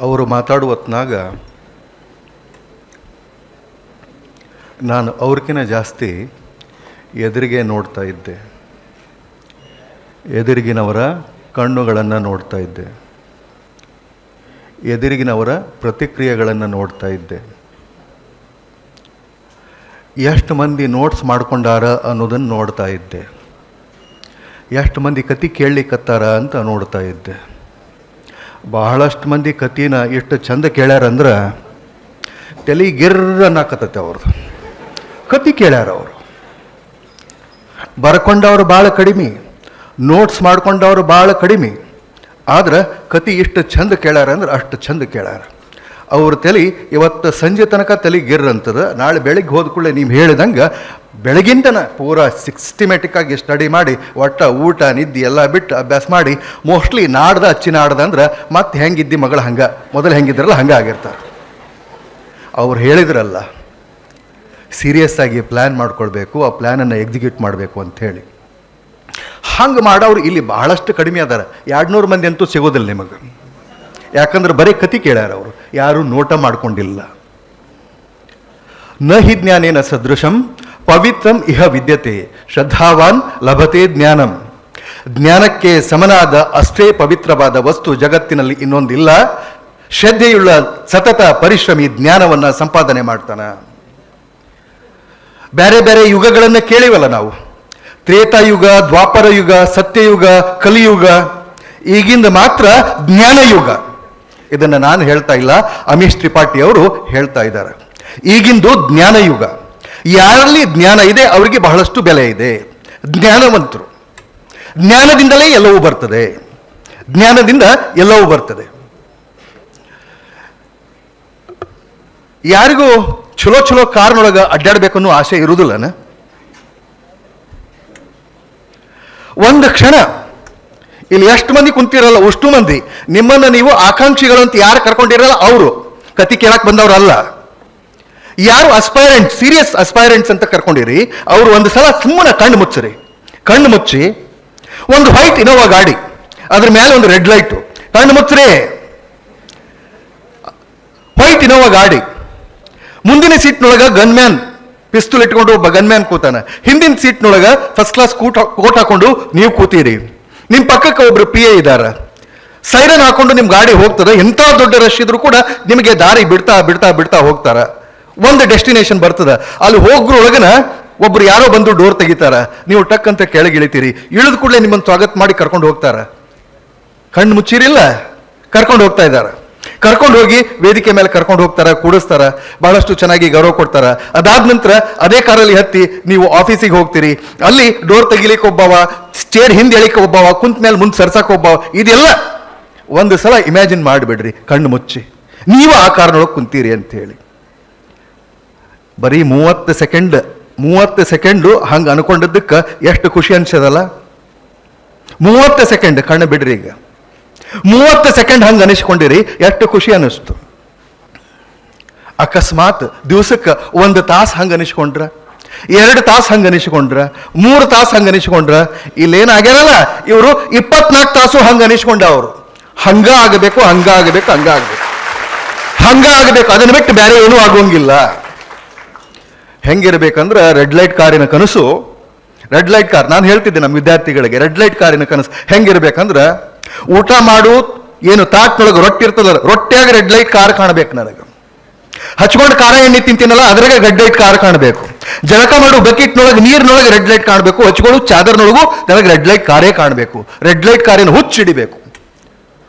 ಅವರು ಮಾತಾಡುವ ಹೊತ್ನಾಗ ನಾನು ಅವ್ರಿಗಿಂತ ಜಾಸ್ತಿ ಎದುರಿಗೆ ನೋಡ್ತಾ ಇದ್ದೆ. ಎದುರಿಗಿನವರ ಕಣ್ಣುಗಳನ್ನು ನೋಡ್ತಾ ಇದ್ದೆ, ಎದುರಿಗಿನವರ ಪ್ರತಿಕ್ರಿಯೆಗಳನ್ನು ನೋಡ್ತಾ ಇದ್ದೆ. ಎಷ್ಟು ಮಂದಿ ನೋಟ್ಸ್ ಮಾಡ್ಕೊಂಡಾರ ಅನ್ನೋದನ್ನು ನೋಡ್ತಾ ಇದ್ದೆ, ಎಷ್ಟು ಮಂದಿ ಕತೆ ಕೇಳಲಿಕ್ಕತ್ತಾರ ಅಂತ ನೋಡ್ತಾ ಇದ್ದೆ. ಬಹಳಷ್ಟು ಮಂದಿ ಕತಿನ ಎಷ್ಟು ಚಂದ ಕೇಳ್ಯಾರಂದ್ರೆ ತಲೆ ಗಿರ್ರನ್ನಾಕತ್ತೈತೆ ಅವ್ರದ್ದು. ಕತೆ ಕೇಳ್ಯಾರ ಅವರು, ಬರ್ಕೊಂಡವ್ರು ಭಾಳ ಕಡಿಮೆ, ನೋಟ್ಸ್ ಮಾಡ್ಕೊಂಡವ್ರು ಭಾಳ ಕಡಿಮೆ. ಆದ್ರೆ ಕತೆ ಇಷ್ಟು ಚಂದ ಕೇಳ್ಯಾರ ಅಂದ್ರೆ ಅಷ್ಟು ಚಂದ ಕೇಳ್ಯಾರ. ಅವ್ರ ತಲೆ ಇವತ್ತು ಸಂಜೆ ತನಕ ತಲೆ ಗಿರ್ರಂತದ. ನಾಳೆ ಬೆಳಿಗ್ಗೆ ಹೋದ ಕೂಡಲೇ ನೀವು ಹೇಳಿದಂಗೆ ಬೆಳಗಿಂತನ ಪೂರಾ ಸಿಸ್ಟಮೆಟಿಕ್ಕಾಗಿ ಸ್ಟಡಿ ಮಾಡಿ ಒಟ್ಟ ಊಟ ನಿದ್ದೆ ಎಲ್ಲ ಬಿಟ್ಟು ಅಭ್ಯಾಸ ಮಾಡಿ ಮೋಸ್ಟ್ಲಿ ನಾಡ್ದ ಅಚ್ಚಿನಾಡ್ದ ಅಂದ್ರೆ ಮತ್ತೆ ಹೆಂಗಿದ್ದಿ ಮಗಳು ಹಂಗೆ ಮೊದಲು ಹೆಂಗಿದ್ರಲ್ಲ ಹಂಗೆ ಆಗಿರ್ತಾರೆ. ಅವ್ರು ಹೇಳಿದ್ರಲ್ಲ ಸೀರಿಯಸ್ ಆಗಿ ಪ್ಲ್ಯಾನ್ ಮಾಡ್ಕೊಳ್ಬೇಕು, ಆ ಪ್ಲ್ಯಾನನ್ನು ಎಕ್ಸಿಕ್ಯೂಟ್ ಮಾಡಬೇಕು ಅಂಥೇಳಿ. ಹಂಗೆ ಮಾಡೋರು ಇಲ್ಲಿ ಬಹಳಷ್ಟು ಕಡಿಮೆ ಅದಾರ. 200 ಮಂದಿ ಅಂತೂ ಸಿಗೋದಿಲ್ಲ ನಿಮಗೆ. ಯಾಕಂದ್ರೆ ಬರೀ ಕತೆ ಕೇಳ್ಯಾರ ಅವರು, ಯಾರೂ ನೋಟ ಮಾಡ್ಕೊಂಡಿಲ್ಲ. ನ ಹಿ ಜ್ಞಾನೇನ ಸದೃಶಂ ಪವಿತ್ರಂ ಇಹ ವಿದ್ಯತೆ ಶ್ರದ್ಧಾವಾನ್ ಲಭತೆ ಜ್ಞಾನಂ. ಜ್ಞಾನಕ್ಕೆ ಸಮನಾದ ಅಷ್ಟೇ ಪವಿತ್ರವಾದ ವಸ್ತು ಜಗತ್ತಿನಲ್ಲಿ ಇನ್ನೊಂದಿಲ್ಲ. ಶ್ರದ್ಧೆಯುಳ್ಳ ಸತತ ಪರಿಶ್ರಮಿ ಜ್ಞಾನವನ್ನು ಸಂಪಾದನೆ ಮಾಡ್ತಾನೆ. ಬೇರೆ ಬೇರೆ ಯುಗಗಳನ್ನು ಕೇಳಿವಲ್ಲ ನಾವು, ತ್ರೇತಾಯುಗ, ದ್ವಾಪರ ಯುಗ, ಸತ್ಯಯುಗ, ಕಲಿಯುಗ. ಈಗಿಂದ ಮಾತ್ರ ಜ್ಞಾನಯುಗ. ಇದನ್ನು ನಾನು ಹೇಳ್ತಾ ಇಲ್ಲ, ಅಮೀಶ್ ತ್ರಿಪಾಠಿ ಅವರು ಹೇಳ್ತಾ ಇದ್ದಾರೆ. ಈಗಿಂದು ಜ್ಞಾನಯುಗ. ಯಾರಲ್ಲಿ ಜ್ಞಾನ ಇದೆ ಅವರಿಗೆ ಬಹಳಷ್ಟು ಬೆಲೆ ಇದೆ. ಜ್ಞಾನವಂತರು. ಜ್ಞಾನದಿಂದಲೇ ಎಲ್ಲವೂ ಬರ್ತದೆ, ಜ್ಞಾನದಿಂದ ಎಲ್ಲವೂ ಬರ್ತದೆ. ಯಾರಿಗೂ ಚಲೋ ಚಲೋ ಕಾರ್ನೊಳಗೆ ಅಡ್ಡಾಡಬೇಕು ಅನ್ನೋ ಆಸೆ ಇರುವುದಿಲ್ಲನ? ಒಂದು ಕ್ಷಣ ಇಲ್ಲಿ ಎಷ್ಟು ಮಂದಿ ಕುಂತಿರಲ್ಲ, ಅಷ್ಟು ಮಂದಿ ನಿಮ್ಮನ್ನು ನೀವು ಆಕಾಂಕ್ಷಿಗಳಂತ ಯಾರು ಕರ್ಕೊಂಡಿರಲ್ಲ ಅವರು ಕತಿ ಕೇಳಕ್ಕೆ ಬಂದವರಲ್ಲ. ಯಾರು ಅಸ್ಪೈರೆಂಟ್, ಸೀರಿಯಸ್ ಅಸ್ಪೈರೆಂಟ್ಸ್ ಅಂತ ಕರ್ಕೊಂಡಿರಿ, ಅವರು ಒಂದು ಸಲ ಸುಮ್ಮನೆ ಕಣ್ಣು ಮುಚ್ಚಿರಿ. ಕಣ್ಣು ಮುಚ್ಚಿ ಒಂದು ವೈಟ್ ಇನೋವಾ ಗಾಡಿ, ಅದ್ರ ಮೇಲೆ ಒಂದು ರೆಡ್ ಲೈಟು. ಕಣ್ಣು ಮುಚ್ಚ್ರಿ. ವೈಟ್ ಇನೋವಾ ಗಾಡಿ, ಮುಂದಿನ ಸೀಟ್ನೊಳಗೆ ಗನ್ಮ್ಯಾನ್ ಪಿಸ್ತೂಲ್ ಇಟ್ಕೊಂಡು ಒಬ್ಬ ಗನ್ಮ್ಯಾನ್ ಕೂತಾನ. ಹಿಂದಿನ ಸೀಟ್ನೊಳಗೆ ಫಸ್ಟ್ ಕ್ಲಾಸ್ ಕೋಟ್ ಹಾಕೊಂಡು ನೀವು ಕೂತೀರಿ. ನಿಮ್ಮ ಪಕ್ಕಕ್ಕೆ ಒಬ್ರು PA ಇದ್ದಾರ. ಸೈರನ್ ಹಾಕೊಂಡು ನಿಮ್ಮ ಗಾಡಿ ಹೋಗ್ತದೆ. ಎಂಥ ದೊಡ್ಡ ರಶ್ ಇದ್ರು ಕೂಡ ನಿಮಗೆ ದಾರಿ ಬಿಡ್ತಾ ಬಿಡ್ತಾ ಬಿಡ್ತಾ ಹೋಗ್ತಾರ. ಒಂದು ಡೆಸ್ಟಿನೇಷನ್ ಬರ್ತದೆ. ಅಲ್ಲಿ ಹೋಗ್ರೊಳಗನ ಒಬ್ರು ಯಾರೋ ಬಂದು ಡೋರ್ ತೆಗಿತಾರ. ನೀವು ಟಕ್ ಅಂತ ಕೆಳಗೆ ಇಳಿತೀರಿ. ಇಳಿದ ಕೂಡಲೇ ನಿಮ್ಮನ್ನು ಸ್ವಾಗತ ಮಾಡಿ ಕರ್ಕೊಂಡು ಹೋಗ್ತಾರ. ಕಣ್ಣು ಮುಚ್ಚಿರಿಲ್ಲ, ಕರ್ಕೊಂಡು ಹೋಗ್ತಾ ಇದ್ದಾರೆ. ಕರ್ಕೊಂಡು ಹೋಗಿ ವೇದಿಕೆ ಮೇಲೆ ಕರ್ಕೊಂಡು ಹೋಗ್ತಾರ, ಕೂಡಿಸ್ತಾರ, ಬಹಳಷ್ಟು ಚೆನ್ನಾಗಿ ಗೌರವ ಕೊಡ್ತಾರ. ಅದಾದ ನಂತರ ಅದೇ ಕಾರಲ್ಲಿ ಹತ್ತಿ ನೀವು ಆಫೀಸಿಗೆ ಹೋಗ್ತೀರಿ. ಅಲ್ಲಿ ಡೋರ್ ತೆಗಿಲಿಕ್ಕೆ ಒಬ್ಬವ, ಸ್ಟೇರ್ ಹಿಂದೆ ಎಳಿಕೆ ಒಬ್ಬವ, ಕುಂತ ಮೇಲೆ ಮುಂದೆ ಸರ್ಸಕ್ಕೆ ಒಬ್ಬವ. ಇದೆಲ್ಲ ಒಂದು ಸಲ ಇಮ್ಯಾಜಿನ್ ಮಾಡಿಬಿಡ್ರಿ ಕಣ್ಣು ಮುಚ್ಚಿ, ನೀವು ಆ ಕಾರಣೊಳಗೆ ಕುಂತೀರಿ ಅಂತೇಳಿ. ಬರೀ 30 ಸೆಕೆಂಡು ಹಂಗೆ ಅನ್ಕೊಂಡಿದ್ದಕ್ಕೆ ಎಷ್ಟು ಖುಷಿ ಅನ್ಸದಲ್ಲ. 30 ಸೆಕೆಂಡ್ ಕಣ್ಣು ಬಿಡ್ರಿ. ಈಗ 30 ಸೆಕೆಂಡ್ ಹಂಗೆ ಅನಿಸ್ಕೊಂಡಿರಿ, ಎಷ್ಟು ಖುಷಿ ಅನ್ನಿಸ್ತು. ಅಕಸ್ಮಾತ್ ದಿವಸಕ್ಕೆ 1 ತಾಸು ಹಂಗೆ ಅನಿಸ್ಕೊಂಡ್ರ, 2 ತಾಸು ಹಂಗೆ ಅನಿಸ್ಕೊಂಡ್ರ, 3 ತಾಸು ಹಂಗೆ ಅನಿಸ್ಕೊಂಡ್ರ, ಇಲ್ಲೇನಾಗ್ಯಾರಲ್ಲ ಇವರು 24 ತಾಸು ಹಂಗೆ ಅನಿಸ್ಕೊಂಡ. ಅವರು ಹಂಗ ಆಗಬೇಕು, ಹಂಗ ಆಗಬೇಕು, ಹಂಗ ಆಗಬೇಕು, ಹಂಗ ಆಗಬೇಕು. ಅದನ್ನು ಬಿಟ್ಟು ಬೇರೆ ಏನೂ ಆಗೋಂಗಿಲ್ಲ. ಹೆಂಗಿರ್ಬೇಕಂದ್ರೆ ರೆಡ್ ಲೈಟ್ ಕಾರಿನ ಕನಸು. ರೆಡ್ ಲೈಟ್ ಕಾರ್, ನಾನು ಹೇಳ್ತಿದ್ದೆ ನಮ್ಮ ವಿದ್ಯಾರ್ಥಿಗಳಿಗೆ, ರೆಡ್ ಲೈಟ್ ಕಾರಿನ ಕನಸು ಹೆಂಗಿರ್ಬೇಕಂದ್ರೆ, ಊಟ ಮಾಡು ಏನು ತಾಟ್ನೊಳಗೆ ರೊಟ್ಟಿ ಇರ್ತದಲ್ಲ, ರೊಟ್ಟಿಯಾಗ ರೆಡ್ ಲೈಟ್ ಕಾರ್ ಕಾಣಬೇಕು ನನಗೆ. ಹಚ್ಕೊಂಡು ಖಾರ ಎಣ್ಣೆ ತಿಂತೀನಲ್ಲ ಅದ್ರಾಗ ರೆಡ್ ಲೈಟ್ ಕಾರ್ ಕಾಣಬೇಕು. ಜಳಕ ಮಾಡು ಬಕೆಟ್ನೊಳಗೆ ನೀರಿನೊಳಗೆ ರೆಡ್ ಲೈಟ್ ಕಾಣಬೇಕು. ಹಚ್ಕೊಂಡು ಚಾದರ್ನೊಳಗೂ ನನಗೆ ರೆಡ್ ಲೈಟ್ ಕಾರೇ ಕಾಣಬೇಕು. ರೆಡ್ ಲೈಟ್ ಕಾರಿನ ಹುಚ್ಚಿಡಿಬೇಕು.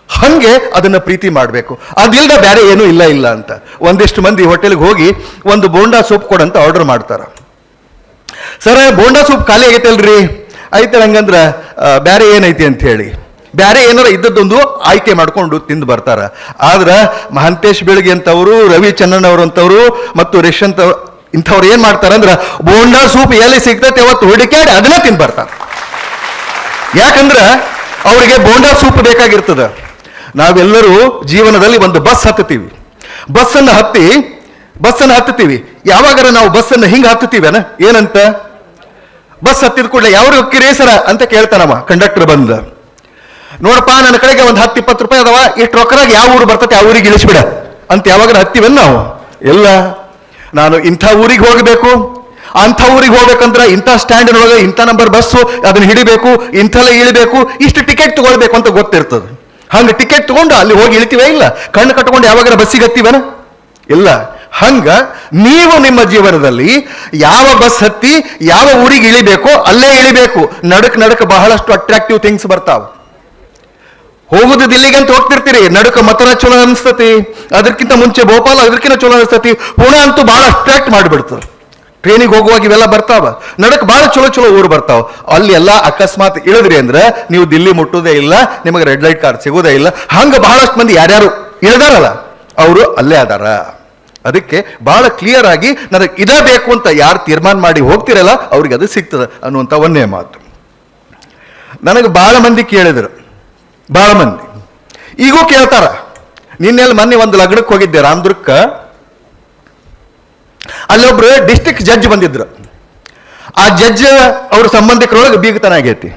ಹಂಗೆ ಅದನ್ನು ಪ್ರೀತಿ ಮಾಡಬೇಕು. ಅದಿಲ್ಲದ ಬೇರೆ ಏನೂ ಇಲ್ಲ ಅಂತ. ಒಂದಿಷ್ಟು ಮಂದಿ ಹೋಟೆಲ್ಗೆ ಹೋಗಿ ಒಂದು ಬೋಂಡಾ ಸೂಪ್ ಕೊಡಂತ ಆರ್ಡರ್ ಮಾಡ್ತಾರ. ಸರ್ ಬೋಂಡಾ ಸೂಪ್ ಖಾಲಿ ಆಗೈತಲ್ರಿ. ಐತೆ ಹಂಗಂದ್ರೆ ಬೇರೆ ಏನೈತಿ ಅಂತ ಹೇಳಿ ಬೇರೆ ಏನಾರ ಇದ್ದದ್ದೊಂದು ಆಯ್ಕೆ ಮಾಡ್ಕೊಂಡು ತಿಂದು ಬರ್ತಾರ. ಆದ್ರೆ ಮಹಂತೇಶ್ ಬೆಳಗ್ಗೆ ಅಂತವರು, ರವಿ ಚನ್ನನ್ ಅವರು ಅಂತವರು ಮತ್ತು ರೇಷಂತ್ ಇಂಥವ್ರು ಏನ್ ಮಾಡ್ತಾರಂದ್ರೆ ಬೋಂಡಾ ಸೂಪ್ ಎಲ್ಲಿ ಸಿಗ್ತೈತೆ ಅವತ್ತು ಹುಡುಕ್ಯಾಡಿ ಅದನ್ನ ತಿಂದು ಬರ್ತಾರೆ. ಯಾಕಂದ್ರೆ ಅವರಿಗೆ ಬೋಂಡಾ ಸೂಪ್ ಬೇಕಾಗಿರ್ತದೆ. ನಾವೆಲ್ಲರೂ ಜೀವನದಲ್ಲಿ ಒಂದು ಬಸ್ ಹತ್ತುತ್ತೀವಿ. ಬಸ್ಸನ್ನು ಹತ್ತುತ್ತೀವಿ. ಯಾವಾಗಾರ ನಾವು ಬಸ್ಸನ್ನು ಹಿಂಗೆ ಹತ್ತುತ್ತೀವೇನ ಏನಂತ, ಬಸ್ ಹತ್ತಿದ ಕೂಡಲೇ ಯಾವ್ರು ಹೋಗ್ತೀರಿ ಸರ ಅಂತ ಕೇಳ್ತಾನವ ಕಂಡಕ್ಟರ್ ಬಂದ. ನೋಡಪ್ಪ ನನ್ನ ಕಡೆಗೆ ಒಂದು 10-20 ರೂಪಾಯಿ ಅದಾವ, ಇಷ್ಟು ರೊಕ್ಕರಾಗ ಯಾವ ಊರು ಬರ್ತೈತೆ ಆ ಊರಿಗೆ ಇಳಿಸ್ಬಿಡ ಅಂತ ಯಾವಾಗ ಹತ್ತಿವೇನು ನಾವು? ಇಲ್ಲ, ನಾನು ಇಂಥ ಊರಿಗೆ ಹೋಗಬೇಕು, ಅಂಥ ಊರಿಗೆ ಹೋಗ್ಬೇಕಂದ್ರೆ ಇಂಥ ಸ್ಟ್ಯಾಂಡಿನೊಳಗೆ ಇಂಥ ನಂಬರ್ ಬಸ್ಸು ಅದನ್ನ ಹಿಡಿಬೇಕು, ಇಂಥಲ್ಲೇ ಇಳಿಬೇಕು, ಇಷ್ಟು ಟಿಕೆಟ್ ತಗೊಳ್ಬೇಕು ಅಂತ ಗೊತ್ತಿರ್ತದೆ. ಹಂಗೆ ಟಿಕೆಟ್ ತಗೊಂಡು ಅಲ್ಲಿ ಹೋಗಿ ಇಳಿತೀವೇ? ಇಲ್ಲ. ಕಣ್ಣು ಕಟ್ಕೊಂಡು ಯಾವಾಗ ಬಸ್ಸಿಗೆ ಹತ್ತಿವೇನ? ಇಲ್ಲ. ಹಂಗ ನೀವು ನಿಮ್ಮ ಜೀವನದಲ್ಲಿ ಯಾವ ಬಸ್ ಹತ್ತಿ ಯಾವ ಊರಿಗೆ ಇಳಿಬೇಕೋ ಅಲ್ಲೇ ಇಳಿಬೇಕು. ನಡಕ್ ಬಹಳಷ್ಟು ಅಟ್ರಾಕ್ಟಿವ್ ಥಿಂಗ್ಸ್ ಬರ್ತಾವೆ. ಹೋಗುದು ದಿಲ್ಲಿಗೆ ಅಂತ ಹೋಗ್ತಿರ್ತೀರಿ, ನಡುಕ ಮಥುರಾ ಚಲೋ ಅನಿಸ್ತತಿ, ಅದಕ್ಕಿಂತ ಮುಂಚೆ ಭೋಪಾಲ ಅದಕ್ಕಿಂತ ಚಲೋ ಅನಿಸ್ತತಿ, ಪುಣೆ ಅಂತೂ ಬಹಳ ಅಟ್ರಾಕ್ಟ್ ಮಾಡಿಬಿಡ್ತದೆ. ಟ್ರೈನಿಗೆ ಹೋಗುವಾಗ ಇವೆಲ್ಲ ಬರ್ತಾವ, ನಡಕ್ ಬಹಳ ಚಲೋ ಊರು ಬರ್ತಾವ. ಅಲ್ಲಿ ಎಲ್ಲ ಅಕಸ್ಮಾತ್ ಇಳಿದ್ರಿ ಅಂದ್ರೆ ನೀವು ದಿಲ್ಲಿ ಮುಟ್ಟುವುದೇ ಇಲ್ಲ, ನಿಮಗೆ ರೆಡ್ ಲೈಟ್ ಕಾರ್ಡ್ ಸಿಗೋದೇ ಇಲ್ಲ. ಹಂಗ ಬಹಳಷ್ಟು ಮಂದಿ ಯಾರ್ಯಾರು ಇಳಿದಾರಲ್ಲ ಅವರು ಅಲ್ಲೇ ಅದಾರ. ಅದಕ್ಕೆ ಬಹಳ ಕ್ಲಿಯರ್ ಆಗಿ ನನಗೆ ಇದೇ ಬೇಕು ಅಂತ ಯಾರು ತೀರ್ಮಾನ ಮಾಡಿ ಹೋಗ್ತಿರಲ್ಲ ಅವ್ರಿಗೆ ಅದು ಸಿಗ್ತದೆ ಅನ್ನುವಂಥ ಒಂದೇ ಮಾತು. ನನಗೆ ಬಹಳ ಮಂದಿ ಕೇಳಿದರು, ಬಹಳ ಮಂದಿ ಈಗೂ ಕೇಳ್ತಾರ. ನಿನ್ನೆಲ್ಲಿ ಮೊನ್ನೆ ಒಂದು ಲಗ್ನಕ್ಕೆ ಹೋಗಿದ್ದೆ ರಾಮದುರ್ಗಕ್ಕ, ಅಲ್ಲೊಬ್ರು ಡಿಸ್ಟ್ರಿಕ್ಟ್ ಜಡ್ಜ್ ಬಂದಿದ್ರು. ಆ ಜಡ್ಜ್ ಅವ್ರ ಸಂಬಂಧಿಕರೊಳಗೆ ಬೀಗತನ ಆಗೈತಿ.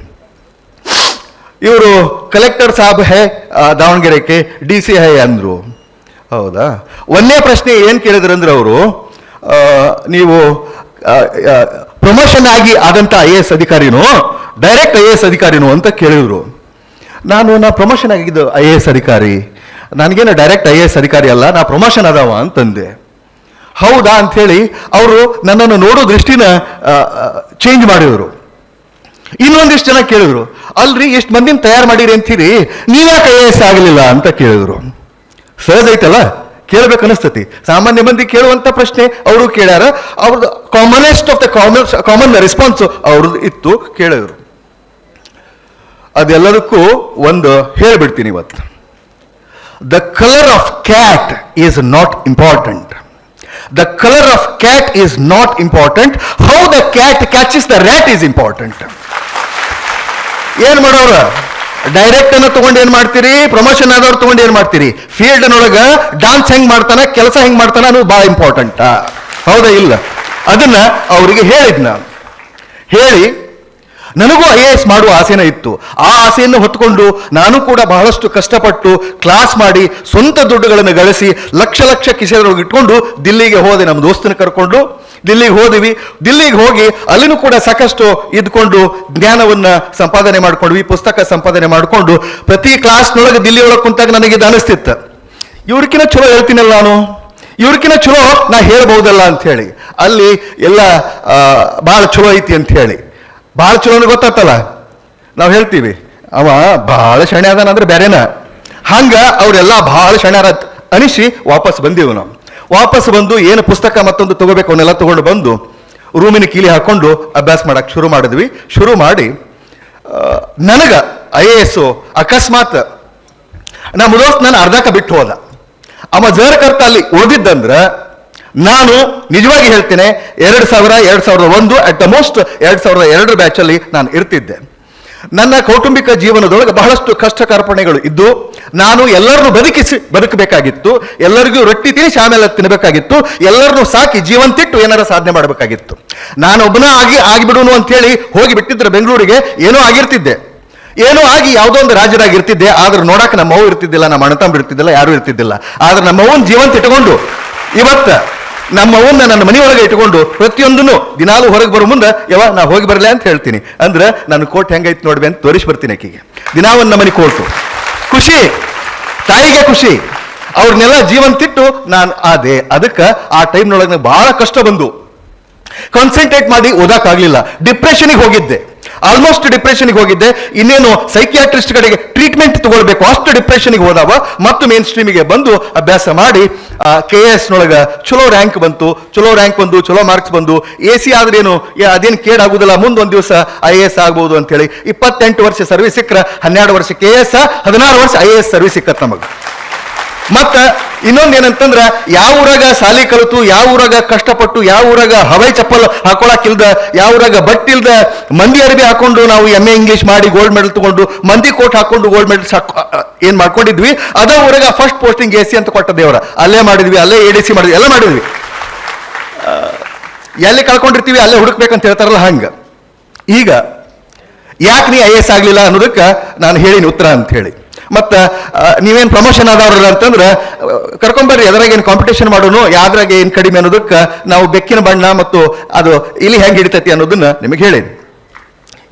ಇವರು ಕಲೆಕ್ಟರ್ ಸಾಬ್ ಹೇ ದಾವಣಗೆರೆಗೆ, DC ಹೇ ಅಂದ್ರು. ಹೌದಾ? ಒಂದೇ ಪ್ರಶ್ನೆ ಏನು ಕೇಳಿದ್ರು ಅಂದ್ರೆ ಅವರು, ನೀವು ಪ್ರಮೋಷನ್ ಆದಂಥ IAS ಅಧಿಕಾರಿನೋ ಡೈರೆಕ್ಟ್ IAS ಅಧಿಕಾರಿನೋ ಅಂತ ಕೇಳಿದ್ರು. ನಾ ಪ್ರಮೋಷನ್ ಆಗಿದ್ದು IAS ಅಧಿಕಾರಿ, ನನಗೇನು ಡೈರೆಕ್ಟ್ IAS ಅಧಿಕಾರಿ ಅಲ್ಲ, ನಾ ಪ್ರಮೋಷನ್ ಅದಾವ ಅಂತಂದೆ. ಹೌದಾ ಅಂಥೇಳಿ ಅವರು ನನ್ನನ್ನು ನೋಡೋ ದೃಷ್ಟಿನ ಚೇಂಜ್ ಮಾಡಿದರು. ಇನ್ನೊಂದಿಷ್ಟು ಜನ ಕೇಳಿದ್ರು, ಅಲ್ರಿ ಎಷ್ಟು ಮಂದಿನ ತಯಾರು ಮಾಡಿರಿ ಅಂತೀರಿ, ನೀವ್ಯಾಕೆ IAS ಆಗಲಿಲ್ಲ ಅಂತ ಕೇಳಿದ್ರು. ಸಹಜ ಐತಲ್ಲ, ಕೇಳಬೇಕು ಅನಿಸ್ತತಿ. ಸಾಮಾನ್ಯ ಮಂದಿ ಕೇಳುವಂತ ಪ್ರಶ್ನೆ ಅವರು ಕೇಳ್ಯಾರ. ಅವ್ರದ್ದು commonest of the common response ಅವ್ರದ್ದು ಇತ್ತು, ಕೇಳಿದ್ರು. ಅದೆಲ್ಲದಕ್ಕೂ ಒಂದು ಹೇಳ್ಬಿಡ್ತೀನಿ ಇವತ್ತು. The colour of cat is not important. The color of cat is not important. How the cat catches the rat is important. ಏನ್ ಮಾಡೋರ? ಡೈರೆಕ್ಟ್ ಅನ್ನ ತಗೊಂಡು ಏನ್ ಮಾಡ್ತೀರಿ, ಪ್ರಮೋಷನ್ ಆದವ್ರು ತಗೊಂಡು ಏನ್ ಮಾಡ್ತೀರಿ, ಫೀಲ್ಡ್ ನೊಳಗ ಡಾನ್ಸ್ ಹೆಂಗ್ ಮಾಡ್ತಾನ, ಕೆಲಸ ಹೆಂಗ್ ಮಾಡ್ತಾನ ಅನ್ನೋದು ಬಹಳ ಇಂಪಾರ್ಟೆಂಟ್. ಹೌದಾ? ಇಲ್ಲ. ಅದನ್ನ ಅವರಿಗೆ ಹೇಳಿದ್ನ. ಹೇಳಿ ನನಗೂ IAS ಮಾಡುವ ಆಸೆನೇ ಇತ್ತು. ಆ ಆಸೆಯನ್ನು ಹೊತ್ಕೊಂಡು ನಾನು ಕೂಡ ಬಹಳಷ್ಟು ಕಷ್ಟಪಟ್ಟು ಕ್ಲಾಸ್ ಮಾಡಿ ಸ್ವಂತ ದುಡ್ಡುಗಳನ್ನು ಗಳಿಸಿ ಲಕ್ಷ ಕಿಸೆದೊಳಗೆ ಇಟ್ಕೊಂಡು ದಿಲ್ಲಿಗೆ ಹೋದೆ. ನಮ್ಮ ದೋಸ್ತನ ಕರ್ಕೊಂಡು ದಿಲ್ಲಿಗೆ ಹೋದಿವಿ. ದಿಲ್ಲಿಗೆ ಹೋಗಿ ಅಲ್ಲಿನೂ ಕೂಡ ಸಾಕಷ್ಟು ಇದ್ಕೊಂಡು ಜ್ಞಾನವನ್ನ ಸಂಪಾದನೆ ಮಾಡ್ಕೊಂಡ್ವಿ, ಪುಸ್ತಕ ಸಂಪಾದನೆ ಮಾಡಿಕೊಂಡು ಪ್ರತಿ ಕ್ಲಾಸ್ನೊಳಗೆ ದಿಲ್ಲಿ ಒಳಗೆ ಕುಂತಾಗ ನನಗೆ ಇದು ಅನಿಸ್ತಿತ್ತು, ಇವ್ರಕಿನ ಚಲೋ ಹೇಳ್ತೀನಲ್ಲ ನಾನು, ಇವ್ರಕಿನ ಚಲೋ ನಾ ಹೇಳ್ಬಹುದಲ್ಲ ಅಂತ ಹೇಳಿ. ಅಲ್ಲಿ ಎಲ್ಲ ಬಹಳ ಚಲೋ ಐತಿ ಅಂತ ಹೇಳಿ, ಭಾಳ ಚಲೋ ಗೊತ್ತಾಗ್ತಲ್ಲ, ನಾವು ಹೇಳ್ತೀವಿ ಅವ ಭಾಳ ಶಣೆ ಅದಾನ ಅಂದ್ರೆ ಬೇರೆನ. ಹಂಗ ಅವರೆಲ್ಲ ಭಾಳ ಶಣ್ಯಾರ ಅನಿಸಿ ವಾಪಸ್ ಬಂದೀವಿ ನಾವು. ವಾಪಸ್ ಬಂದು ಏನು ಪುಸ್ತಕ ಮತ್ತೊಂದು ತಗೋಬೇಕು ಅವನ್ನೆಲ್ಲ ತಗೊಂಡು ಬಂದು ರೂಮಿನ ಕೀಲಿ ಹಾಕೊಂಡು ಅಭ್ಯಾಸ ಮಾಡಕ್ಕೆ ಶುರು ಮಾಡಿದ್ವಿ. ಶುರು ಮಾಡಿ ನನಗ IAS ಅಕಸ್ಮಾತ್ ನಮ್ಮ ದೋಸ್ತ್ ನಾನು ಅರ್ಧಕ್ಕೆ ಬಿಟ್ಟು ಹೋದ. ಅವ ಜರ್ಕರ್ತ ಅಲ್ಲಿ ಓದಿದ್ದಂದ್ರೆ ನಾನು ನಿಜವಾಗಿ ಹೇಳ್ತೇನೆ 2001 ಅಟ್ ದ ಮೋಸ್ಟ್ 2002 ಬ್ಯಾಚಲ್ಲಿ ನಾನು ಇರ್ತಿದ್ದೆ. ನನ್ನ ಕೌಟುಂಬಿಕ ಜೀವನದೊಳಗೆ ಬಹಳಷ್ಟು ಕಷ್ಟ ಕಾರ್ಪಣ್ಯಗಳು ಇದ್ದು ನಾನು ಎಲ್ಲರನ್ನೂ ಬದುಕಬೇಕಾಗಿತ್ತು, ಎಲ್ಲರಿಗೂ ರೊಟ್ಟಿ ತಿನ್ನಿಸಿ ಆಮೇಲೆ ತಿನ್ನಬೇಕಾಗಿತ್ತು, ಎಲ್ಲರನ್ನೂ ಸಾಕಿ ಜೀವಂತಿಟ್ಟು ಏನಾರ ಸಾಧನೆ ಮಾಡಬೇಕಾಗಿತ್ತು. ನಾನು ಒಬ್ಬನ ಆಗಿಬಿಡುನು ಅಂತ ಹೇಳಿ ಹೋಗಿ ಬಿಟ್ಟಿದ್ರೆ ಬೆಂಗಳೂರಿಗೆ ಏನೋ ಆಗಿರ್ತಿದ್ದೆ, ಏನೋ ಆಗಿ ಯಾವುದೋ ಒಂದು ರಾಜ್ಯದಾಗಿರ್ತಿದ್ದೆ. ಆದ್ರೆ ನೋಡಕ್ಕೆ ನಮ್ಮವ್ವ ಇರ್ತಿದ್ದಿಲ್ಲ, ನಮ್ಮ ಅಣ್ಣತಮ್ಮ ಇರ್ತಿದ್ದಿಲ್ಲ, ಯಾರೂ ಇರ್ತಿದ್ದಿಲ್ಲ. ಆದ್ರೆ ನಮ್ಮವ್ವನ ಜೀವಂತ ಇಟ್ಕೊಂಡು ಇವತ್ತು ನಮ್ಮವನ್ನ ನನ್ನ ಮನೆಯೊಳಗೆ ಇಟ್ಕೊಂಡು ಪ್ರತಿಯೊಂದನ್ನು ದಿನಾಲು ಹೊರಗೆ ಬರೋ ಮುಂದೆ ನಾ ಹೋಗಿ ಬರಲೇ ಅಂತ ಹೇಳ್ತೀನಿ. ಅಂದ್ರೆ ನನ್ನ ಕೋಟ್ ಹೆಂಗೈತಿ ನೋಡ್ಬಿ ಅಂತ ತೋರಿಸಿ ಬರ್ತೀನಿ ಆಕಿಗೆ. ದಿನಾವನ್ನ ಮನೆ ಕೋಟು ಖುಷಿ, ತಾಯಿಗೆ ಖುಷಿ. ಅವ್ರನ್ನೆಲ್ಲ ಜೀವಂತಿಟ್ಟು ನಾನು ಆದೆ. ಅದಕ್ಕೆ ಆ ಟೈಮ್ನೊಳಗೆ ಬಹಳ ಕಷ್ಟ ಬಂದು ಕಾನ್ಸಂಟ್ರೇಟ್ ಮಾಡಿ ಓದಕ್ಕಾಗ್ಲಿಲ್ಲ. ಡಿಪ್ರೆಷನ್ಗೆ ಹೋಗಿದ್ದೆ, ಆಲ್ಮೋಸ್ಟ್ ಡಿಪ್ರೆಷನ್ಗೆ ಹೋಗಿದ್ದೆ. ಇನ್ನೇನು ಸೈಕಿಯಾಟ್ರಿಸ್ಟ್ ಕಡೆಗೆ ಟ್ರೀಟ್ಮೆಂಟ್ ತಗೊಳ್ಬೇಕು ಅಷ್ಟು ಡಿಪ್ರೆಷನ್ಗೆ ಹೋದವ. ಮತ್ತು ಮೇನ್ ಸ್ಟ್ರೀಮಿಗೆ ಬಂದು ಅಭ್ಯಾಸ ಮಾಡಿ KS ನೊಳಗೆ ಚಲೋ ರ್ಯಾಂಕ್ ಬಂತು, ಚಲೋ ಮಾರ್ಕ್ಸ್ ಬಂದು. AC ಆದ್ರೇನು ಅದೇನು ಕೇಡಾಗುದಿಲ್ಲ, ಮುಂದೆ ಒಂದು ದಿವಸ IAS ಆಗ್ಬೋದು ಅಂತೇಳಿ 28 ವರ್ಷ ಸರ್ವಿಸ್ ಸಿಕ್ಕರೆ 12 ವರ್ಷ KS, 16 ವರ್ಷ IAS ಸರ್ವಿಸ್ ಸಿಕ್ಕತ್ ನಮಗೆ. ಮತ್ತ ಇನ್ನೊಂದೇನಂತಂದ್ರ ಯಾವ ಊರಾಗ ಸಾಲಿ ಕಲಿತು, ಯಾವ ಊರಾಗ ಕಷ್ಟಪಟ್ಟು, ಯಾವ ಊರಾಗ ಹವೈ ಚಪ್ಪಲ್ ಹಾಕೊಳಕಿಲ್ದ, ಯಾವ ಊರಾಗ ಬಟ್ಟಿಲ್ದ, ಮಂದಿ ಅರಬಿ ಹಾಕೊಂಡು ನಾವು MA ಇಂಗ್ಲಿಷ್ ಮಾಡಿ ಗೋಲ್ಡ್ ಮೆಡಲ್ ತಗೊಂಡು, ಮಂದಿ ಕೋಟ್ ಹಾಕೊಂಡು ಗೋಲ್ಡ್ ಮೆಡಲ್ ಏನ್ ಮಾಡ್ಕೊಂಡಿದ್ವಿ, ಅದ ಊರಾಗ ಫಸ್ಟ್ ಪೋಸ್ಟಿಂಗ್ AC ಅಂತ ಕೊಟ್ಟ ದೇವರ. ಅಲ್ಲೇ ಮಾಡಿದ್ವಿ, ಅಲ್ಲೇ ADC ಮಾಡಿದ್ವಿ, ಎಲ್ಲ ಮಾಡಿದ್ವಿ. ಎಲ್ಲಿ ಕಳ್ಕೊಂಡಿರ್ತೀವಿ ಅಲ್ಲೇ ಹುಡುಕ್ಬೇಕಂತ ಹೇಳ್ತಾರಲ್ಲ ಹಂಗ. ಈಗ ಯಾಕೆ ನೀ IAS ಆಗಲಿಲ್ಲ ಅನ್ನೋದಕ್ಕೆ ನಾನು ಹೇಳಿನಿ ಉತ್ತರ ಅಂತ ಹೇಳಿ. ಮತ್ತು ನೀವೇನು ಪ್ರಮೋಷನ್ ಆದವ್ರಲ್ಲ ಅಂತಂದ್ರೆ ಕರ್ಕೊಂಬರ್ರಿ, ಅದ್ರಾಗ ಏನು ಕಾಂಪಿಟೇಷನ್ ಮಾಡೋನು, ಯಾವ್ದ್ರಾಗ ಏನು ಕಡಿಮೆ ಅನ್ನೋದಕ್ಕೆ ನಾವು ಬೆಕ್ಕಿನ ಬಣ್ಣ ಮತ್ತು ಅದು ಇಲ್ಲಿ ಹೆಂಗೆ ಹಿಡಿತೈತಿ ಅನ್ನೋದನ್ನ ನಿಮಗೆ ಹೇಳಿನಿ.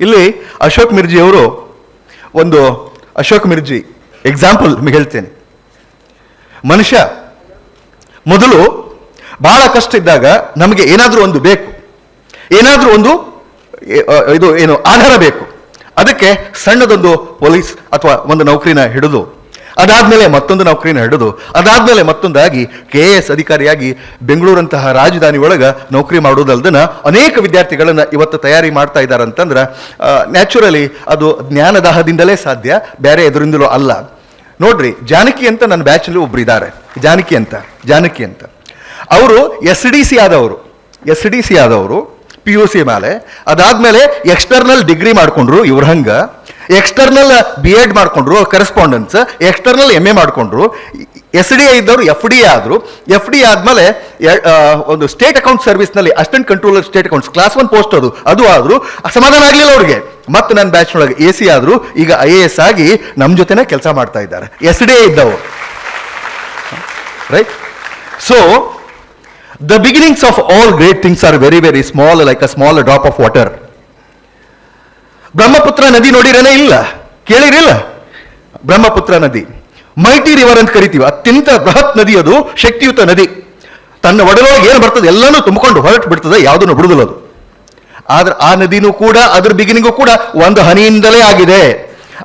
ಇಲ್ಲಿ ಅಶೋಕ್ ಮಿರ್ಜಿ ಅವರು ಒಂದು ಅಶೋಕ್ ಮಿರ್ಜಿ ಎಕ್ಸಾಂಪಲ್ ನಿಮಗೆ ಹೇಳ್ತೇನೆ. ಮನುಷ್ಯ ಮೊದಲು ಬಹಳ ಕಷ್ಟ ಇದ್ದಾಗ ನಮಗೆ ಏನಾದರೂ ಒಂದು ಬೇಕು, ಏನಾದರೂ ಒಂದು ಇದು ಏನು ಆಧಾರ ಬೇಕು. ಅದಕ್ಕೆ ಸಣ್ಣದೊಂದು ಪೊಲೀಸ್ ಅಥವಾ ಒಂದು ನೌಕರಿನ ಹಿಡಿದು, ಅದಾದ್ಮೇಲೆ ಮತ್ತೊಂದು ನೌಕರಿನ ಹಿಡಿದು, ಅದಾದ್ಮೇಲೆ ಮತ್ತೊಂದಾಗಿ KAS ಅಧಿಕಾರಿಯಾಗಿ ಬೆಂಗಳೂರಂತಹ ರಾಜಧಾನಿ ಒಳಗೆ ನೌಕರಿ ಮಾಡೋದಲ್ದನ ಅನೇಕ ವಿದ್ಯಾರ್ಥಿಗಳನ್ನ ಇವತ್ತು ತಯಾರಿ ಮಾಡ್ತಾ ಇದ್ದಾರೆ ಅಂತಂದ್ರೆ ನ್ಯಾಚುರಲಿ ಅದು ಜ್ಞಾನದಾಹದಿಂದಲೇ ಸಾಧ್ಯ, ಬೇರೆ ಎದುರಿಂದಲೂ ಅಲ್ಲ. ನೋಡ್ರಿ, ಜಾನಕಿ ಅಂತ ನನ್ನ ಬ್ಯಾಚ್ನಲ್ಲಿ ಒಬ್ರು ಇದ್ದಾರೆ, ಜಾನಕಿ ಅಂತ ಅವರು SDC ಆದವರು PUC ಮೇಲೆ, ಅದಾದ್ಮೇಲೆ ಎಕ್ಸ್ಟರ್ನಲ್ ಡಿಗ್ರಿ ಮಾಡ್ಕೊಂಡ್ರು, ಇವ್ರ ಹಂಗ ಎಕ್ಸ್ಟರ್ನಲ್ BEd ಮಾಡ್ಕೊಂಡ್ರು, ಕರೆಸ್ಪಾಂಡೆನ್ಸ್, ಎಕ್ಸ್ಟರ್ನಲ್ MA ಮಾಡ್ಕೊಂಡ್ರು, SDA ಇದ್ದವರು FDA ಆದ್ರು, FDA ಆದ್ಮೇಲೆ ಒಂದು ಸ್ಟೇಟ್ ಅಕೌಂಟ್ ಸರ್ವಿಸ್ನಲ್ಲಿ assistant controller state accounts class 1 post ಅದು ಆದ್ರು, ಸಮಾಧಾನ ಆಗಲಿಲ್ಲ ಅವ್ರಿಗೆ. ಮತ್ತೆ ನನ್ನ ಬ್ಯಾಚ್ ಒಳಗೆ AC ಆದ್ರು, ಈಗ IAS ಆಗಿ ನಮ್ಮ ಜೊತೆನೆ ಕೆಲಸ ಮಾಡ್ತಾ ಇದ್ದಾರೆ, SDA ಇದ್ದವರು. Right? So the beginnings of all great things are very, very small, like a small drop of water. Brahmaputra ನದಿ ನೋಡಿರೇನೆ ಇಲ್ಲ, ಕೇಳಿರಿಲ್ಲ? ಬ್ರಹ್ಮಪುತ್ರ ನದಿ ಮೈಟಿ ರಿವರ್ ಅಂತ ಕರಿತೀವಿ, ಅತ್ಯಂತ ಬೃಹತ್ ನದಿ, ಅದು ಶಕ್ತಿಯುತ ನದಿ. ತನ್ನ ಒಡಲೊಳಗೆ ಏನು ಬರ್ತದೆ ಎಲ್ಲನೂ ತುಂಬಿಕೊಂಡು ಹೊರಟು ಬಿಡ್ತದೆ, ಯಾವುದನ್ನು ಬಿಡುದಿಲ್ಲ ಅದು. ಆದ್ರೆ ಆ ನದಿನೂ ಕೂಡ ಅದ್ರ ಬಿಗಿನಿಂಗು ಕೂಡ ಒಂದು ಹನಿಯಿಂದಲೇ ಆಗಿದೆ.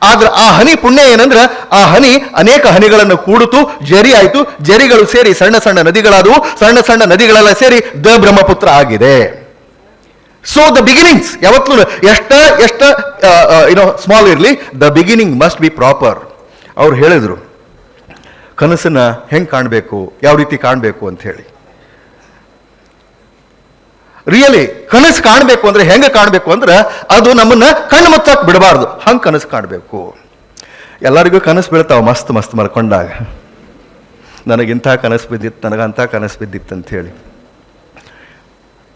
ಆದ್ರೆ ಆ ಹನಿ ಪುಣ್ಯ ಏನಂದ್ರೆ, ಆ ಹನಿ ಅನೇಕ ಹನಿಗಳನ್ನು ಕೂಡಿತು, ಜರಿ ಆಯಿತು, ಜರಿಗಳು ಸೇರಿ ಸಣ್ಣ ಸಣ್ಣ ನದಿಗಳಾದವು, ಸಣ್ಣ ಸಣ್ಣ ನದಿಗಳೆಲ್ಲ ಸೇರಿ ದ ಬ್ರಹ್ಮಪುತ್ರ ಆಗಿದೆ. ಸೊ ದ ಬಿಗಿನಿಂಗ್ಸ್ ಯಾವತ್ತೂ ಎಷ್ಟ ಸ್ಮಾಲ್ ಇರಲಿ, the beginning must be proper. ಅವ್ರು ಹೇಳಿದ್ರು ಕನಸನ್ನ ಹೆಂಗೆ ಕಾಣಬೇಕು, ಯಾವ ರೀತಿ ಕಾಣಬೇಕು ಅಂತ ಹೇಳಿ. ರಿಯಲಿ ಕನಸು ಕಾಣಬೇಕು ಅಂದ್ರೆ ಹೆಂಗೆ ಕಾಣಬೇಕು ಅಂದ್ರೆ, ಅದು ನಮ್ಮನ್ನ ಕಣ್ಣು ಮುಚ್ಚಕ್ ಬಿಡಬಾರ್ದು, ಹಂಗೆ ಕನಸು ಕಾಣಬೇಕು. ಎಲ್ಲರಿಗೂ ಕನಸು ಬೀಳ್ತಾವ ಮಸ್ತ್ ಮಲ್ಕೊಂಡಾಗ, ನನಗಿಂಥ ಕನಸು ಬಿದ್ದಿತ್ತು, ನನಗಂಥ ಕನಸು ಬಿದ್ದಿತ್ತು ಅಂತ ಹೇಳಿ.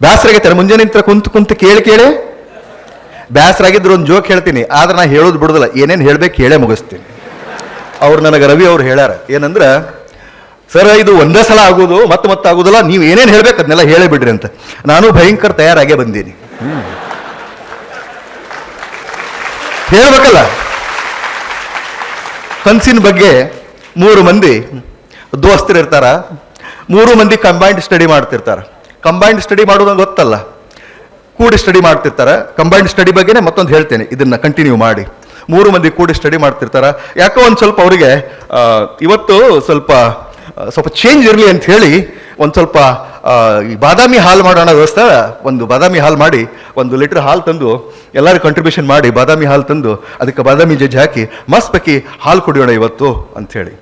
ಬ್ಯಾಸರಾಗೈತೆ ಮುಂಜಾನೆ ನಿಂತ ಕುಂತು ಕೇಳಿ ಬ್ಯಾಸರಾಗಿದ್ರು ಒಂದು ಜೋಕ್ ಹೇಳ್ತೀನಿ, ಆದ್ರೆ ನಾ ಹೇಳೋದು ಬಿಡೋದಿಲ್ಲ, ಏನೇನು ಹೇಳ್ಬೇಕು ಹೇಳೇ ಮುಗಿಸ್ತೀನಿ. ಅವ್ರು ನನಗೆ ರವಿ ಅವ್ರು ಹೇಳ್ಯಾರ ಏನಂದ್ರೆ, ಸರ್ ಇದು ಒಂದೇ ಸಲ ಆಗೋದು ಮತ್ತೆ ಆಗೋದಿಲ್ಲ, ನೀವು ಏನೇನು ಹೇಳ್ಬೇಕು ಅದನ್ನೆಲ್ಲ ಹೇಳೇ ಬಿಡ್ರಿ ಅಂತ. ನಾನು ಭಯಂಕರ ತಯಾರಾಗೇ ಬಂದೀನಿ. ಹೇಳ್ಬೇಕಲ್ಲ. ಕನಸಿನ ಬಗ್ಗೆ 3 ಮಂದಿ ದೋಸ್ತರು ಇರ್ತಾರ, 3 ಮಂದಿ ಕಂಬೈನ್ಡ್ ಸ್ಟಡಿ ಮಾಡ್ತಿರ್ತಾರ. ಕಂಬೈನ್ಡ್ ಸ್ಟಡಿ ಮಾಡೋದು ಗೊತ್ತಲ್ಲ, ಕೂಡಿ ಸ್ಟಡಿ ಮಾಡ್ತಿರ್ತಾರ. ಕಂಬೈನ್ಡ್ ಸ್ಟಡಿ ಬಗ್ಗೆನೇ ಮತ್ತೊಂದು ಹೇಳ್ತೇನೆ, ಇದನ್ನ ಕಂಟಿನ್ಯೂ ಮಾಡಿ. 3 ಮಂದಿ ಕೂಡಿ ಸ್ಟಡಿ ಮಾಡ್ತಿರ್ತಾರ. ಯಾಕೋ ಒಂದು ಸ್ವಲ್ಪ ಅವರಿಗೆ ಇವತ್ತು ಸ್ವಲ್ಪ ಚೇಂಜ್ ಇರಲಿ ಅಂತ ಹೇಳಿ ಒಂದು ಸ್ವಲ್ಪ ಈ ಬಾದಾಮಿ ಹಾಲು ಮಾಡೋಣ ವ್ಯವಸ್ಥೆ, ಒಂದು ಬಾದಾಮಿ ಹಾಲು ಮಾಡಿ 1 ಲೀಟರ್ ಹಾಲು ತಂದು ಎಲ್ಲರೂ ಕಂಟ್ರಿಬ್ಯೂಷನ್ ಮಾಡಿ ಬಾದಾಮಿ ಹಾಲು ತಂದು ಅದಕ್ಕೆ ಬಾದಾಮಿ ಜಜ್ಜಿ ಹಾಕಿ ಮಸ್ತ್ ಪೈಕಿ ಹಾಲು ಕುಡಿಯೋಣ ಇವತ್ತು ಅಂಥೇಳಿ.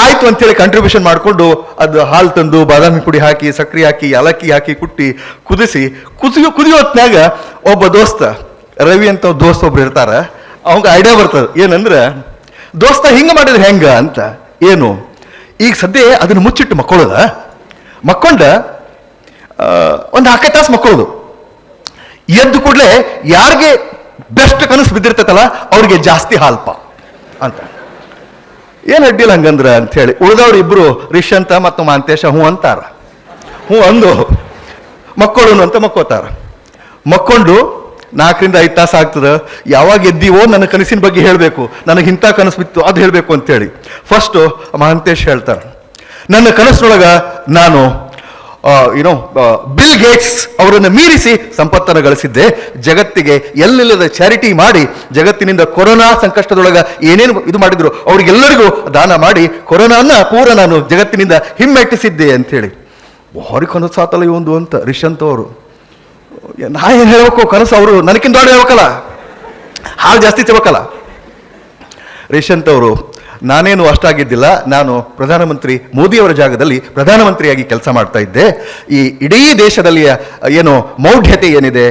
ಆಯ್ತು ಅಂತೇಳಿ ಕಂಟ್ರಿಬ್ಯೂಷನ್ ಮಾಡಿಕೊಂಡು ಅದು ಹಾಲು ತಂದು ಬಾದಾಮಿ ಪುಡಿ ಹಾಕಿ, ಸಕ್ಕರೆ ಹಾಕಿ, ಏಲಕ್ಕಿ ಹಾಕಿ ಕುದಿಯೋ ಹೊತ್ನ್ಯಾಗ ಒಬ್ಬ ದೋಸ್ತ, ರವಿ ಅಂತ ದೋಸ್ತ ಒಬ್ರು ಇರ್ತಾರ, ಅವಂಗ ಐಡಿಯಾ ಬರ್ತದೆ. ಏನಂದ್ರೆ, ದೋಸ್ತ ಹಿಂಗೆ ಮಾಡಿದ್ರೆ ಹೆಂಗ ಅಂತ. ಏನು, ಈಗ ಸದ್ಯ ಅದನ್ನು ಮುಚ್ಚಿಟ್ಟು ಮಕ್ಕೊಂಡ ಒಂದು 4 ತಾಸು ಮಕ್ಕೊಳ್ಳೋದು. ಎದ್ದು ಕೂಡಲೇ ಯಾರಿಗೆ ಬೆಸ್ಟ್ ಕನಸು ಬಿದ್ದಿರ್ತೈತಲ್ಲ ಅವ್ರಿಗೆ ಜಾಸ್ತಿ ಹಾಲ್ಪ ಅಂತ. ಏನು ಅಡ್ಡಿಲ್ಲ ಹಂಗಂದ್ರ ಅಂತ ಹೇಳಿ ಉಳಿದವ್ರು ಇಬ್ರು ರಿಷಂತ ಮತ್ತು ಮಾಂತೇಶ ಹ್ಞೂ ಅಂತಾರ. ಹ್ಞೂ ಅಂದು ಮಕ್ಕೊಳ್ಳೋನು ಅಂತ ಮಕ್ಕೋತಾರ. ಮಕ್ಕೊಂಡು 4 ರಿಂದ 5 ತಾಸು ಆಗ್ತದೆ. ಯಾವಾಗ ಎದ್ದೀವೋ ನನ್ನ ಕನಸಿನ ಬಗ್ಗೆ ಹೇಳಬೇಕು, ನನಗಿಂಥ ಕನಸು ಬಿತ್ತು ಅದು ಹೇಳಬೇಕು ಅಂತೇಳಿ. ಫಸ್ಟು ಮಹಾಂತೇಶ್ ಹೇಳ್ತಾರೆ, ನನ್ನ ಕನಸಿನೊಳಗ ನಾನು ಬಿಲ್ ಗೇಟ್ಸ್ ಅವರನ್ನು ಮೀರಿಸಿ ಸಂಪತ್ತನ್ನು ಗಳಿಸಿದ್ದೆ. ಜಗತ್ತಿಗೆ ಎಲ್ಲಿಲ್ಲದ ಚಾರಿಟಿ ಮಾಡಿ, ಜಗತ್ತಿನಿಂದ ಕೊರೋನಾ ಸಂಕಷ್ಟದೊಳಗ ಏನೇನು ಇದು ಮಾಡಿದ್ರು ಅವ್ರಿಗೆಲ್ಲರಿಗೂ ದಾನ ಮಾಡಿ ಕೊರೋನಾನ ಪೂರ ನಾನು ಜಗತ್ತಿನಿಂದ ಹಿಮ್ಮೆಟ್ಟಿಸಿದ್ದೆ ಅಂಥೇಳಿ. ಭಾರಿ ಕನಸು ಆತಲ್ಲ ಇವೊಂದು ಅಂತ ರಿಷಂತ್ ಅವರು. ನಾ ಏನು ಹೇಳ್ಬೇಕು ಕನಸು, ಅವರು ನನಗಿಂತ ದೊಡ್ಡ ಹೇಳ್ಬೇಕಲ್ಲ, ಹಾಲು ಜಾಸ್ತಿ ತಿಳ್ಬೇಕಲ್ಲ. ರಿಷಂತ್ ಅವರು, ನಾನೇನು ಅಷ್ಟಾಗಿದ್ದಿಲ್ಲ, ನಾನು ಪ್ರಧಾನಮಂತ್ರಿ ಮೋದಿಯವರ ಜಾಗದಲ್ಲಿ ಪ್ರಧಾನಮಂತ್ರಿಯಾಗಿ ಕೆಲಸ ಮಾಡ್ತಾ ಇದ್ದೆ. ಈ ಇಡೀ ದೇಶದಲ್ಲಿ ಏನು ಮೌಢ್ಯತೆ ಏನಿದೆ,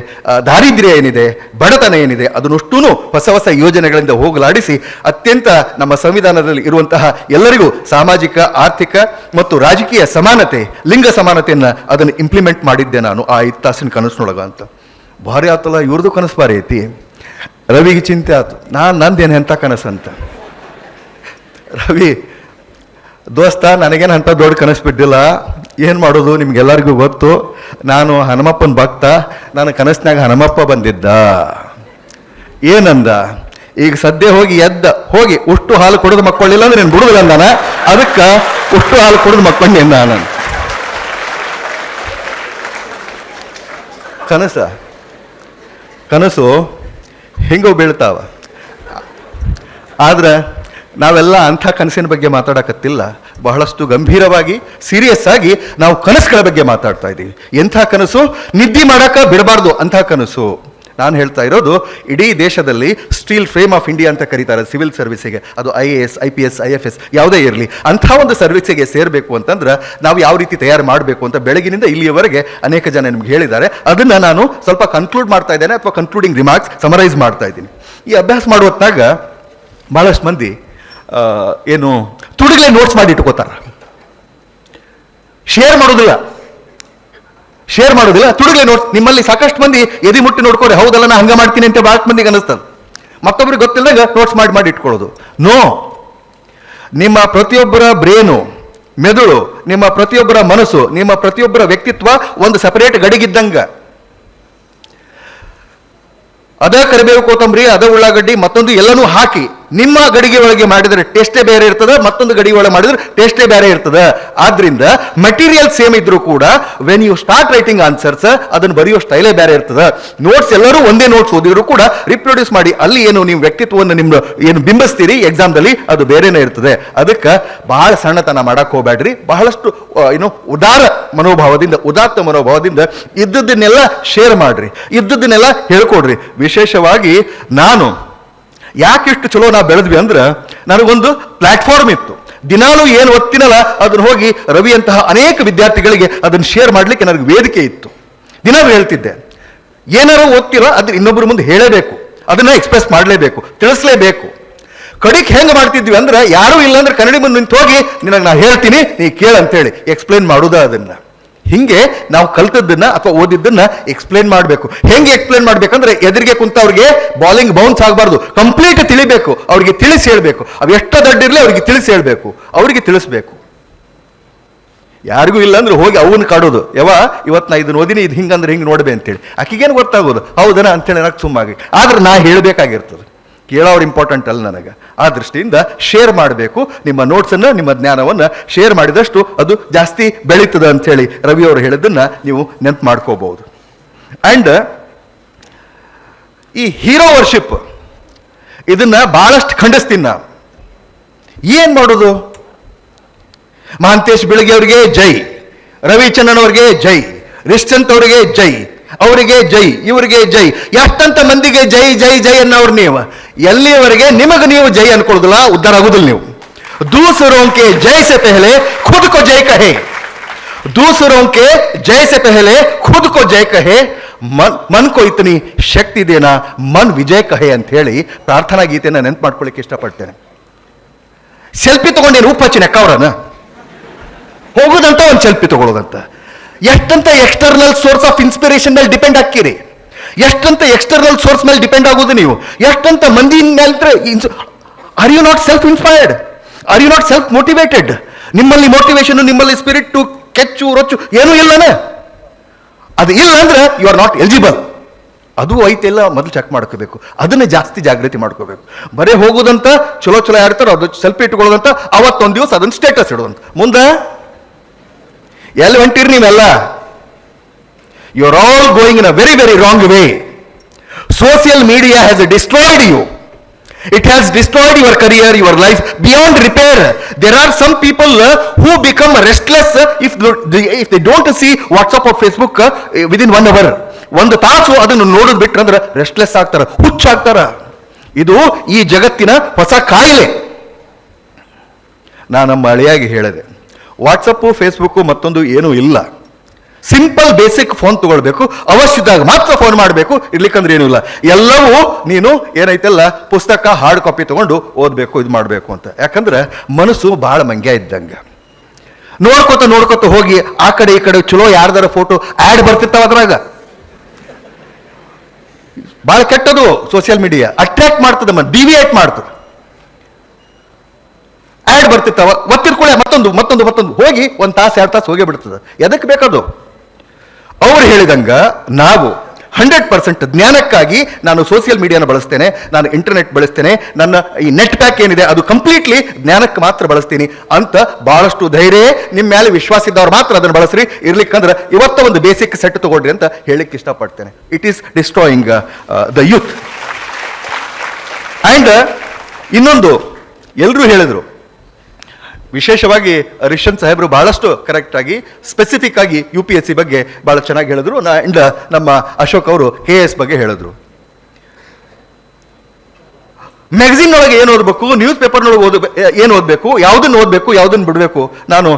ದಾರಿದ್ರ್ಯ ಏನಿದೆ, ಬಡತನ ಏನಿದೆ, ಅದನ್ನಷ್ಟೂ ಹೊಸ ಯೋಜನೆಗಳಿಂದ ಹೋಗಲಾಡಿಸಿ ಅತ್ಯಂತ ನಮ್ಮ ಸಂವಿಧಾನದಲ್ಲಿ ಇರುವಂತಹ ಎಲ್ಲರಿಗೂ ಸಾಮಾಜಿಕ, ಆರ್ಥಿಕ ಮತ್ತು ರಾಜಕೀಯ ಸಮಾನತೆ, ಲಿಂಗ ಸಮಾನತೆಯನ್ನು ಅದನ್ನು ಇಂಪ್ಲಿಮೆಂಟ್ ಮಾಡಿದ್ದೆ ನಾನು ಆ 5 ತಾಸಿನ ಕನಸಿನೊಳಗ ಅಂತ. ಭಾರಿ ಆತಲ್ಲ, ಇವ್ರದ್ದು ಕನಸು ಭಾರಿ ಐತಿ. ರವಿಗೆ ಚಿಂತೆ ಆಯ್ತು, ನಂದೇನು ಎಂಥ ಕನಸಂತ. ರವಿ, ದೋಸ್ತ ನನಗೇನು ಅಂಥ ದೊಡ್ಡ ಕನಸು ಬಿದ್ದಿಲ್ಲ, ಏನು ಮಾಡೋದು ನಿಮ್ಗೆಲ್ಲರಿಗೂ ಗೊತ್ತು, ನಾನು ಹನುಮಪ್ಪನ ಭಕ್ತ, ನಾನು ಕನಸಿನಾಗ ಹನುಮಪ್ಪ ಬಂದಿದ್ದ. ಏನಂದ, ಈಗ ಸದ್ಯ ಹೋಗಿ ಉಷ್ಟು ಹಾಲು ಕುಡಿದು ಮಕ್ಕೊಳ್ಳಿಲ್ಲ ಅಂದ್ರೆ ನೀನು ಬಿಡುದಿಲ್ಲ ಅಂದಾನ, ಅದಕ್ಕೆ ಉಷ್ಟು ಹಾಲು ಕುಡಿದು ಮಕ್ಕೊಂಡೆ ನಾನು. ಕನಸು ಹಿಂಗೋ ಬೀಳ್ತಾವ. ಆದ್ರೆ ನಾವೆಲ್ಲ ಅಂಥ ಕನಸಿನ ಬಗ್ಗೆ ಮಾತಾಡಕತ್ತಿಲ್ಲ, ಬಹಳಷ್ಟು ಗಂಭೀರವಾಗಿ ಸೀರಿಯಸ್ ಆಗಿ ನಾವು ಕನಸುಗಳ ಬಗ್ಗೆ ಮಾತಾಡ್ತಾ ಇದ್ದೀವಿ. ಎಂಥ ಕನಸು? ನಿದ್ದೆ ಮಾಡಕ್ಕೆ ಬಿಡಬಾರ್ದು ಅಂಥ ಕನಸು. ನಾನು ಹೇಳ್ತಾ ಇರೋದು, ಇಡೀ ದೇಶದಲ್ಲಿ ಸ್ಟೀಲ್ ಫ್ರೇಮ್ ಆಫ್ ಇಂಡಿಯಾ ಅಂತ ಕರೀತಾರೆ ಸಿವಿಲ್ ಸರ್ವಿಸಿಗೆ, ಅದು IAS IPS IFS ಯಾವುದೇ ಇರಲಿ, ಅಂಥ ಒಂದು ಸರ್ವಿಸಿಗೆ ಸೇರಬೇಕು ಅಂತಂದ್ರೆ ನಾವು ಯಾವ ರೀತಿ ತಯಾರು ಮಾಡಬೇಕು ಅಂತ ಬೆಳಗಿನಿಂದ ಇಲ್ಲಿಯವರೆಗೆ ಅನೇಕ ಜನ ನಿಮ್ಗೆ ಹೇಳಿದ್ದಾರೆ. ಅದನ್ನು ನಾನು ಸ್ವಲ್ಪ ಕನ್ಕ್ಲೂಡ್ ಮಾಡ್ತಾ ಇದ್ದೇನೆ, ಅಥವಾ ಕನ್ಕ್ಲೂಡಿಂಗ್ ರಿಮಾರ್ಕ್ಸ್ ಸಮರೈಸ್ ಮಾಡ್ತಾ ಇದ್ದೀನಿ. ಈ ಅಭ್ಯಾಸ ಮಾಡುವತ್ತಾಗ ಭಾಳಷ್ಟು ಮಂದಿ ಏನು ತುಡುಗಲೆ ನೋಟ್ಸ್ ಮಾಡಿ ಇಟ್ಕೋತಾರೆ, ಶೇರ್ ಮಾಡೋದಿಲ್ಲ, ತುಡುಗಲೆ ನೋಟ್ಸ್. ನಿಮ್ಮಲ್ಲಿ ಸಾಕಷ್ಟು ಮಂದಿ ಎದಿ ಮುಟ್ಟಿ ನೋಡ್ಕೋರಿ, ಹೌದಲ್ಲ ನಾ ಹಂಗ ಮಾಡ್ತೀನಿ ಅಂತ ಭಾಳ ಮಂದಿಗೆ ಅನಿಸ್ತದೆ. ಮತ್ತೊಬ್ಬರಿಗೆ ಗೊತ್ತಿಲ್ಲದಾಗ ನೋಟ್ಸ್ ಮಾಡಿ ಇಟ್ಕೊಳ್ಳೋದು. ನೋ, ನಿಮ್ಮ ಪ್ರತಿಯೊಬ್ಬರ ಬ್ರೇನು, ಮೆದುಳು, ನಿಮ್ಮ ಪ್ರತಿಯೊಬ್ಬರ ಮನಸ್ಸು, ನಿಮ್ಮ ಪ್ರತಿಯೊಬ್ಬರ ವ್ಯಕ್ತಿತ್ವ ಒಂದು ಸಪರೇಟ್ ಗಡಿಗಿದ್ದಂಗ. ಅದ ಕರಿಬೇವು ಕೊತ್ತಂಬರಿ, ಅದ ಉಳ್ಳಾಗಡ್ಡಿ, ಮತ್ತೊಂದು ಎಲ್ಲನೂ ಹಾಕಿ ನಿಮ್ಮ ಗಡಿಗೆ ಒಳಗೆ ಮಾಡಿದರೆ ಟೇಸ್ಟೇ ಬೇರೆ ಇರ್ತದೆ, ಮತ್ತೊಂದು ಗಡಿಗೆ ಒಳಗೆ ಮಾಡಿದ್ರೆ ಟೇಸ್ಟೇ ಬೇರೆ ಇರ್ತದೆ. ಆದ್ರಿಂದ ಮೆಟೀರಿಯಲ್ ಸೇಮ್ ಇದ್ರೂ ಕೂಡ when you start writing answers ಅದನ್ನು ಬರೆಯೋ ಸ್ಟೈಲೇ ಬೇರೆ ಇರ್ತದೆ. ನೋಟ್ಸ್ ಎಲ್ಲರೂ ಒಂದೇ ನೋಟ್ಸ್ ಓದಿದ್ರು ಕೂಡ ರಿಪ್ರೊಡ್ಯೂಸ್ ಮಾಡಿ ಅಲ್ಲಿ ಏನು ನೀವು ವ್ಯಕ್ತಿತ್ವವನ್ನು ನಿಮ್ದು ಏನು ಬಿಂಬಿಸ್ತೀರಿ ಎಕ್ಸಾಮ್ದಲ್ಲಿ ಅದು ಬೇರೆನೇ ಇರ್ತದೆ. ಅದಕ್ಕೆ ಬಹಳ ಸಣ್ಣತನ ಮಾಡಕ್ಕೆ ಹೋಗ್ಬೇಡ್ರಿ. ಬಹಳಷ್ಟು ಉದಾತ್ತ ಮನೋಭಾವದಿಂದ ಇದ್ದದ್ದನ್ನೆಲ್ಲ ಶೇರ್ ಮಾಡ್ರಿ, ಇದ್ದದ್ದನ್ನೆಲ್ಲ ಹೇಳ್ಕೊಡ್ರಿ. ವಿಶೇಷವಾಗಿ ನಾನು ಯಾಕಿಷ್ಟು ಚಲೋ ನಾವು ಬೆಳೆದ್ವಿ ಅಂದ್ರೆ, ನನಗೊಂದು ಪ್ಲಾಟ್ಫಾರ್ಮ್ ಇತ್ತು. ದಿನಾಲೂ ಏನು ಓದ್ತೀನಲ್ಲ ಅದನ್ನು ಹೋಗಿ ರವಿ ಅಂತಹ ಅನೇಕ ವಿದ್ಯಾರ್ಥಿಗಳಿಗೆ ಅದನ್ನು ಶೇರ್ ಮಾಡಲಿಕ್ಕೆ ನನಗೆ ವೇದಿಕೆ ಇತ್ತು. ದಿನಾಲೂ ಹೇಳ್ತಿದ್ದೆ, ಏನಾರು ಓದ್ತಿರೋ ಅದನ್ನ ಇನ್ನೊಬ್ಬರ ಮುಂದೆ ಹೇಳಲೇಬೇಕು, ಅದನ್ನ ಎಕ್ಸ್ಪ್ರೆಸ್ ಮಾಡಲೇಬೇಕು, ತಿಳಿಸ್ಲೇಬೇಕು. ಕಡಿಕ್ ಹೆಂಗೆ ಮಾಡ್ತಿದ್ವಿ ಅಂದ್ರೆ, ಯಾರೂ ಇಲ್ಲ ಅಂದ್ರೆ ಕನ್ನಡಿ ಮುಂದೆ ನಿಂತು ಹೋಗಿ ನಿನಗೆ ನಾ ಹೇಳ್ತೀನಿ ನೀ ಕೇಳಂತೇಳಿ ಎಕ್ಸ್ಪ್ಲೇನ್ ಮಾಡೋದ. ಅದನ್ನ ಹಿಂಗೆ ನಾವು ಕಲ್ತದ್ದನ್ನ ಅಥವಾ ಓದಿದ್ದನ್ನ ಎಕ್ಸ್ಪ್ಲೇನ್ ಮಾಡಬೇಕು. ಹೆಂಗೆ ಎಕ್ಸ್ಪ್ಲೇನ್ ಮಾಡ್ಬೇಕಂದ್ರೆ, ಎದುರಿಗೆ ಕುಂತವ್ರಿಗೆ ಬಾಲಿಂಗ್ ಬೌನ್ಸ್ ಆಗಬಾರ್ದು, ಕಂಪ್ಲೀಟ್ ತಿಳಿಬೇಕು, ಅವ್ರಿಗೆ ತಿಳಿಸಿ ಹೇಳ್ಬೇಕು. ಅವು ಎಷ್ಟು ದೊಡ್ಡಿರ್ಲಿ ಅವ್ರಿಗೆ ತಿಳಿಸಿ ಹೇಳ್ಬೇಕು, ಅವ್ರಿಗೆ ತಿಳಿಸ್ಬೇಕು. ಯಾರಿಗೂ ಇಲ್ಲ ಅಂದ್ರೆ ಹೋಗಿ ಅವನ್ನ ಕಾಡೋದು, ಇವತ್ತು ನಾ ಇದನ್ನ ಓದಿನಿ, ಇದು ಹಿಂಗಂದ್ರೆ ಹಿಂಗೆ ನೋಡ್ಬೇ ಅಂತೇಳಿ. ಆಕಿಗೇನು ಗೊತ್ತಾಗೋದು, ಹೌದನ ಅಂತೇಳಿ ನನಗೆ ಸುಮ್ಮಾಗಿ. ಆದ್ರೆ ನಾ ಹೇಳಬೇಕಾಗಿರ್ತದೆ, ಕೇಳೋರು ಇಂಪಾರ್ಟೆಂಟ್ ಅಲ್ಲ ನನಗೆ. ಆ ದೃಷ್ಟಿಯಿಂದ ಶೇರ್ ಮಾಡಬೇಕು. ನಿಮ್ಮ ನೋಟ್ಸನ್ನು, ನಿಮ್ಮ ಜ್ಞಾನವನ್ನು ಶೇರ್ ಮಾಡಿದಷ್ಟು ಅದು ಜಾಸ್ತಿ ಬೆಳೀತದೆ ಅಂಥೇಳಿ ರವಿಯವರು ಹೇಳಿದ್ದನ್ನು ನೀವು ನೆನಪು ಮಾಡ್ಕೋಬಹುದು. ಆ್ಯಂಡ್ ಈ ಹೀರೋ ವರ್ಷಿಪ್ ಇದನ್ನು ಭಾಳಷ್ಟು ಖಂಡಿಸ್ತೀನಿ ನಾನು. ಏನು ಮಾಡೋದು? ಮಹಾಂತೇಶ್ ಬಿಳಗಿ ಅವರಿಗೆ ಜೈ, ರವಿಚಂದ್ರನ್ ಅವರಿಗೆ ಜೈ, ರಿಶ್ಚಂತ್ ಅವರಿಗೆ ಜೈ, ಅವರಿಗೆ ಜೈ, ಇವರಿಗೆ ಜೈ, ಎಷ್ಟಂತ ಮಂದಿಗೆ ಜೈ ಜೈ ಜೈ ಅನ್ನೋರು ನೀವು. ಎಲ್ಲಿಯವರೆಗೆ ನಿಮಗೆ ನೀವು ಜೈ ಅನ್ಕೊಳ್ಳೋದಿಲ್ಲ, ಉದ್ಧಾರ ಆಗುದಿಲ್ಲ ನೀವು. दूसरों के जय से पहले खुद को जय कहे, दूसरों के जय से पहले खुद को जय कहे, मन को इतनी शक्ति देना मन विजय कहे ಅಂತ ಹೇಳಿ ಪ್ರಾರ್ಥನಾ ಗೀತೆಯನ್ನು ನೆನಪು ಮಾಡ್ಕೊಳ್ಳಿಕ್ಕೆ ಇಷ್ಟಪಡ್ತೇನೆ. ಸೆಲ್ಫಿ ತಗೊಂಡೇನು ಉಪ್ಪು ಹಚ್ಚಿ ನೆಕ್ಕವ್ರನ್ನ ಹೋಗೋದಂತ ಒಂದು ಸೆಲ್ಫಿ ತಗೊಳ್ಳೋದಂತ. ಎಷ್ಟಂತ ಎಕ್ಸ್ಟರ್ನಲ್ ಸೋರ್ಸ್ ಆಫ್ ಇನ್ಸ್ಪಿರೇಷನ್ ಮೇಲೆ ಡಿಪೆಂಡ್ ಹಾಕಿರಿ, ಎಷ್ಟಂತ ಎಕ್ಸ್ಟರ್ನಲ್ ಸೋರ್ಸ್ ಮೇಲೆ ಡಿಪೆಂಡ್ ಆಗೋದು ನೀವು, ಎಷ್ಟಂತ ಮಂದಿ ಮೇಲೆ. Are you not self inspired? Are you not self motivated? ನಿಮ್ಮಲ್ಲಿ ಮೋಟಿವೇಶನ್, ನಿಮ್ಮಲ್ಲಿ ಸ್ಪಿರಿಟ್, ಕೆಚ್ಚು ರೊಚ್ಚು ಏನೂ ಇಲ್ಲನೇ. ಅದು ಇಲ್ಲ ಅಂದ್ರೆ ಯು ಆರ್ ನಾಟ್ ಎಲಿಜಿಬಲ್. ಅದು ಐತೆಲ್ಲ ಮೊದಲು ಚೆಕ್ ಮಾಡ್ಕೋಬೇಕು, ಅದನ್ನ ಜಾಸ್ತಿ ಜಾಗೃತಿ ಮಾಡ್ಕೋಬೇಕು. ಬರೇ ಹೋಗೋದಂತ ಚಲೋ ಚಲೋ ಯಾರ್ತಾರೋ ಅದು ಸೆಲ್ಫಿ ಇಟ್ಕೊಳ್ಳೋದಂತ, ಅವತ್ತೊಂದು ದಿವಸ ಅದನ್ನ ಸ್ಟೇಟಸ್ ಇಡೋದಂತ. ಮುಂದೆ ಎಲ್ಲಿ ಹೊಂಟಿರಿ ನೀವೆಲ್ಲ? You are all going in a very very wrong way. Social media has destroyed you. It has destroyed your career, your life beyond repair. There are some people who become restless if they don't see WhatsApp or Facebook within 1 hour. ಒಂದು ತಾಸು ಅದನ್ನು ನೋಡೋದು ಬಿಟ್ರೆ ಅಂದ್ರೆ restless ಆಗ್ತಾರ, ಹುಚ್ಚಾಗ್ತಾರ. ಇದು ಈ ಜಗತ್ತಿನ ಹೊಸ ಕಾಯಿಲೆ. ನಾನು ನಮ್ಮ ಅಳಿಯಾಗಿ ಹೇಳಿದೆ, ವಾಟ್ಸಪ್ಪು ಫೇಸ್ಬುಕ್ಕು ಮತ್ತೊಂದು ಏನೂ ಇಲ್ಲ. ಸಿಂಪಲ್ ಬೇಸಿಕ್ ಫೋನ್ ತಗೊಳ್ಬೇಕು, ಅವಶ್ಯದಾಗ ಮಾತ್ರ ಫೋನ್ ಮಾಡಬೇಕು, ಇರ್ಲಿಕ್ಕಂದ್ರೆ ಏನೂ ಇಲ್ಲ. ಎಲ್ಲವೂ ನೀನು ಏನೈತೆಲ್ಲ ಪುಸ್ತಕ ಹಾರ್ಡ್ ಕಾಪಿ ತಗೊಂಡು ಓದಬೇಕು, ಇದು ಮಾಡಬೇಕು ಅಂತ. ಯಾಕಂದ್ರೆ ಮನಸ್ಸು ಭಾಳ ಮಂಗ್ಯ ಇದ್ದಂಗೆ. ನೋಡ್ಕೊತ ಹೋಗಿ ಆ ಕಡೆ ಈ ಕಡೆ ಚಲೋ ಯಾರ್ದಾರ ಫೋಟೋ ಆ್ಯಡ್ ಬರ್ತಿರ್ತಾವ, ಅದ್ರಾಗ ಭಾಳ ಕೆಟ್ಟದು ಸೋಷಿಯಲ್ ಮೀಡಿಯಾ. ಅಟ್ರಾಕ್ಟ್ ಮಾಡ್ತದೆ, ಡಿವಿಯೇಟ್ ಮಾಡ್ತದೆ. ಆ್ಯಡ್ ಬರ್ತಿರ್ತಾವ, ಒತ್ತಿರ್ಕೊಳ್ಳೆ ಮತ್ತೊಂದು ಮತ್ತೊಂದು ಮತ್ತೊಂದು ಹೋಗಿ 1 ತಾಸು 2 ತಾಸು ಹೋಗೇ ಬಿಡ್ತದೆ. ಎದಕ್ಕೆ ಬೇಕದು? ಅವ್ರು ಹೇಳಿದಂಗ ನಾವು 100% ಜ್ಞಾನಕ್ಕಾಗಿ ನಾನು ಸೋಷಿಯಲ್ ಮೀಡಿಯಾನ ಬಳಸ್ತೇನೆ, ನಾನು ಇಂಟರ್ನೆಟ್ ಬಳಸ್ತೇನೆ, ನನ್ನ ಈ ನೆಟ್ ಪ್ಯಾಕ್ ಏನಿದೆ ಅದು ಕಂಪ್ಲೀಟ್ಲಿ ಜ್ಞಾನಕ್ಕೆ ಮಾತ್ರ ಬಳಸ್ತೀನಿ ಅಂತ ಬಹಳಷ್ಟು ಧೈರ್ಯ, ನಿಮ್ಮ ಮೇಲೆ ವಿಶ್ವಾಸ ಇದ್ದವ್ರು ಮಾತ್ರ ಅದನ್ನು ಬಳಸ್ರಿ. ಇರ್ಲಿಕ್ಕಂದ್ರೆ ಇವತ್ತ ಒಂದು ಬೇಸಿಕ್ ಸೆಟ್ ತಗೊಳ್ರಿ ಅಂತ ಹೇಳಿಕ್ಕೆ ಇಷ್ಟಪಡ್ತೇನೆ. It is destroying the youth. And ಇನ್ನೊಂದು ಎಲ್ಲರೂ ಹೇಳಿದರು, ವಿಶೇಷವಾಗಿ ರಿಷನ್ ಸಾಹೇಬರು ಬಹಳಷ್ಟು ಕರೆಕ್ಟ್ ಆಗಿ ಸ್ಪೆಸಿಫಿಕ್ ಆಗಿ UPSC ಬಗ್ಗೆ ಬಹಳ ಚೆನ್ನಾಗಿ ಹೇಳಿದ್ರು. ಅಂಡ್ ನಮ್ಮ ಅಶೋಕ್ ಅವರು KS ಬಗ್ಗೆ ಹೇಳಿದ್ರು. ಮ್ಯಾಗಝಿನ್ ಒಳಗೆ ಏನು ಓದಬೇಕು, ನ್ಯೂಸ್ ಪೇಪರ್ನೊಳಗೆ ಏನು ಓದಬೇಕು, ಯಾವುದನ್ನು ಓದಬೇಕು, ಯಾವುದನ್ನು ಬಿಡಬೇಕು, ನಾನು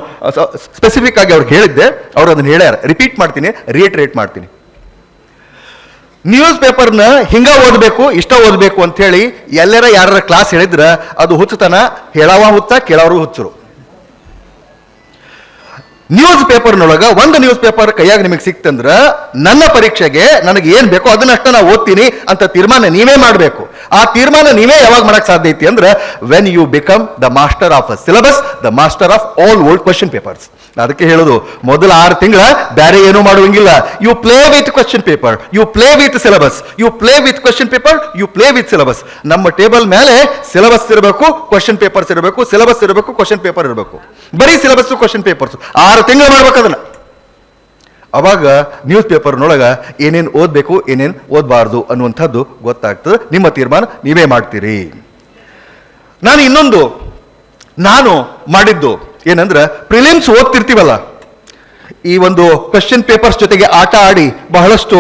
ಸ್ಪೆಸಿಫಿಕ್ ಆಗಿ ಅವ್ರಿಗೆ ಹೇಳಿದ್ದೆ. ಅವ್ರು ಅದನ್ನು ಹೇಳ್ಯಾರ. ರಿಪೀಟ್ ಮಾಡ್ತೀನಿ, ರಿಯೇಟ್ರೇಟ್ ಮಾಡ್ತೀನಿ. ನ್ಯೂಸ್ ಪೇಪರ್ನ ಹಿಂಗ ಓದಬೇಕು, ಇಷ್ಟ ಓದಬೇಕು ಅಂತ ಹೇಳಿ ಎಲ್ಲರ ಯಾರ ಕ್ಲಾಸ್ ಹೇಳಿದ್ರ ಅದು ಹುಚ್ಚತನ. ಹೇಳವ ಹುಚ್ಚ, ಕೇಳವರು ಹುಚ್ಚರು. ನ್ಯೂಸ್ ಪೇಪರ್ನೊಳಗ ಒಂದು ನ್ಯೂಸ್ ಪೇಪರ್ ಕೈಯಾಗ ನಿಮಗೆ ಸಿಕ್ತಂದ್ರ ನನ್ನ ಪರೀಕ್ಷೆಗೆ ನನಗೆ ಏನ್ ಬೇಕೋ ಅದನ್ನಷ್ಟ ನಾ ಓದ್ತೀನಿ ಅಂತ ತೀರ್ಮಾನ ನೀವೇ ಮಾಡಬೇಕು. ಆ ತೀರ್ಮಾನ ನೀವೇ ಯಾವಾಗ ಮಾಡಕ್ ಸಾಧ್ಯ ಐತಿ ಅಂದ್ರೆ when you become the master of a syllabus, the master of all old question papers. ಅದಕ್ಕೆ ಹೇಳೋದು ಮೊದಲ 6 ತಿಂಗಳ ಬೇರೆ ಏನೂ ಮಾಡುವಂಗಿಲ್ಲ. You play with question paper, you play with syllabus, you play with question paper, you play with syllabus. ನಮ್ಮ table ಮೇಲೆ syllabus ಇರಬೇಕು, ಕ್ವಶನ್ ಪೇಪರ್ಸ್ ಇರಬೇಕು, ಸಿಲೆಬಸ್ ಇರಬೇಕು, ಕ್ವಶನ್ ಪೇಪರ್ ಇರಬೇಕು. ಬರೀ ಸಿಲೆಬಸ್ ಕ್ವಶನ್ ಪೇಪರ್ಸ್ 6 ತಿಂಗಳು ಮಾಡ್ಬೇಕು ಅದನ್ನ. ಅವಾಗ ನ್ಯೂಸ್ ಪೇಪರ್ನೊಳಗ ಏನೇನು ಓದಬೇಕು, ಏನೇನು ಓದಬಾರ್ದು ಅನ್ನುವಂಥದ್ದು ಗೊತ್ತಾಗ್ತದೆ. ನಿಮ್ಮ ತೀರ್ಮಾನ ನೀವೇ ಮಾಡ್ತೀರಿ. ನಾನು ಮಾಡಿದ್ದು ಏನಂದ್ರೆ, ಪ್ರಿಲಿಮ್ಸ್ ಓದ್ತಿರ್ತೀವಲ್ಲ, ಈ ಒಂದು ಕ್ವಶನ್ ಪೇಪರ್ಸ್ ಜೊತೆಗೆ ಆಟ ಆಡಿ ಬಹಳಷ್ಟು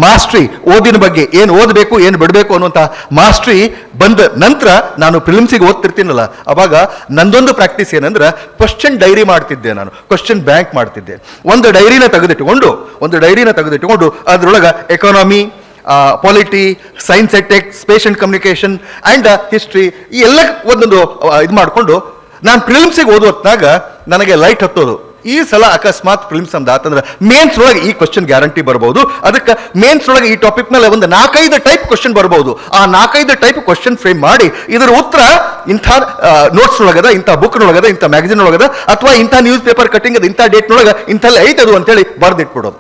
ಮಾಸ್ಟ್ರಿ, ಓದಿನ ಬಗ್ಗೆ ಏನು ಓದಬೇಕು ಏನು ಬಿಡಬೇಕು ಅನ್ನುವಂಥ ಮಾಸ್ಟ್ರಿ ಬಂದ ನಂತರ ನಾನು ಪ್ರಿಲಿಮ್ಸಿಗೆ ಓದ್ತಿರ್ತೀನಲ್ಲ, ಅವಾಗ ನಂದೊಂದು ಪ್ರಾಕ್ಟೀಸ್ ಏನಂದ್ರೆ ಕ್ವಶನ್ ಡೈರಿ ಮಾಡ್ತಿದ್ದೆ. ನಾನು ಕ್ವಶನ್ ಬ್ಯಾಂಕ್ ಮಾಡ್ತಿದ್ದೆ. ಒಂದು ಡೈರಿನ ತೆಗೆದಿಟ್ಟುಕೊಂಡು ಅದರೊಳಗೆ economy, polity, science and tech, space and communication and history ಈ ಎಲ್ಲ ಒಂದೊಂದು ಇದು ಮಾಡಿಕೊಂಡು ನಾನು ಪ್ರಿಲಿಮ್ಸಿಗೆ ಓದುವತ್ನಾಗ ನನಗೆ ಲೈಟ್ ಹತ್ತೋದು. ಈ ಸಲ ಅಕಸ್ಮಾತ್ ಪ್ರಿಲಿಮ್ಸ್ ನಮ್ದು ಆತಂದ್ರೆ ಮೇನ್ಸ್ ಒಳಗೆ ಈ ಕ್ವಶನ್ ಗ್ಯಾರಂಟಿ ಬರ್ಬೋದು. ಅದಕ್ಕೆ ಮೇನ್ಸ್ ಒಳಗೆ ಈ ಟಾಪಿಕ್ ಮೇಲೆ ಒಂದು 4-5 ಟೈಪ್ ಕ್ವಶನ್ ಬರ್ಬೋದು. ಆ 4-5 ಟೈಪ್ ಕ್ವಶನ್ ಫ್ರೇಮ್ ಮಾಡಿ ಇದರ ಉತ್ತರ ಇಂಥ ನೋಟ್ಸ್ ಒಳಗದ, ಇಂಥ ಬುಕ್ನೊಳಗದ, ಇಂಥ ಮ್ಯಾಗಝಿನ್ ಒಳಗದ, ಅಥವಾ ಇಂಥ ನ್ಯೂಸ್ ಪೇಪರ್ ಕಟ್ಟಿಂಗ್ ಅದು, ಇಂಥ ಡೇಟ್ನೊಳಗೆ ಇಂಥಲ್ಲಿ ಐತದು ಅಂತೇಳಿ ಬರ್ದಿಟ್ಬಿಡೋದು.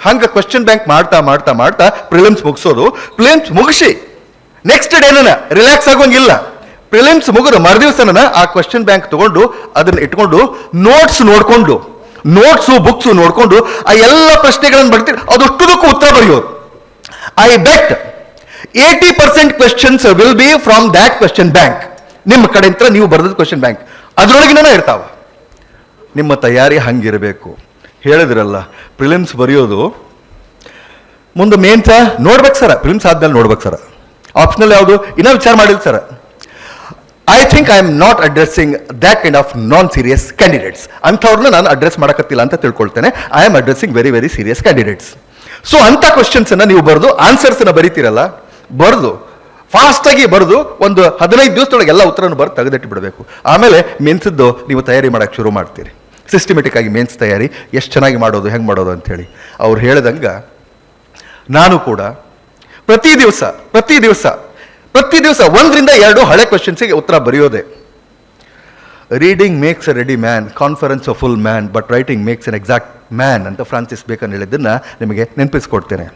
ಹಂಗೆ ಕ್ವಶನ್ ಬ್ಯಾಂಕ್ ಮಾಡ್ತಾ ಪ್ರಿಲಿಮ್ಸ್ ಮುಗಿಸೋದು. ಪ್ರಿಲಿಮ್ಸ್ ಮುಗಿಸಿ ನೆಕ್ಸ್ಟ್ ಡೇನ ರಿಲ್ಯಾಕ್ಸ್ ಆಗೋಂಗಿಲ್ಲ. ಪ್ರಿಲಿಮ್ಸ್ ಮುಗಿದ ಮರುದಿವಸನ ಆ ಕ್ವಶನ್ ಬ್ಯಾಂಕ್ ತಗೊಂಡು ಅದನ್ನ ಇಟ್ಕೊಂಡು ನೋಟ್ಸು ಬುಕ್ಸು ನೋಡ್ಕೊಂಡು ಆ ಎಲ್ಲ ಪ್ರಶ್ನೆಗಳನ್ನು ಬರ್ತೀರಿ, ಅದಷ್ಟುದಕ್ಕೂ ಉತ್ತರ ಬರೆಯೋದು. I bet 80% questions will be from that question bank. ನಿಮ್ಮ ಕಡೆಯಿಂದ ನೀವು ಬರೆದ ಕ್ವಶನ್ ಬ್ಯಾಂಕ್ ಅದರೊಳಗಿನ ಇರ್ತಾವ. ನಿಮ್ಮ ತಯಾರಿ ಹಂಗಿರಬೇಕು. ಹೇಳಿದ್ರಲ್ಲ, ಪ್ರಿಲಿಮ್ಸ್ ಬರೆಯೋದು ಮುಂದೆ ಮೇನ್ಸ ನೋಡ್ಬೇಕು ಸರ, ಪ್ರಿಲಿಮ್ಸ್ ಆದ್ಮೇಲೆ ನೋಡ್ಬೇಕು ಸರ. ಆಪ್ಷನಲ್ ಯಾವುದು ಇನ್ನೂ ವಿಚಾರ ಮಾಡಿಲ್ಲ sir. I think I am not addressing that kind of non serious candidates. ಅಂಥವ್ರನ್ನ ನಾನು ಅಡ್ರೆಸ್ ಮಾಡಕತ್ತಿಲ್ಲ ಅಂತ ತಿಳ್ಕೊಳ್ತೇನೆ. I am addressing very very serious candidates. So ಅಂಥ ಕ್ವಶನ್ಸನ್ನು ನೀವು ಬರೆದು ಆನ್ಸರ್ಸನ್ನು ಬರೀತೀರಲ್ಲ, ಬರೆದು ಫಾಸ್ಟಾಗಿ ಬರೆದು ಒಂದು 15 ದಿವಸದೊಳಗೆ ಎಲ್ಲ ಉತ್ತರವನ್ನು ಬರೆದು ತೆಗೆದಿಟ್ಟು ಬಿಡಬೇಕು. ಆಮೇಲೆ ಮೇನ್ಸದ್ದು ನೀವು ತಯಾರಿ ಮಾಡೋಕ್ಕೆ ಶುರು ಮಾಡ್ತೀರಿ. ಸಿಸ್ಟಮೆಟಿಕ್ ಆಗಿ ಮೇನ್ಸ್ ತಯಾರಿ ಎಷ್ಟು ಚೆನ್ನಾಗಿ ಮಾಡೋದು, ಹೆಂಗೆ ಮಾಡೋದು ಅಂಥೇಳಿ ಅವ್ರು ಹೇಳಿದಂಗೆ ನಾನು ಕೂಡ ಪ್ರತಿ ದಿವಸ 1ರಿಂದ 2 ಹಳೆ ಕ್ವಶನ್ಸಿಗೆ ಉತ್ತರ ಬರೆಯೋದೆ. Reading makes a ready man, conference a full man, but writing makes an exact man ಅಂತ ಫ್ರಾನ್ಸಿಸ್ ಬೇಕನ್ ಹೇಳಿದ್ದನ್ನ ನಿಮಗೆ ನೆನಪಿಸ್ಕೊಡ್ತೇನೆ.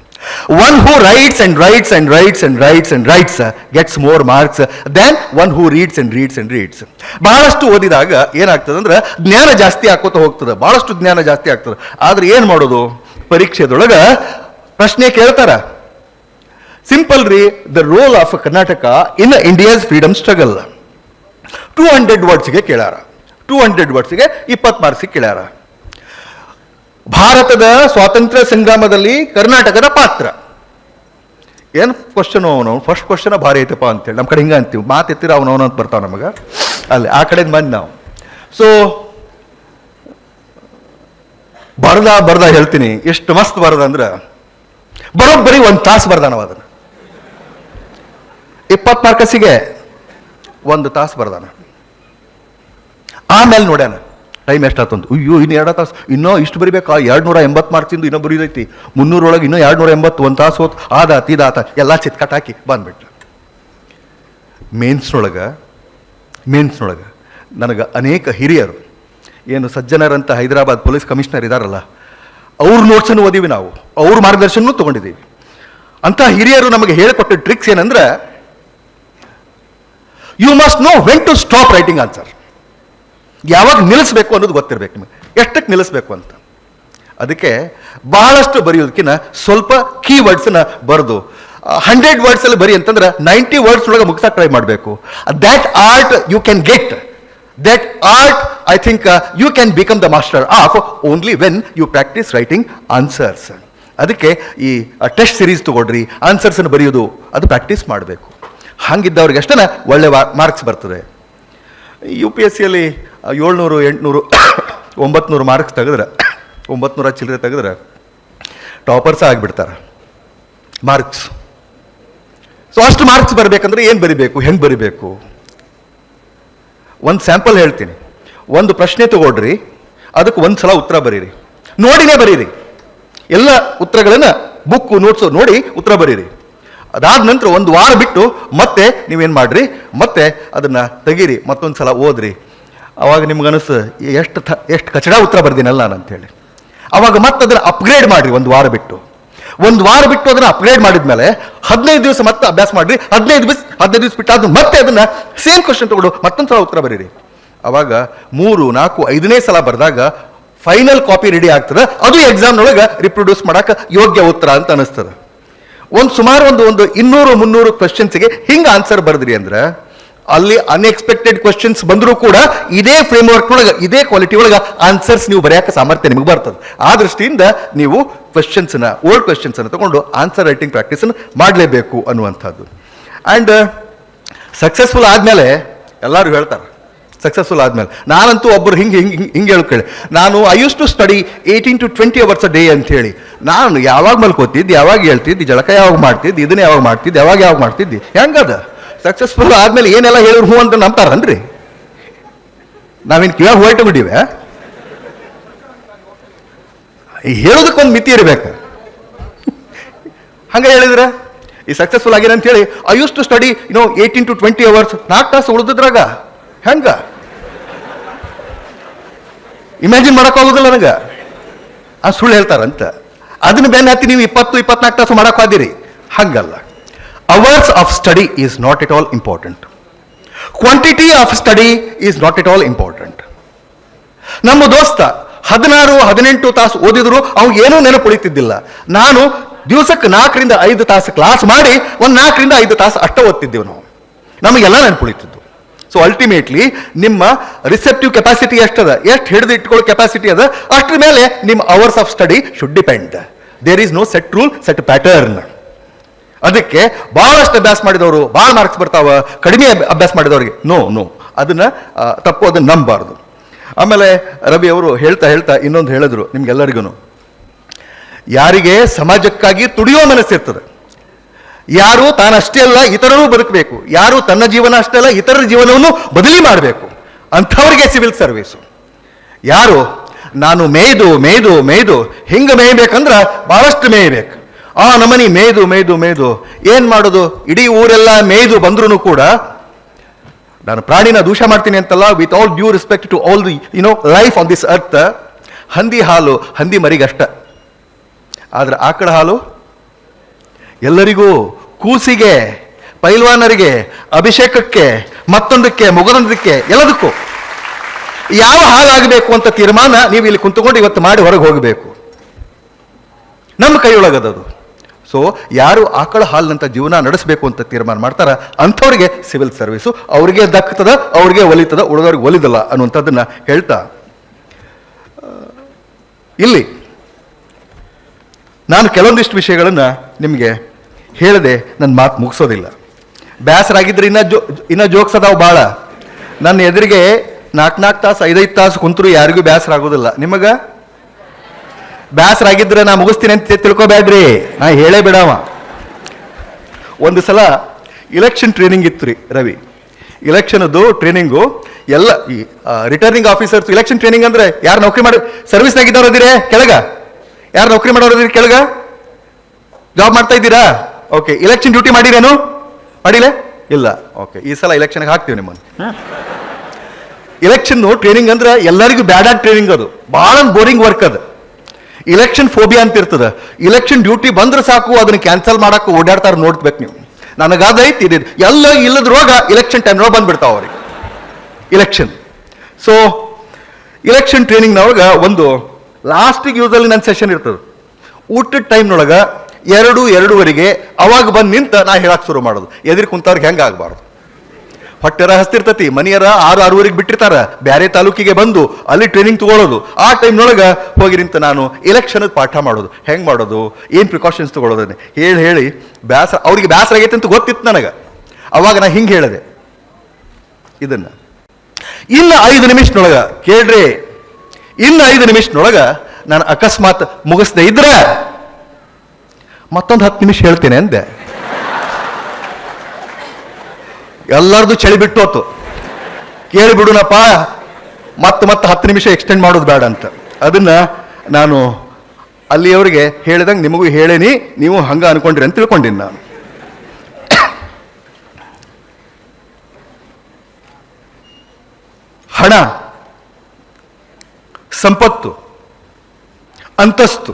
One who writes and writes and writes and writes and writes gets more marks than one who reads and reads and reads. ಬಹಳಷ್ಟು ಓದಿದಾಗ ಏನಾಗ್ತದೆ ಅಂದ್ರೆ ಜ್ಞಾನ ಜಾಸ್ತಿ ಆಕೋತ ಹೋಗ್ತದೆ, ಬಹಳಷ್ಟು ಜ್ಞಾನ ಜಾಸ್ತಿ ಆಗ್ತದೆ. ಆದ್ರೆ ಏನು ಮಾಡೋದು, ಪರೀಕ್ಷೆದೊಳಗೆ ಪ್ರಶ್ನೆ ಕೇಳ್ತಾರ. ಸಿಂಪಲ್ ರೀ, the role of Karnataka in India's freedom struggle 200 ವರ್ಡ್ಸ್ಗೆ ಕೇಳ್ಯಾರ. 200 ವರ್ಡ್ಸ್ಗೆ 20 ಮಾರ್ಕ್ಸಿಗೆ ಕೇಳ್ಯಾರ. ಭಾರತದ ಸ್ವಾತಂತ್ರ್ಯ ಸಂಗ್ರಾಮದಲ್ಲಿ ಕರ್ನಾಟಕದ ಪಾತ್ರ ಏನು ಕ್ವಶನ್. ಅವನು ಫಸ್ಟ್ ಕ್ವಶನ್ ಭಾರಿ ಐತಪ್ಪ ಅಂತೇಳಿ ನಮ್ಮ ಕಡೆ ಹಿಂಗೆ ಅಂತೀವಿ, ಮಾತು ಎತ್ತಿರ ಅವನವನು ಅಂತ ಬರ್ತಾವ ನಮಗೆ ಅಲ್ಲಿ ಆ ಕಡೆಯಿಂದ ಬಂದು ನಾವು. ಸೊ ಬರ್ದ ಹೇಳ್ತೀನಿ, ಎಷ್ಟು ಮಸ್ತ್ ಬರ್ದ ಅಂದ್ರೆ ಬರೋಬ್ಬರಿ 1 ತಾಸು ಬರ್ದಾನವ. ಅದನ್ನು 20 ಮಾರ್ಕಸಿಗೆ 1 ತಾಸು ಬರ್ದಾನ. ಆಮೇಲೆ ನೋಡ್ಯಾನ ಟೈಮ್ ಎಷ್ಟಾತಂತ, ಅಯ್ಯೋ ಇನ್ನು 2 ತಾಸು, ಇನ್ನೂ ಇಷ್ಟು ಬರಿಬೇಕಾ, 280 ಮಾರ್ಕ್ಸಿಂದು ಇನ್ನೂ ಬರೀದೈತಿ, 300 ಒಳಗೆ ಇನ್ನೂ 280, 1 ತಾಸು ಹೋತ್, ಆದಾತ ಇದಾತ ಎಲ್ಲ ಚಿತ್ಕಟ್ ಹಾಕಿ ಬಂದ್ಬಿಟ್ಟ. ಮೇನ್ಸ್ನೊಳಗೆ ನನಗೆ ಅನೇಕ ಹಿರಿಯರು, ಏನು ಸಜ್ಜನರಂತ ಹೈದರಾಬಾದ್ ಪೊಲೀಸ್ ಕಮಿಷನರ್ ಇದ್ದಾರಲ್ಲ, ಅವ್ರ ನೋಟ್ಸನ್ನು ಓದಿವಿ ನಾವು, ಅವ್ರ ಮಾರ್ಗದರ್ಶನೂ ತೊಗೊಂಡಿದ್ದೀವಿ. ಅಂತ ಹಿರಿಯರು ನಮಗೆ ಹೇಳಿಕೊಟ್ಟ ಟ್ರಿಕ್ಸ್ ಏನಂದ್ರೆ, you must know when to stop writing answer. ಯಾವಾಗ ನಿಲ್ಲಿಸ್ಬೇಕು ಅನ್ನೋದು ಗೊತ್ತಿರಬೇಕು ನಿಮಗೆ, ಎಷ್ಟಕ್ಕೆ ನಿಲ್ಲಿಸ್ಬೇಕು ಅಂತ. ಅದಕ್ಕೆ ಬಹಳಷ್ಟು ಬರೆಯೋದಕ್ಕಿಂತ ಸ್ವಲ್ಪ ಕೀವರ್ಡ್ಸನ್ನ ಬರೆದು 100 ವರ್ಡ್ಸಲ್ಲಿ ಬರಿ ಅಂತಂದ್ರೆ 90 ವರ್ಡ್ಸ್ ಒಳಗೆ ಮುಗಿಸಕ್ಕೆ ಟ್ರೈ ಮಾಡಬೇಕು. That art you can get, that art I think you can become the master of only when you practise writing answers. ಅದಕ್ಕೆ ಈ ಟೆಸ್ಟ್ ಸಿರೀಸ್ ತಗೊಳ್ರಿ, ಆನ್ಸರ್ಸನ್ನು ಬರೆಯೋದು ಅದು ಪ್ರಾಕ್ಟೀಸ್ ಮಾಡಬೇಕು. ಹಾಗಿದ್ದವ್ರಿಗೆ ಅಷ್ಟೇ ಒಳ್ಳೆ ಮಾರ್ಕ್ಸ್ ಬರ್ತದೆ. UPSCಯಲ್ಲಿ 700, 800, 900 ಮಾರ್ಕ್ಸ್ ತೆಗೆದ್ರೆ, 900 ಚಿಲ್ಲರೆ ತೆಗೆದ್ರೆ ಟಾಪರ್ಸ್ ಆಗಿಬಿಡ್ತಾರೆ ಮಾರ್ಕ್ಸ್. ಸೊ ಅಷ್ಟು ಮಾರ್ಕ್ಸ್ ಬರಬೇಕಂದ್ರೆ ಏನು ಬರಿಬೇಕು, ಹೆಂಗೆ ಬರಿಬೇಕು? ಒಂದು ಸ್ಯಾಂಪಲ್ ಹೇಳ್ತೀನಿ. ಒಂದು ಪ್ರಶ್ನೆ ತಗೊಳ್ರಿ, ಅದಕ್ಕೆ ಒಂದು ಸಲ ಉತ್ತರ ಬರೀರಿ, ನೋಡಿನೇ ಬರೀರಿ. ಎಲ್ಲ ಉತ್ತರಗಳನ್ನು ಬುಕ್ಕು ನೋಟ್ಸು ನೋಡಿ ಉತ್ತರ ಬರೀರಿ. ಅದಾದ ನಂತರ 1 ವಾರ ಬಿಟ್ಟು ಮತ್ತೆ ನೀವೇನು ಮಾಡಿರಿ, ಮತ್ತೆ ಅದನ್ನು ತೆಗೀರಿ, ಮತ್ತೊಂದು ಸಲ ಓದ್ರಿ. ಅವಾಗ ನಿಮ್ಗನಸ್ಸು ಎಷ್ಟು ಕಚಡ ಉತ್ತರ ಬರ್ತೀನಲ್ಲ ನಾನು ಅಂತೇಳಿ. ಅವಾಗ ಮತ್ತೆ ಅದನ್ನು ಅಪ್ಗ್ರೇಡ್ ಮಾಡಿರಿ. 1 ವಾರ ಬಿಟ್ಟು ಅದನ್ನು ಅಪ್ಗ್ರೇಡ್ ಮಾಡಿದ್ಮೇಲೆ 15 ದಿವಸ ಮತ್ತೆ ಅಭ್ಯಾಸ ಮಾಡಿರಿ. 15 ದಿವಸ ಬಿಟ್ಟು ಅದು ಮತ್ತೆ ಅದನ್ನು ಸೇಮ್ ಕ್ವಶನ್ ತಗೊಂಡು ಮತ್ತೊಂದು ಸಲ ಉತ್ತರ ಬರೀರಿ. ಅವಾಗ 3, 4, 5ನೇ ಸಲ ಬರೆದಾಗ ಫೈನಲ್ ಕಾಪಿ ರೆಡಿ ಆಗ್ತದೆ. ಅದು ಎಕ್ಸಾಮ್ನೊಳಗೆ ರಿಪ್ರೊಡ್ಯೂಸ್ ಮಾಡಕ್ಕೆ ಯೋಗ್ಯ ಉತ್ತರ ಅಂತ ಅನಿಸ್ತದೆ. ಸುಮಾರು ಒಂದು 200, 300 ಕ್ವಶನ್ಸ್ಗೆ ಹಿಂಗೆ ಆನ್ಸರ್ ಬರೆದ್ರಿ ಅಂದ್ರೆ, ಅಲ್ಲಿ ಅನ್ಎಕ್ಸ್ಪೆಕ್ಟೆಡ್ ಕ್ವಶನ್ಸ್ ಬಂದರೂ ಕೂಡ ಇದೇ ಫ್ರೇಮ್ವರ್ಕ್ ಒಳಗೆ, ಇದೇ ಕ್ವಾಲಿಟಿ ಒಳಗೆ ಆನ್ಸರ್ಸ್ ನೀವು ಬರೆಯೋಕೆ ಸಾಮರ್ಥ್ಯ ನಿಮಗೆ ಬರ್ತದೆ. ಆ ದೃಷ್ಟಿಯಿಂದ ನೀವು ಓಲ್ಡ್ ಕ್ವಶನ್ಸನ್ನು ತಗೊಂಡು ಆನ್ಸರ್ ರೈಟಿಂಗ್ ಪ್ರಾಕ್ಟೀಸನ್ನು ಮಾಡಲೇಬೇಕು ಅನ್ನುವಂಥದ್ದು. ಆ್ಯಂಡ್ ಸಕ್ಸಸ್ಫುಲ್ ಆದಮೇಲೆ ಎಲ್ಲರೂ ಹೇಳ್ತಾರೆ, ಸಕ್ಸಸ್ಫುಲ್ ಆದಮೇಲೆ ನಾನಂತೂ ಒಬ್ಬರು ಹಿಂಗೆ ಕೇಳಿ, ನಾನು I use to study 18 to 20 hours a day ಅಂತ ಹೇಳಿ. ನಾನು ಯಾವಾಗ ಮಲ್ಕೋತಿದ್ದೆ, ಯಾವಾಗ ಹೇಳ್ತಿದ್ದೆ, ಜಳಕ ಯಾವಾಗ ಮಾಡ್ತಿದ್ದೆ, ಇದನ್ನ ಯಾವಾಗ ಮಾಡ್ತಿದ್ದೆ, ಯಾವಾಗ ಮಾಡ್ತಿದ್ದೆ, ಹೆಂಗದ ಸಕ್ಸಸ್ಫುಲ್ ಆದಮೇಲೆ ಏನೆಲ್ಲ ಹೇಳಿದ್ರು ಹ್ಞೂ ಅಂತ ನಂಬ್ತಾರನ್ರಿ? ನಾವೇನು ಕಿವಾಗ ಹೊರಟು ಬಿಟ್ಟಿವೆ? ಹೇಳೋದಕ್ಕೊಂದು ಮಿತಿ ಇರಬೇಕು. ಹಂಗೆ ಹೇಳಿದ್ರೆ ಈ ಸಕ್ಸಸ್ಫುಲ್ ಆಗ್ಯಾರ ಅಂತ ಹೇಳಿ I use to study 18 to 20 hours, 4 ತಾಸು ಉಳಿದಿದ್ರಾಗ ಹೆಂಗ ಇಮ್ಯಾಜಿನ್ ಮಾಡೋಕ್ಕಾಗೋದಿಲ್ಲ ನನಗೆ. ಆ ಸುಳ್ಳು ಹೇಳ್ತಾರಂತ ಅದನ್ನ ಬೆನ್ನ ಹತ್ತಿ ನೀವು 20-24 ತಾಸು ಮಾಡೋಕ್ಕಾದಿರಿ. ಹಂಗಲ್ಲ. Hours of study is not at all important. Quantity of study is not at all important. ನಮ್ಮ ದೋಸ್ತ 16-18 ತಾಸು ಓದಿದ್ರು ಅವ್ನು ಏನೂ ನೆನಪು ಉಳಿತಿದ್ದಿಲ್ಲ. ನಾನು ದಿವಸಕ್ಕೆ 4 to 5 ತಾಸು ಕ್ಲಾಸ್ ಮಾಡಿ 4 to 5 ತಾಸು ಅಷ್ಟ ಓದ್ತಿದ್ದೇವೆ ನಾವು. ನಮಗೆಲ್ಲ ನೆನಪು ಉಳಿತಿದ್ದು. ಸೊ ಅಲ್ಟಿಮೇಟ್ಲಿ ನಿಮ್ಮ ರಿಸೆಪ್ಟಿವ್ ಕೆಪಾಸಿಟಿ ಎಷ್ಟದ, ಎಷ್ಟು ಹಿಡಿದು ಇಟ್ಕೊಳ್ಳೋ ಕೆಪಾಸಿಟಿ ಅದ, ಅಷ್ಟ್ರ ಮೇಲೆ ನಿಮ್ಮ hours of study should depend. There is no set rule, set pattern. ಅದಕ್ಕೆ ಬಹಳಷ್ಟು ಅಭ್ಯಾಸ ಮಾಡಿದವರು ಭಾಳ ಮಾರ್ಕ್ಸ್ ಬರ್ತಾವ, ಕಡಿಮೆ ಅಭ್ಯಾಸ ಮಾಡಿದವ್ರಿಗೆ ನೋ ಅದನ್ನ ತಪ್ಪು, ಅದನ್ನ ನಂಬಬಾರ್ದು. ಆಮೇಲೆ ರವಿ ಅವರು ಹೇಳ್ತಾ ಇನ್ನೊಂದು ಹೇಳಿದ್ರು ನಿಮ್ಗೆಲ್ಲರಿಗೂ, ಯಾರಿಗೆ ಸಮಾಜಕ್ಕಾಗಿ ತುಡಿಯೋ ಮನಸ್ಸಿರ್ತದೆ, ಯಾರು ತಾನಷ್ಟೇ ಅಲ್ಲ ಇತರರೂ ಬದುಕಬೇಕು, ಯಾರು ತನ್ನ ಜೀವನ ಅಷ್ಟೇ ಅಲ್ಲ ಇತರರ ಜೀವನವನ್ನು ಬದಲಿ ಮಾಡಬೇಕು, ಅಂಥವ್ರಿಗೆ ಸಿವಿಲ್ ಸರ್ವೀಸು. ಯಾರು ನಾನು ಮೇಯ್ದು ಹಿಂಗೆ ಮೇಯ್ಬೇಕಂದ್ರೆ ಭಾಳಷ್ಟು ಮೇಯ್ಬೇಕು, ನಮ್ಮನಿ ಮೇಯ್ದು ಏನು ಮಾಡೋದು, ಇಡೀ ಊರೆಲ್ಲ ಮೇಯ್ದು ಬಂದ್ರೂ ಕೂಡ ನಾನು ಪ್ರಾಣಿನ ದೂಷ ಮಾಡ್ತೀನಿ ಅಂತಲ್ಲ, with all due respect to all the life on this earth. ಹಂದಿ ಹಾಲು ಹಂದಿ ಮರಿಗಷ್ಟ, ಆದ್ರೆ ಆಕಳ ಹಾಲು ಎಲ್ಲರಿಗೂ, ಕೂಸಿಗೆ, ಪೈಲ್ವಾನರಿಗೆ, ಅಭಿಷೇಕಕ್ಕೆ, ಮತ್ತೊಂದಕ್ಕೆ, ಮುಗದೊಂದಕ್ಕೆ, ಎಲ್ಲದಕ್ಕೂ ಯಾವ ಹಾಗಾಗಬೇಕು ಅಂತ ತೀರ್ಮಾನ ನೀವು ಇಲ್ಲಿ ಕುಂತ್ಕೊಂಡು ಇವತ್ತು ಮಾಡಿ ಹೊರಗೆ ಹೋಗಬೇಕು. ನಮ್ಮ ಕೈಯೊಳಗದದು. ಸೊ ಯಾರು ಆಕಳ ಹಾಲಿನಂತ ಜೀವನ ನಡೆಸಬೇಕು ಅಂತ ತೀರ್ಮಾನ ಮಾಡ್ತಾರ ಅಂಥವ್ರಿಗೆ ಸಿವಿಲ್ ಸರ್ವಿಸು ಅವ್ರಿಗೆ ದಕ್ಕತದ, ಅವ್ರಿಗೆ ಒಲಿತದ, ಉಳಿದವ್ರಿಗೆ ಒಲಿದಲ್ಲ ಅನ್ನುವಂಥದ್ದನ್ನು ಹೇಳ್ತಾ, ಇಲ್ಲಿ ನಾನು ಕೆಲವೊಂದಿಷ್ಟು ವಿಷಯಗಳನ್ನು ನಿಮಗೆ ಹೇಳದೆ ನನ್ನ ಮಾತು ಮುಗಿಸೋದಿಲ್ಲ. ಬೇಸರಾಗಿದ್ರೆ ಇನ್ನೂ ಜೋಕ್ಸ್ ಅದಾವ ಭಾಳ. ನನ್ನ ಎದುರಿಗೆ 4 ತಾಸು 5 ತಾಸು ಕುಂತರು ಯಾರಿಗೂ ಬೇಸರ ಆಗೋದಿಲ್ಲ. ನಿಮಗೆ ಬೇಸರಾಗಿದ್ರೆ ನಾ ಮುಗಿಸ್ತೀನಿ ಅಂತ ತಿಳ್ಕೊಬೇಡ್ರಿ, ನಾ ಹೇಳೇ ಬಿಡವ. ಒಂದು ಸಲ ಇಲೆಕ್ಷನ್ ಟ್ರೈನಿಂಗ್ ಇತ್ತು ರೀ ರವಿ. ಇಲೆಕ್ಷನದ್ದು ಟ್ರೈನಿಂಗು ಎಲ್ಲ ಈ ರಿಟರ್ನಿಂಗ್ ಆಫೀಸರ್ಸ್ ಇಲೆಕ್ಷನ್ ಟ್ರೈನಿಂಗ್ ಅಂದ್ರೆ ಯಾರು ನೌಕರಿ ಮಾಡಿ ಸರ್ವಿಸ್ನಾಗಿದ್ದವ್ರದಿರೇ ಕೆಳಗ, ಯಾರು ನೌಕರಿ ಮಾಡೋರದಿರಿ ಕೆಳಗ, ಜಾಬ್ ಮಾಡ್ತಾ ಇದ್ದೀರಾ? ಓಕೆ, ಇಲೆಕ್ಷನ್ ಡ್ಯೂಟಿ ಮಾಡಿರೇನು? ಮಾಡಿಲ್ಲ? ಇಲ್ಲ. ಓಕೆ, ಈ ಸಲ ಇಲೆಕ್ಷನ್ಗೆ ಹಾಕ್ತೀವಿ ನಿಮ್ಮನ್ನು. ಇಲೆಕ್ಷನ್ ಟ್ರೈನಿಂಗ್ ಅಂದ್ರೆ ಎಲ್ಲರಿಗೂ ಬ್ಯಾಡ್ ಟ್ರೈನಿಂಗ್, ಅದು ಭಾಳ ಬೋರಿಂಗ್ ವರ್ಕ್ ಅದು. ಇಲೆಕ್ಷನ್ ಫೋಬಿಯಾ ಅಂತ ಇರ್ತದೆ. ಇಲೆಕ್ಷನ್ ಡ್ಯೂಟಿ ಬಂದ್ರೆ ಸಾಕು ಅದನ್ನ ಕ್ಯಾನ್ಸಲ್ ಮಾಡಕ್ಕೆ ಓಡಾಡ್ತಾರೆ, ನೋಡ್ಬೇಕು ನೀವು. ನನಗಾದೈತಿ ಇದು ಎಲ್ಲ ಇಲ್ಲದ ರೋಗ ಇಲೆಕ್ಷನ್ ಟೈಮ್ನೊಳಗೆ ಬಂದ್ಬಿಡ್ತಾವ ಅವ್ರಿಗೆ ಇಲೆಕ್ಷನ್. ಸೊ ಇಲೆಕ್ಷನ್ ಟ್ರೈನಿಂಗ್ನೊಳಗೆ ಒಂದು ಲಾಸ್ಟಿಗೆ ಯೂಸಲ್ಲಿ ನನ್ನ ಸೆಷನ್ ಇರ್ತದೆ ಊಟದ ಟೈಮ್ನೊಳಗೆ 2-2:30 ಅವಾಗ ಬಂದು ನಿಂತ ನಾ ಹೇಳಕ್ಕೆ ಶುರು ಮಾಡೋದು. ಎದುರು ಕುಂತವ್ರಿಗೆ ಹೆಂಗೆ ಆಗಬಾರ್ದು. ಹೊಟ್ಟೆರ ಹಸ್ತಿರ್ತತಿ, ಮನೆಯರ 6-6:30 ಬಿಟ್ಟಿರ್ತಾರ, ಬೇರೆ ತಾಲೂಕಿಗೆ ಬಂದು ಅಲ್ಲಿ ಟ್ರೈನಿಂಗ್ ತಗೊಳ್ಳೋದು. ಆ ಟೈಮ್ನೊಳಗೆ ಹೋಗಿ ನಿಂತ ನಾನು ಎಲೆಕ್ಷನ್ಗೆ ಪಾಠ ಮಾಡೋದು, ಹೆಂಗೆ ಮಾಡೋದು, ಏನು ಪ್ರಿಕಾಷನ್ಸ್ ತಗೊಳ್ಳೋದನ್ನೇ ಹೇಳಿ ಬೇಸರ, ಅವ್ರಿಗೆ ಬೇಸರ ಆಗೈತೆ ಅಂತ ಗೊತ್ತಿತ್ತು ನನಗೆ. ಅವಾಗ ನಾ ಹಿಂಗೆ ಹೇಳಿದೆ ಇದನ್ನು, ಇನ್ನು 5 ನಿಮಿಷನೊಳಗೆ ಕೇಳ್ರಿ, ಇನ್ನು 5 ನಿಮಿಷನೊಳಗೆ ನಾನು ಅಕಸ್ಮಾತ್ ಮುಗಿಸ್ದೆ ಇದ್ರೆ ಮತ್ತೊಂದು 10 ನಿಮಿಷ ಹೇಳ್ತೇನೆ ಅಂದೆ. ಎಲ್ಲರದು ಚಳಿ ಬಿಟ್ಟು ಹೋತು, ಕೇಳಿಬಿಡುನಪ್ಪ ಮತ್ತೆ 10 ನಿಮಿಷ ಎಕ್ಸ್ಟೆಂಡ್ ಮಾಡೋದು ಬೇಡ ಅಂತ. ಅದನ್ನ ನಾನು ಅಲ್ಲಿಯವರಿಗೆ ಹೇಳಿದಂಗೆ ನಿಮಗೂ ಹೇಳೇನಿ, ನೀವು ಹಂಗ ಅನ್ಕೊಂಡ್ರಿ ಅಂತ ತಿಳ್ಕೊಂಡಿನಿ ನಾನು. ಹಣ, ಸಂಪತ್ತು, ಅಂತಸ್ತು,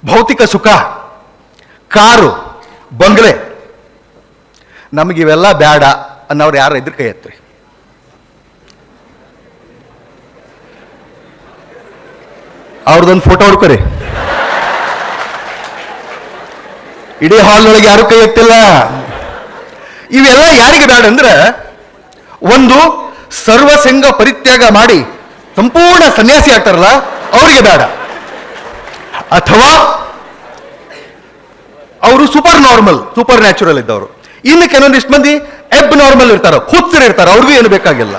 ಭೌತಿಕ ಸುಖ, ಕಾರು, ಬಂಗ್ಲೆ, ನಮಗಿವೆಲ್ಲ ಬೇಡ ಅನ್ನೋರು ಯಾರು ಇದ್ರ ಕೈ ಎತ್ರಿ. ಅವ್ರದ್ದೊಂದು ಫೋಟೋ ಹುಡ್ಕೊರಿ. ಇಡೀ ಹಾಲ್ನೊಳಗೆ ಯಾರು ಕೈ ಎತ್ತಿಲ್ಲ. ಇವೆಲ್ಲ ಯಾರಿಗೆ ಬೇಡ ಅಂದ್ರೆ, ಒಂದು ಸರ್ವಸಂಗ ಪರಿತ್ಯಾಗ ಮಾಡಿ ಸಂಪೂರ್ಣ ಸನ್ಯಾಸಿ ಆಗ್ತಾರಲ್ಲ ಅವರಿಗೆ ಬೇಡ, ಅಥವಾ ಅವರು ಸೂಪರ್ ನಾರ್ಮಲ್, ಸೂಪರ್ ನ್ಯಾಚುರಲ್ ಇದ್ದವರು. ಇನ್ನು ಕೆಲವೊಂದಿಷ್ಟು ಮಂದಿ ಎಬ್ ನಾರ್ಮಲ್ ಇರ್ತಾರ, ಹುಚ್ಚರಿರ್ತಾರ, ಅವ್ರಿಗೂ ಏನು ಬೇಕಾಗಿಲ್ಲ.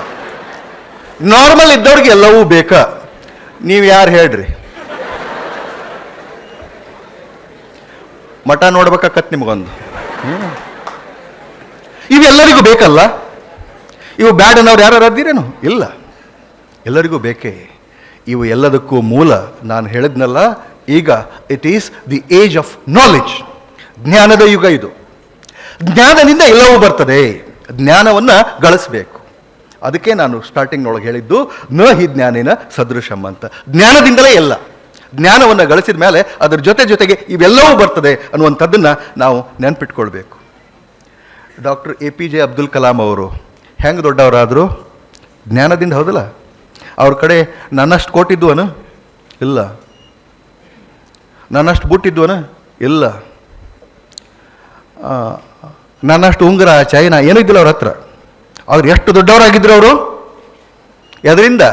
ನಾರ್ಮಲ್ ಇದ್ದವ್ರಿಗೆ ಎಲ್ಲವೂ ಬೇಕಾ? ನೀವು ಯಾರು ಹೇಳ್ರಿ? ಮಠ ನೋಡ್ಬೇಕಾಕತ್ ನಿಮಗೊಂದು. ಇವೆಲ್ಲರಿಗೂ ಬೇಕಲ್ಲ. ಇವು ಬ್ಯಾಡ್ ಅನ್ನೋರು ಯಾರು ಅದ್ದೀರೇನು? ಇಲ್ಲ, ಎಲ್ಲರಿಗೂ ಬೇಕೇ. ಇವು ಎಲ್ಲದಕ್ಕೂ ಮೂಲ ನಾನು ಹೇಳಿದ್ನಲ್ಲ ಈಗ, it is the age of knowledge. ಜ್ಞಾನದ ಯುಗ ಇದು. ಜ್ಞಾನದಿಂದ ಎಲ್ಲವೂ ಬರ್ತದೆ. ಜ್ಞಾನವನ್ನು ಗಳಿಸಬೇಕು. ಅದಕ್ಕೆ ನಾನು ಸ್ಟಾರ್ಟಿಂಗ್ನೊಳಗೆ ಹೇಳಿದ್ದು ನ ಹಿ ಜ್ಞಾನೇನ ಸದೃಶಂ ಅಂತ. ಜ್ಞಾನದಿಂದಲೇ ಎಲ್ಲ. ಜ್ಞಾನವನ್ನು ಗಳಿಸಿದ ಮೇಲೆ ಅದರ ಜೊತೆಗೆ ಇವೆಲ್ಲವೂ ಬರ್ತದೆ ಅನ್ನುವಂಥದ್ದನ್ನು ನಾವು ನೆನಪಿಟ್ಕೊಳ್ಬೇಕು. ಡಾಕ್ಟರ್ APJ ಅಬ್ದುಲ್ ಕಲಾಂ ಅವರು ಹೆಂಗೆ ದೊಡ್ಡವರಾದರು? ಜ್ಞಾನದಿಂದ, ಹೌದಲ್ಲ? ಅವ್ರ ಕಡೆ ನನ್ನಷ್ಟು ಕೊಟ್ಟಿದ್ವನು? ಇಲ್ಲ. ನನ್ನಷ್ಟು ಬುಟ್ಟಿದ್ವನ? ಇಲ್ಲ. ನನ್ನಷ್ಟು ಉಂಗುರ, ಚೈನಾ ಏನೂ ಇದ್ದಿಲ್ಲ ಅವ್ರ ಹತ್ರ. ಅವ್ರು ಎಷ್ಟು ದೊಡ್ಡವರಾಗಿದ್ರು ಅವರು? ಎದರಿಂದ?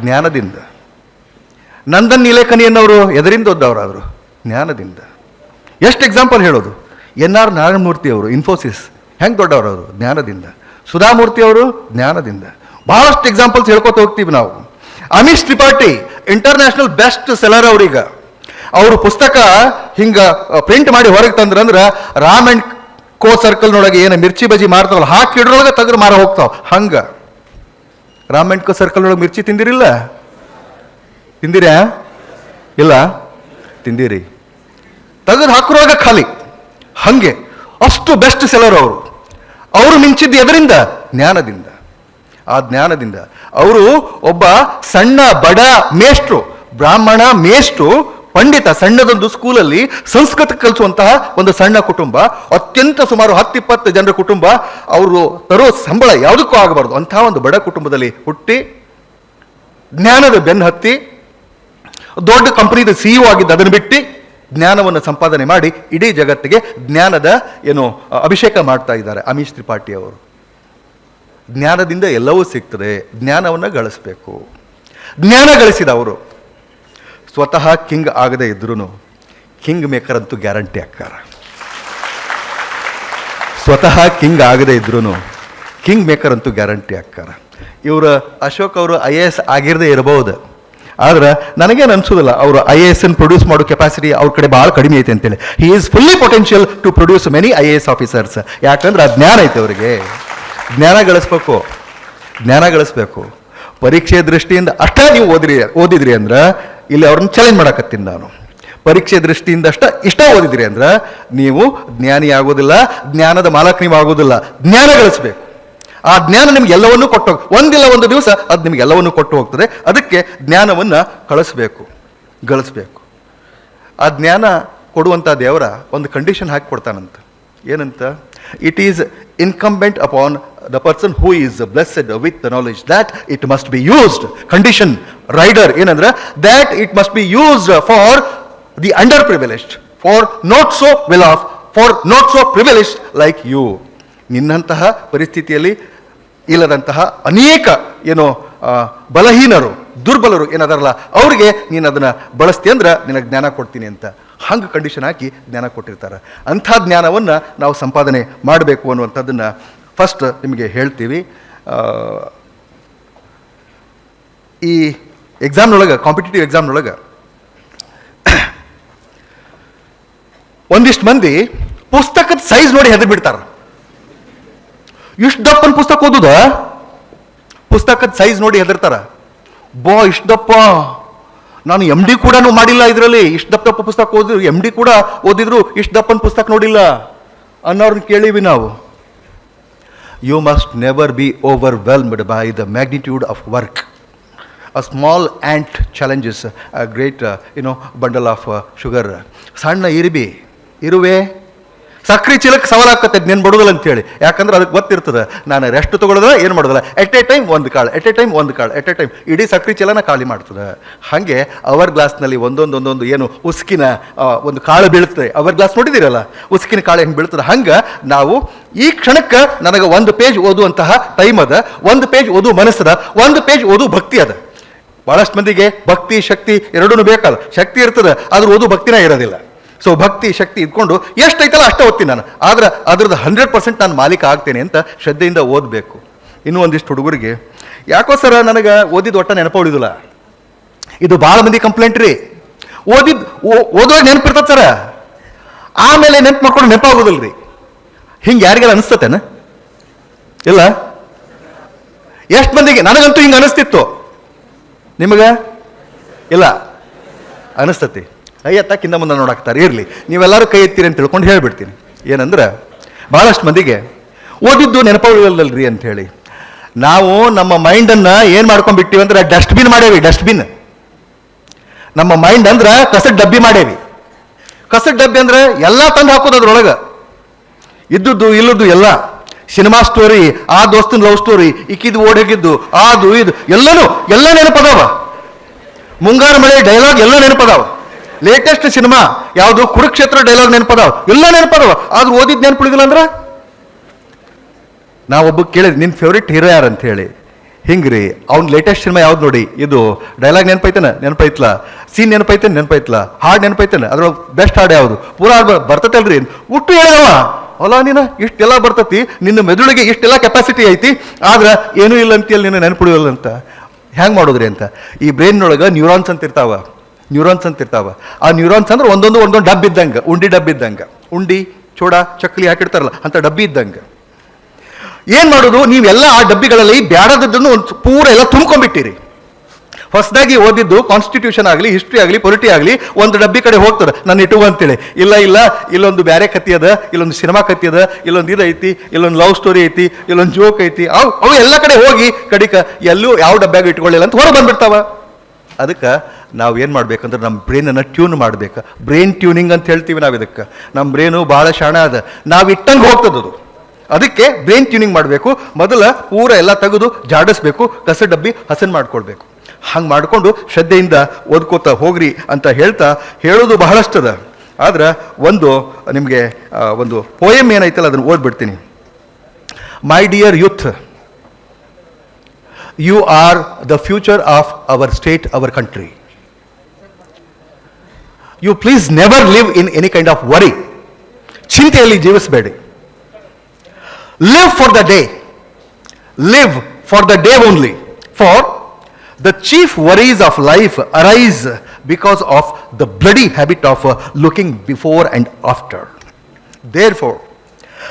ಜ್ಞಾನದಿಂದ. ನಂದನ್ ನೀಲೇಕನಿ ಅನ್ನೋರು ಎದರಿಂದ ದೊಡ್ಡವರಾದರು? ಜ್ಞಾನದಿಂದ. ಎಷ್ಟು ಎಕ್ಸಾಂಪಲ್ ಹೇಳೋದು. NR ನಾರಾಯಣಮೂರ್ತಿ ಅವರು ಇನ್ಫೋಸಿಸ್ ಹೆಂಗೆ ದೊಡ್ಡವರವರು? ಜ್ಞಾನದಿಂದ. ಸುಧಾಮೂರ್ತಿ ಅವರು ಜ್ಞಾನದಿಂದ. ಬಹಳಷ್ಟು ಎಕ್ಸಾಂಪಲ್ಸ್ ಹೇಳ್ಕೊತ ಹೋಗ್ತೀವಿ ನಾವು. Amish Tripathi international best seller ಅವ್ರೀಗ. ಅವರು ಪುಸ್ತಕ ಹಿಂಗೆ ಪ್ರಿಂಟ್ ಮಾಡಿ ಹೊರಗೆ ತಂದ್ರಂದ್ರೆ ರಾಮ್ ಅಂಡ್ ಕೋ ಸರ್ಕಲ್ನೊಳಗೆ ಏನು ಮಿರ್ಚಿ ಬಜಿ ಮಾರ್ತಾವಲ್ಲ ಹಾಕಿಡ್ರೊಳಗೆ ತೆಗೆದು ಮಾರ ಹೋಗ್ತಾವ. ಹಂಗೆ ರಾಮ್ ಅಂಡ್ ಕೋ ಸರ್ಕಲ್ನೊಳಗೆ ಮಿರ್ಚಿ ತಿಂದಿರಿಲ್ಲ? ತಿಂದಿರ್ಯಾ? ಇಲ್ಲ? ತಿಂದಿರಿ. ತೆಗೆದು ಹಾಕಿರುವಾಗ ಖಾಲಿ. ಹಂಗೆ ಅಷ್ಟು ಬೆಸ್ಟ್ ಸೆಲರ್ ಅವರು. ಅವರು ಮಿಂಚಿದ್ದು ಎದರಿಂದ? ಜ್ಞಾನದಿಂದ. ಆ ಜ್ಞಾನದಿಂದ ಅವರು ಒಬ್ಬ ಸಣ್ಣ ಬಡ ಮೇಷ್ಟ್ರು, ಬ್ರಾಹ್ಮಣ ಮೇಷ್ಟ್ರು, ಪಂಡಿತ, ಸಣ್ಣದೊಂದು ಸ್ಕೂಲಲ್ಲಿ ಸಂಸ್ಕೃತ ಕಲಿಸುವಂತಹ ಒಂದು ಸಣ್ಣ ಕುಟುಂಬ, ಅತ್ಯಂತ ಸುಮಾರು 10-20 ಜನರ ಕುಟುಂಬ. ಅವರು ತರೋ ಸಂಬಳ ಯಾವುದಕ್ಕೂ ಆಗಬಾರ್ದು ಅಂತಹ ಒಂದು ಬಡ ಕುಟುಂಬದಲ್ಲಿ ಹುಟ್ಟಿ ಜ್ಞಾನದ ಬೆನ್ನು ಹತ್ತಿ ದೊಡ್ಡ ಕಂಪನಿದ CEO ಆಗಿದ್ದು ಅದನ್ನು ಬಿಟ್ಟು ಜ್ಞಾನವನ್ನು ಸಂಪಾದನೆ ಮಾಡಿ ಇಡೀ ಜಗತ್ತಿಗೆ ಜ್ಞಾನದ ಅಭಿಷೇಕ ಮಾಡ್ತಾ ಇದ್ದಾರೆ ಅಮಿಷ್ ತ್ರಿಪಾಠಿ ಅವರು. ಜ್ಞಾನದಿಂದ ಎಲ್ಲವೂ ಸಿಗ್ತದೆ. ಜ್ಞಾನವನ್ನು ಗಳಿಸಬೇಕು. ಜ್ಞಾನ ಗಳಿಸಿದ ಅವರು ಸ್ವತಃ ಕಿಂಗ್ ಆಗದೆ ಇದ್ರೂ ಕಿಂಗ್ ಮೇಕರ್ ಅಂತೂ ಗ್ಯಾರಂಟಿ ಅಕ್ಕಾರ. ಸ್ವತಃ ಕಿಂಗ್ ಆಗದೆ ಇದ್ರೂ ಕಿಂಗ್ ಮೇಕರ್ ಅಂತೂ ಗ್ಯಾರಂಟಿ ಅಕ್ಕಾರ. ಇವರು ಅಶೋಕ್ ಅವರು IAS ಆಗಿರದೇ ಇರಬಹುದು, ಆದ್ರೆ ನನಗೇನು ಅನ್ಸೋದಿಲ್ಲ ಅವರು IAS ಪ್ರೊಡ್ಯೂಸ್ ಮಾಡೋ ಕೆಪಾಸಿಟಿ ಅವ್ರ ಕಡೆ ಭಾಳ ಕಡಿಮೆ ಐತೆ ಅಂತೇಳಿ. He is fully potential to produce many IAS officers. ಯಾಕಂದ್ರೆ ಆ ಜ್ಞಾನ ಐತೆ ಅವರಿಗೆ. ಜ್ಞಾನ ಗಳಿಸ್ಬೇಕು. ಪರೀಕ್ಷೆ ದೃಷ್ಟಿಯಿಂದ ಅಷ್ಟೇ ನೀವು ಓದಿದ್ರಿ ಅಂದ್ರೆ ಇಲ್ಲಿ ಅವ್ರನ್ನ ಚಾಲೆಂಜ್ ಮಾಡಕತ್ತೀನಿ ನಾನು. ಪರೀಕ್ಷೆ ದೃಷ್ಟಿಯಿಂದ ಇಷ್ಟ ಓದಿದ್ರಿ ಅಂದ್ರೆ ನೀವು ಜ್ಞಾನಿ ಆಗೋದಿಲ್ಲ, ಜ್ಞಾನದ ಮಾಲಕ್ ನೀವು ಆಗೋದಿಲ್ಲ. ಜ್ಞಾನ ಗಳಿಸ್ಬೇಕು. ಆ ಜ್ಞಾನ ನಿಮ್ಗೆ ಎಲ್ಲವನ್ನೂ ಕೊಟ್ಟು ಒಂದಿಲ್ಲ ಒಂದು ದಿವಸ ಅದು ನಿಮ್ಗೆ ಎಲ್ಲವನ್ನೂ ಕೊಟ್ಟು ಹೋಗ್ತದೆ. ಅದಕ್ಕೆ ಜ್ಞಾನವನ್ನು ಗಳಿಸ್ಬೇಕು. ಆ ಜ್ಞಾನ ಕೊಡುವಂಥ ದೇವರ ಒಂದು ಕಂಡೀಷನ್ ಹಾಕಿ ಕೊಡ್ತಾನಂತ. ಏನಂತ? It is incumbent upon the person who is blessed with the knowledge that it must be used. Condition rider ಏನಂದ್ರೆ that it must be used for the underprivileged, for not so well off, for not so privileged like you. ನಿನ್ನಂತಹ ಪರಿಸ್ಥಿತಿಯಲ್ಲಿ ಇಲ್ಲದಂತಹ ಅನೇಕ ಬಲಹೀನರು, ದುರ್ಬಲರು ಏನದಾರಲ್ಲ ಅವ್ರಿಗೆ ನೀನು ಅದನ್ನು ಬಳಸ್ತಿ ಅಂದ್ರೆ ನಿನಗೆ ಜ್ಞಾನ ಕೊಡ್ತೀನಿ ಅಂತ ಹಂಗೆ ಕಂಡೀಷನ್ ಹಾಕಿ ಜ್ಞಾನ ಕೊಟ್ಟಿರ್ತಾರೆ. ಅಂಥ ಜ್ಞಾನವನ್ನು ನಾವು ಸಂಪಾದನೆ ಮಾಡಬೇಕು ಅನ್ನುವಂಥದ್ದನ್ನು ಫಸ್ಟ್ ನಿಮಗೆ ಹೇಳ್ತೀವಿ. ಈ ಎಕ್ಸಾಮ್ನೊಳಗೆ, ಕಾಂಪಿಟೇಟಿವ್ ಎಕ್ಸಾಮ್ನೊಳಗೆ ಒಂದಿಷ್ಟು ಮಂದಿ ಪುಸ್ತಕದ ಸೈಜ್ ನೋಡಿ ಹೆದರಿ ಬಿಡ್ತಾರೆ. ಇಷ್ಟು ದಪ್ಪನ ಪುಸ್ತಕ ಓದುದ, ಪುಸ್ತಕದ ಸೈಜ್ ನೋಡಿ ಹೆದರ್ತಾರ. ಇಷ್ಟು ದಪ್ಪ, ನಾನು ಎಮ್ ಡಿ ಕೂಡ ಮಾಡಿಲ್ಲ ಇದರಲ್ಲಿ, ಇಷ್ಟು ದಪ್ಪ ಪುಸ್ತಕ ಓದಿದ್ರು, ಎಮ್ ಡಿ ಕೂಡ ಓದಿದ್ರು ಇಷ್ಟು ದಪ್ಪನ ಪುಸ್ತಕ ನೋಡಿಲ್ಲ ಅನ್ನೋರ್ನ ಕೇಳೀವಿ ನಾವು. You must never be overwhelmed by the magnitude of work. A small ant challenges a great bundle of sugar. ಸಣ್ಣ ಇರುವೆ ಸಕ್ರೆ ಚೀಲಕ್ಕೆ ಸವಾಲಾಗ್ತದೆ ನೀನು ಬಡೋದಿಲ್ಲ ಅಂತೇಳಿ. ಯಾಕಂದ್ರೆ ಅದಕ್ಕೆ ಗೊತ್ತಿರ್ತದೆ ನಾನು ರೆಸ್ಟ್ ತೊಗೊಳೋದ್ರೆ ಏನು ಮಾಡೋದಿಲ್ಲ, ಎಟ್ ಎ ಟೈಮ್ ಒಂದು ಕಾಳು, ಇಡೀ ಸಕ್ರೆ ಚೀಲನ ಖಾಲಿ ಮಾಡ್ತದೆ. ಹಾಗೆ ಅವರ್ ಗ್ಲಾಸ್ನಲ್ಲಿ ಒಂದೊಂದು ಉಸ್ಕಿನ ಒಂದು ಕಾಳು ಬೀಳ್ತದೆ. ಅವರ್ ಗ್ಲಾಸ್ ನೋಡಿದಿರಲ್ಲ, ಉಸ್ಕಿನ ಕಾಳು ಹೆಂಗೆ ಬೀಳ್ತದೆ. ಹಂಗೆ ನಾವು ಈ ಕ್ಷಣಕ್ಕೆ ನನಗೆ 1 ಪೇಜ್ ಓದುವಂತಹ ಟೈಮ್ ಅದ, 1 ಪೇಜ್ ಓದು ಮನಸ್ಸದ, 1 ಪೇಜ್ ಓದು ಭಕ್ತಿ ಅದ. ಭಾಳಷ್ಟು ಮಂದಿಗೆ ಭಕ್ತಿ ಶಕ್ತಿ ಎರಡೂ ಬೇಕಲ್ಲ. ಶಕ್ತಿ ಇರ್ತದೆ, ಆದ್ರೂ ಓದು ಭಕ್ತಿನ ಇರೋದಿಲ್ಲ. ಸೊ ಭಕ್ತಿ ಶಕ್ತಿ ಇದ್ಕೊಂಡು ಎಷ್ಟೈತಲ್ಲ ಅಷ್ಟೇ ಓದ್ತೀನಿ ನಾನು, ಆದ್ರೆ ಅದ್ರದ್ದು 100% ನಾನು ಮಾಲೀಕ ಆಗ್ತೇನೆ ಅಂತ ಶ್ರದ್ಧೆಯಿಂದ ಓದಬೇಕು. ಇನ್ನೂ ಒಂದಿಷ್ಟು ಹುಡುಗರಿಗೆ ಯಾಕೋ ಸರ ನನಗೆ ಓದಿದ್ದು ಒಟ್ಟ ನೆನಪು ಉಳಿದಿಲ್ಲ. ಇದು ಭಾಳ ಮಂದಿ ಕಂಪ್ಲೇಂಟ್ ರೀ. ಓದುವಾಗ ನೆನಪಿರ್ತದೆ ಸರ, ಆಮೇಲೆ ನೆನಪು ಮಾಡ್ಕೊಂಡು ನೆನಪಾಗೋದಿಲ್ಲ ರೀ. ಹಿಂಗೆ ಯಾರಿಗೆಲ್ಲ ಅನಿಸ್ತತೇನ? ಇಲ್ಲ. ಎಷ್ಟು ಮಂದಿಗೆ? ನನಗಂತೂ ಹಿಂಗೆ ಅನಿಸ್ತಿತ್ತು. ನಿಮಗೆ ಇಲ್ಲ ಅನಿಸ್ತತಿ? ಎತ್ತಕ್ಕಿಂತ ಮುಂದೆ ನೋಡಾಕ್ತಾರೆ. ಇರಲಿ, ನೀವೆಲ್ಲರೂ ಕೈ ಎತ್ತೀರಿ ಅಂತ ತಿಳ್ಕೊಂಡು ಹೇಳ್ಬಿಡ್ತೀನಿ. ಏನಂದ್ರೆ ಭಾಳಷ್ಟು ಮಂದಿಗೆ ಓದಿದ್ದು ನೆನಪುಗಳಲ್ರಿ ಅಂತ ಹೇಳಿ ನಾವು ನಮ್ಮ ಮೈಂಡನ್ನು ಏನು ಮಾಡ್ಕೊಂಡ್ಬಿಟ್ಟಿವಿ ಅಂದ್ರೆ ಡಸ್ಟ್ಬಿನ್ ಮಾಡೇವಿ. ಡಸ್ಟ್ಬಿನ್ ನಮ್ಮ ಮೈಂಡ್ ಅಂದ್ರೆ ಕಸದ ಡಬ್ಬಿ ಮಾಡೇವಿ. ಕಸದ ಡಬ್ಬಿ ಅಂದ್ರೆ ಎಲ್ಲ ತಂದು ಹಾಕೋದು ಅದ್ರೊಳಗೆ, ಇದ್ದದ್ದು ಇಲ್ಲದ್ದು ಎಲ್ಲ. ಸಿನಿಮಾ ಸ್ಟೋರಿ, ಆ ದೋಸ್ತನ ಲವ್ ಸ್ಟೋರಿ, ಇಕ್ಕಿದ್ದು ಓಡ್ ಹೋಗಿದ್ದು, ಅದು ಇದು ಎಲ್ಲ ನೆನಪದಾವ. ಮುಂಗಾರು ಮಳೆ ಡೈಲಾಗ್ ಎಲ್ಲ ನೆನಪದಾವ. ಲೇಟೆಸ್ಟ್ ಸಿನಿಮಾ ಯಾವುದು, ಕುರುಕ್ಷೇತ್ರ ಡೈಲಾಗ್ ನೆನಪದಾವ, ಎಲ್ಲ ನೆನಪದಾವ. ಆದ್ರೂ ಓದಿದ್ದು ನೆನಪುಳಿದಿಲ್ಲ ಅಂದ್ರೆ ನಾವೊಬ್ಬ ಕೇಳಿದ್ ನಿನ್ನ ಫೇವ್ರೇಟ್ ಹೀರೋ ಯಾರು ಅಂತ ಹೇಳಿ. ಹಿಂಗ್ರಿ, ಅವ್ನ ಲೇಟೆಸ್ಟ್ ಸಿನಿಮಾ ಯಾವ್ದು ನೋಡಿ, ಇದು ಡೈಲಾಗ್ ನೆನಪೈತಲ್ಲ, ಸೀನ್ ನೆನಪೈತಲ್ಲ, ಹಾಡು ನೆನಪೈತೇನೆ, ಅದ್ರೊಳಗೆ ಬೆಸ್ಟ್ ಹಾಡು ಯಾವುದು, ಪೂರಾ ಬರ್ತೈತಲ್ರಿ, ಹುಟ್ಟು ಹೇಳಿದವ ಅಲ್ಲ ನೀನು ಇಷ್ಟೆಲ್ಲ ಬರ್ತತಿ, ನಿನ್ನ ಮೆದುಳಿಗೆ ಇಷ್ಟೆಲ್ಲ ಕೆಪಾಸಿಟಿ ಐತಿ, ಆದ್ರೆ ಏನೂ ಇಲ್ಲ ಅಂತೇಳಿ ನೀನು ನೆನಪುಳಿಯಲ್ಲ ಅಂತ ಹ್ಯಾಂಗೆ ಮಾಡೋದ್ರಿ ಅಂತ. ಈ ಬ್ರೈನ್ನೊಳಗೆ ನ್ಯೂರಾನ್ಸ್ ಅಂತ ಇರ್ತಾವ. ಆ ನ್ಯೂರಾನ್ಸ್ ಅಂದ್ರೆ ಒಂದೊಂದು ಡಬ್ಬ ಇದ್ದಂಗೆ, ಉಂಡಿ ಚೋಡ ಚಕ್ಲಿ ಹಾಕಿಡ್ತಾರಲ್ಲ ಅಂತ ಡಬ್ಬಿ ಇದ್ದಂಗೆ. ಏನು ಮಾಡೋದು, ನೀವೆಲ್ಲ ಆ ಡಬ್ಬಿಗಳಲ್ಲಿ ಬ್ಯಾಡದನ್ನು ಪೂರ ಎಲ್ಲ ತುಂಬ್ಕೊಂಡ್ಬಿಟ್ಟಿರಿ. ಹೊಸದಾಗಿ ಓದಿದ್ದು ಕಾನ್ಸ್ಟಿಟ್ಯೂಷನ್ ಆಗಲಿ, ಹಿಸ್ಟ್ರಿ ಆಗಲಿ, ಪೊಲಿಟಿ ಆಗಲಿ ಒಂದು ಡಬ್ಬಿ ಕಡೆ ಹೋಗ್ತಾರೆ, ನಾನು ಇಟ್ಟುವ ಅಂತೇಳಿ. ಇಲ್ಲ ಇಲ್ಲೊಂದು ಬ್ಯಾರೆ ಕತ್ತಿ ಅದ, ಇಲ್ಲೊಂದು ಸಿನಿಮಾ ಕತ್ತಿ ಅದ, ಇಲ್ಲೊಂದು ಇದು ಐತಿ, ಇಲ್ಲೊಂದು ಲವ್ ಸ್ಟೋರಿ ಐತಿ, ಇಲ್ಲೊಂದು ಜೋಕ್ ಐತಿ. ಅವು ಎಲ್ಲ ಕಡೆ ಹೋಗಿ ಕಡಿಕ ಎಲ್ಲೂ ಯಾವ ಡಬ್ಬ್ಯಾಗ ಇಟ್ಕೊಳ್ಳಿಲ್ಲ ಅಂತ ಹೊರಗೆ ಬಂದ್ಬಿಡ್ತಾವ. ಅದಕ್ಕೆ ನಾವು ಏನು ಮಾಡ್ಬೇಕಂದ್ರೆ ನಮ್ಮ ಬ್ರೈನನ್ನು ಟ್ಯೂನ್ ಮಾಡ್ಬೇಕು. ಬ್ರೈನ್ ಟ್ಯೂನಿಂಗ್ ಅಂತ ಹೇಳ್ತೀವಿ ನಾವು ಇದಕ್ಕೆ. ನಮ್ಮ ಬ್ರೈನು ಭಾಳ ಶಾಣ ಅದ, ನಾವು ಇಟ್ಟಂಗೆ ಹೋಗ್ತದದು. ಅದಕ್ಕೆ ಬ್ರೈನ್ ಟ್ಯೂನಿಂಗ್ ಮಾಡಬೇಕು. ಮೊದಲ ಪೂರ ಎಲ್ಲ ತೆಗೆದು ಜಾಡಿಸ್ಬೇಕು, ಕಸ ಡಬ್ಬಿ ಹಸನ್ ಮಾಡ್ಕೊಳ್ಬೇಕು. ಹಂಗೆ ಮಾಡಿಕೊಂಡು ಶ್ರದ್ಧೆಯಿಂದ ಓದ್ಕೋತಾ ಹೋಗ್ರಿ ಅಂತ ಹೇಳೋದು ಬಹಳಷ್ಟದ. ಆದ್ರೆ ನಿಮಗೆ ಒಂದು ಪೋಯಮ್ ಏನೈತಲ್ಲ ಅದನ್ನು ಓದ್ಬಿಡ್ತೀನಿ. My dear youth, you are the future of our state, our country. You please never live in any kind of worry. ಚಿಂತೆಯಲ್ಲಿ ಜೀವಿಸಬೇಡಿ. Live for the day only. For the chief worries of life arise because of the bloody habit of looking before and after. Therefore,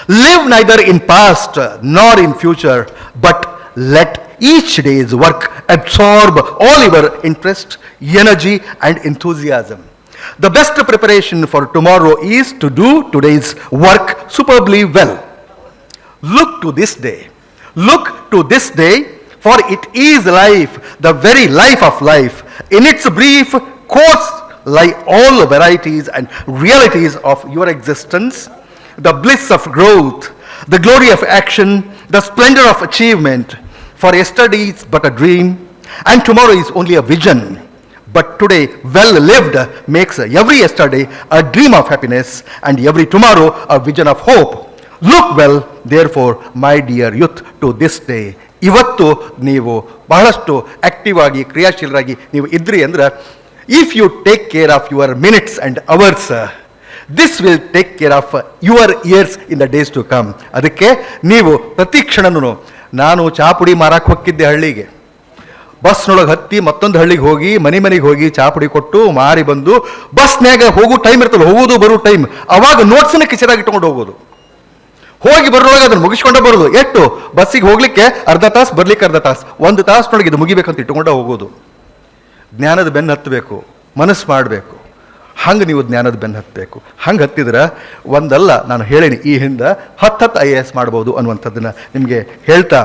Live neither in past nor in future, but let each day's work absorb all your interest, energy, and enthusiasm. The best preparation for tomorrow is to do today's work superbly well. Look to this day. Look to this day, for it is life, the very life of life. In its brief course lie all varieties and realities of your existence, the bliss of growth, the glory of action, the splendor of achievement. For yesterday is but a dream, and tomorrow is only a vision. But today, well lived, makes every yesterday a dream of happiness, and every tomorrow a vision of hope. Look well, therefore, my dear youth, to this day. ಇವತ್ತು ನೀವು ಬಹಳಷ್ಟು active ಆಗಿ ಕ್ರಿಯಾಶೀಲರಾಗಿ ನೀವು ಇದ್ರಿ ಅಂದ್ರೆ, if you take care of your minutes and hours, this will take care of your years in the days to come. ಅದಕ್ಕೆ ನೀವು ಪ್ರತಿ ಕ್ಷಣನೂ, ನಾನು ಚಾಪುಡಿ ಮಾರಕ್ಕೆ ಹೋಗಿದ್ದೆ ಹಳ್ಳಿಗೆ, ಬಸ್ನೊಳಗೆ ಹತ್ತಿ ಮತ್ತೊಂದು ಹಳ್ಳಿಗೆ ಹೋಗಿ ಮನೆಗೆ ಹೋಗಿ ಚಾಪುಡಿ ಕೊಟ್ಟು ಮಾರಿ ಬಂದು, ಬಸ್ನ್ಯಾಗ ಹೋಗೋ ಟೈಮ್ ಇರ್ತಲ್ಲ, ಹೋಗೋದು ಬರೋ ಟೈಮ್, ಅವಾಗ ನೋಟ್ಸನ್ನ ಕಿಚರಾಗಿ ಇಟ್ಕೊಂಡು ಹೋಗೋದು, ಹೋಗಿ ಬರೋವಾಗ ಅದನ್ನು ಮುಗಿಸ್ಕೊಂಡೇ ಬರೋದು. ಎಷ್ಟು ಬಸ್ಸಿಗೆ ಹೋಗ್ಲಿಕ್ಕೆ ಅರ್ಧ ತಾಸು, ಬರ್ಲಿಕ್ಕೆ ಅರ್ಧ ತಾಸು, 1 ತಾಸಿನೊಳಗೆ ಇದು ಮುಗಿಬೇಕಂತ ಇಟ್ಕೊಂಡೇ ಹೋಗೋದು. ಜ್ಞಾನದ ಬೆನ್ನು ಹತ್ತಬೇಕು, ಮನಸ್ಸು ಮಾಡಬೇಕು. ಹಂಗೆ ನೀವು ಜ್ಞಾನದ ಬೆನ್ನು ಹತ್ತಬೇಕು. ಹಂಗೆ ಹತ್ತಿದ್ರೆ ಒಂದಲ್ಲ, ನಾನು ಹೇಳೀನಿ ಈ ಹಿಂದೆ 10 IAS ಮಾಡ್ಬೋದು ಅನ್ನುವಂಥದ್ದನ್ನು ನಿಮಗೆ ಹೇಳ್ತಾ,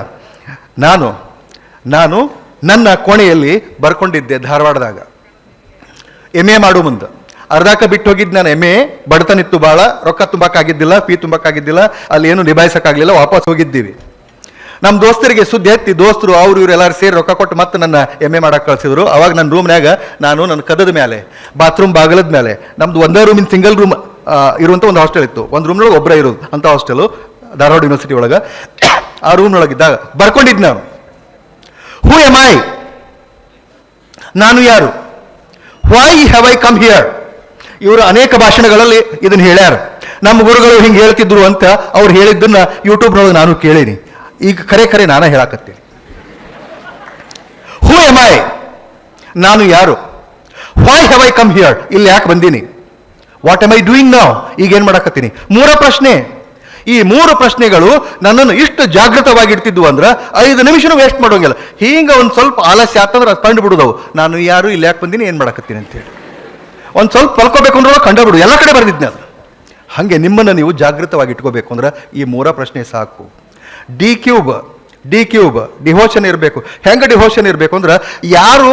ನಾನು ನನ್ನ ಕೋಣೆಯಲ್ಲಿ ಬರ್ಕೊಂಡಿದ್ದೆ ಧಾರವಾಡದಾಗ. MA ಮಾಡೋ ಮುಂದೆ ಅರ್ಧಾಕ ಬಿಟ್ಟು ಹೋಗಿದ್ದು ನಾನು. MA ಬಡತನಿತ್ತು ಭಾಳ, ರೊಕ್ಕ ತುಂಬಕ್ಕಾಗಿದ್ದಿಲ್ಲ, ಫೀ ತುಂಬಕ್ಕಾಗಿದ್ದಿಲ್ಲ, ಅಲ್ಲಿ ಏನು ನಿಭಾಯಿಸೋಕ್ಕಾಗಲಿಲ್ಲ, ವಾಪಸ್ ಹೋಗಿದ್ದೀವಿ. ನಮ್ಮ ದೋಸ್ತರಿಗೆ ಸುದ್ದಿ ಎತ್ತಿ, ದೋಸ್ತರು ಅವ್ರು ಇವ್ರು ಎಲ್ಲರೂ ಸೇರಿ ರೊಕ್ಕ ಕೊಟ್ಟು ಮತ್ತೆ ನನ್ನ MA ಮಾಡಕ್ಕೆ ಕಳಿಸಿದ್ರು. ಅವಾಗ ನನ್ನ ರೂಮ್ನ್ಯಾಗ ನಾನು ನನ್ನ ಕದದ ಮೇಲೆ, ಬಾತ್ರೂಮ್ ಬಾಗಲದ ಮೇಲೆ, ನಮ್ದು ಒಂದೇ ರೂಮಿನ ಸಿಂಗಲ್ ರೂಮ್ ಇರುವಂಥ ಒಂದು ಹಾಸ್ಟೆಲ್ ಇತ್ತು. ಒಂದು ರೂಮ್ನೊಳಗೆ ಒಬ್ಬರೇ ಇರೋದು ಅಂಥ ಹಾಸ್ಟೆಲು ಧಾರವಾಡ ಯೂನಿವರ್ಸಿಟಿ ಒಳಗೆ. ಆ ರೂಮ್ನೊಳಗಿದ್ದಾಗ ಬರ್ಕೊಂಡಿದ್ದು ನಾನು, ಹೂ ಎಮ್ ಐ, ನಾನು ಯಾರು, why have I come here. ಇವರು ಅನೇಕ ಭಾಷಣಗಳಲ್ಲಿ ಇದನ್ನು ಹೇಳ್ಯಾರ. ನಮ್ಮ ಗುರುಗಳು ಹಿಂಗೆ ಹೇಳ್ತಿದ್ರು ಅಂತ ಅವ್ರು ಹೇಳಿದ್ದನ್ನ ಯೂಟ್ಯೂಬ್ನೊಳಗೆ ನಾನು ಕೇಳೀನಿ. ಈಗ ಖರೆ ನಾನೇ ಹೇಳಕತ್ತೀನಿ. ಹೂ ಎಮ್ ಐ, ನಾನು ಯಾರು, why have I come here, ಇಲ್ಲಿ ಯಾಕೆ ಬಂದೀನಿ, ವಾಟ್ ಎಮ್ ಐ ಡೂಯಿಂಗ್ ನಾವ್, ಈಗ ಏನು ಮಾಡಕತ್ತೀನಿ. 3 ಪ್ರಶ್ನೆ. ಈ 3 ಪ್ರಶ್ನೆಗಳು ನನ್ನನ್ನು ಇಷ್ಟು ಜಾಗೃತವಾಗಿಡ್ತಿದ್ವು ಅಂದ್ರೆ 5 ನಿಮಿಷನೂ ವೇಸ್ಟ್ ಮಾಡೋಂಗಿಲ್ಲ. ಹಿಂಗೆ ಒಂದು ಸ್ವಲ್ಪ ಆಲಸ್ಯ ಆತಂದ್ರೆ ಅದು ಕಂಡು ಬಿಡುದವು, ನಾನು ಯಾರು, ಇಲ್ಲಿ ಯಾಕೆ ಬಂದೀನಿ, ಏನು ಮಾಡಕತ್ತೀನಿ ಅಂತೇಳಿ. ಒಂದು ಸ್ವಲ್ಪ ಕಲ್ಕೋಬೇಕು ಅಂದ್ರೆ ಕಂಡು ಬಿಡು, ಎಲ್ಲ ಕಡೆ ಬರೆದಿದ್ದೆ ಅದು. ಹಾಗೆ ನಿಮ್ಮನ್ನು ನೀವು ಜಾಗೃತವಾಗಿ ಇಟ್ಕೋಬೇಕು ಅಂದ್ರೆ ಈ 3 ಪ್ರಶ್ನೆ ಸಾಕು. ಡಿ ಕ್ಯೂಬ್ ಡಿವೋಷನ್ ಇರಬೇಕು. ಹೆಂಗೆ ಡಿವೋಷನ್ ಇರಬೇಕು ಅಂದ್ರೆ, ಯಾರು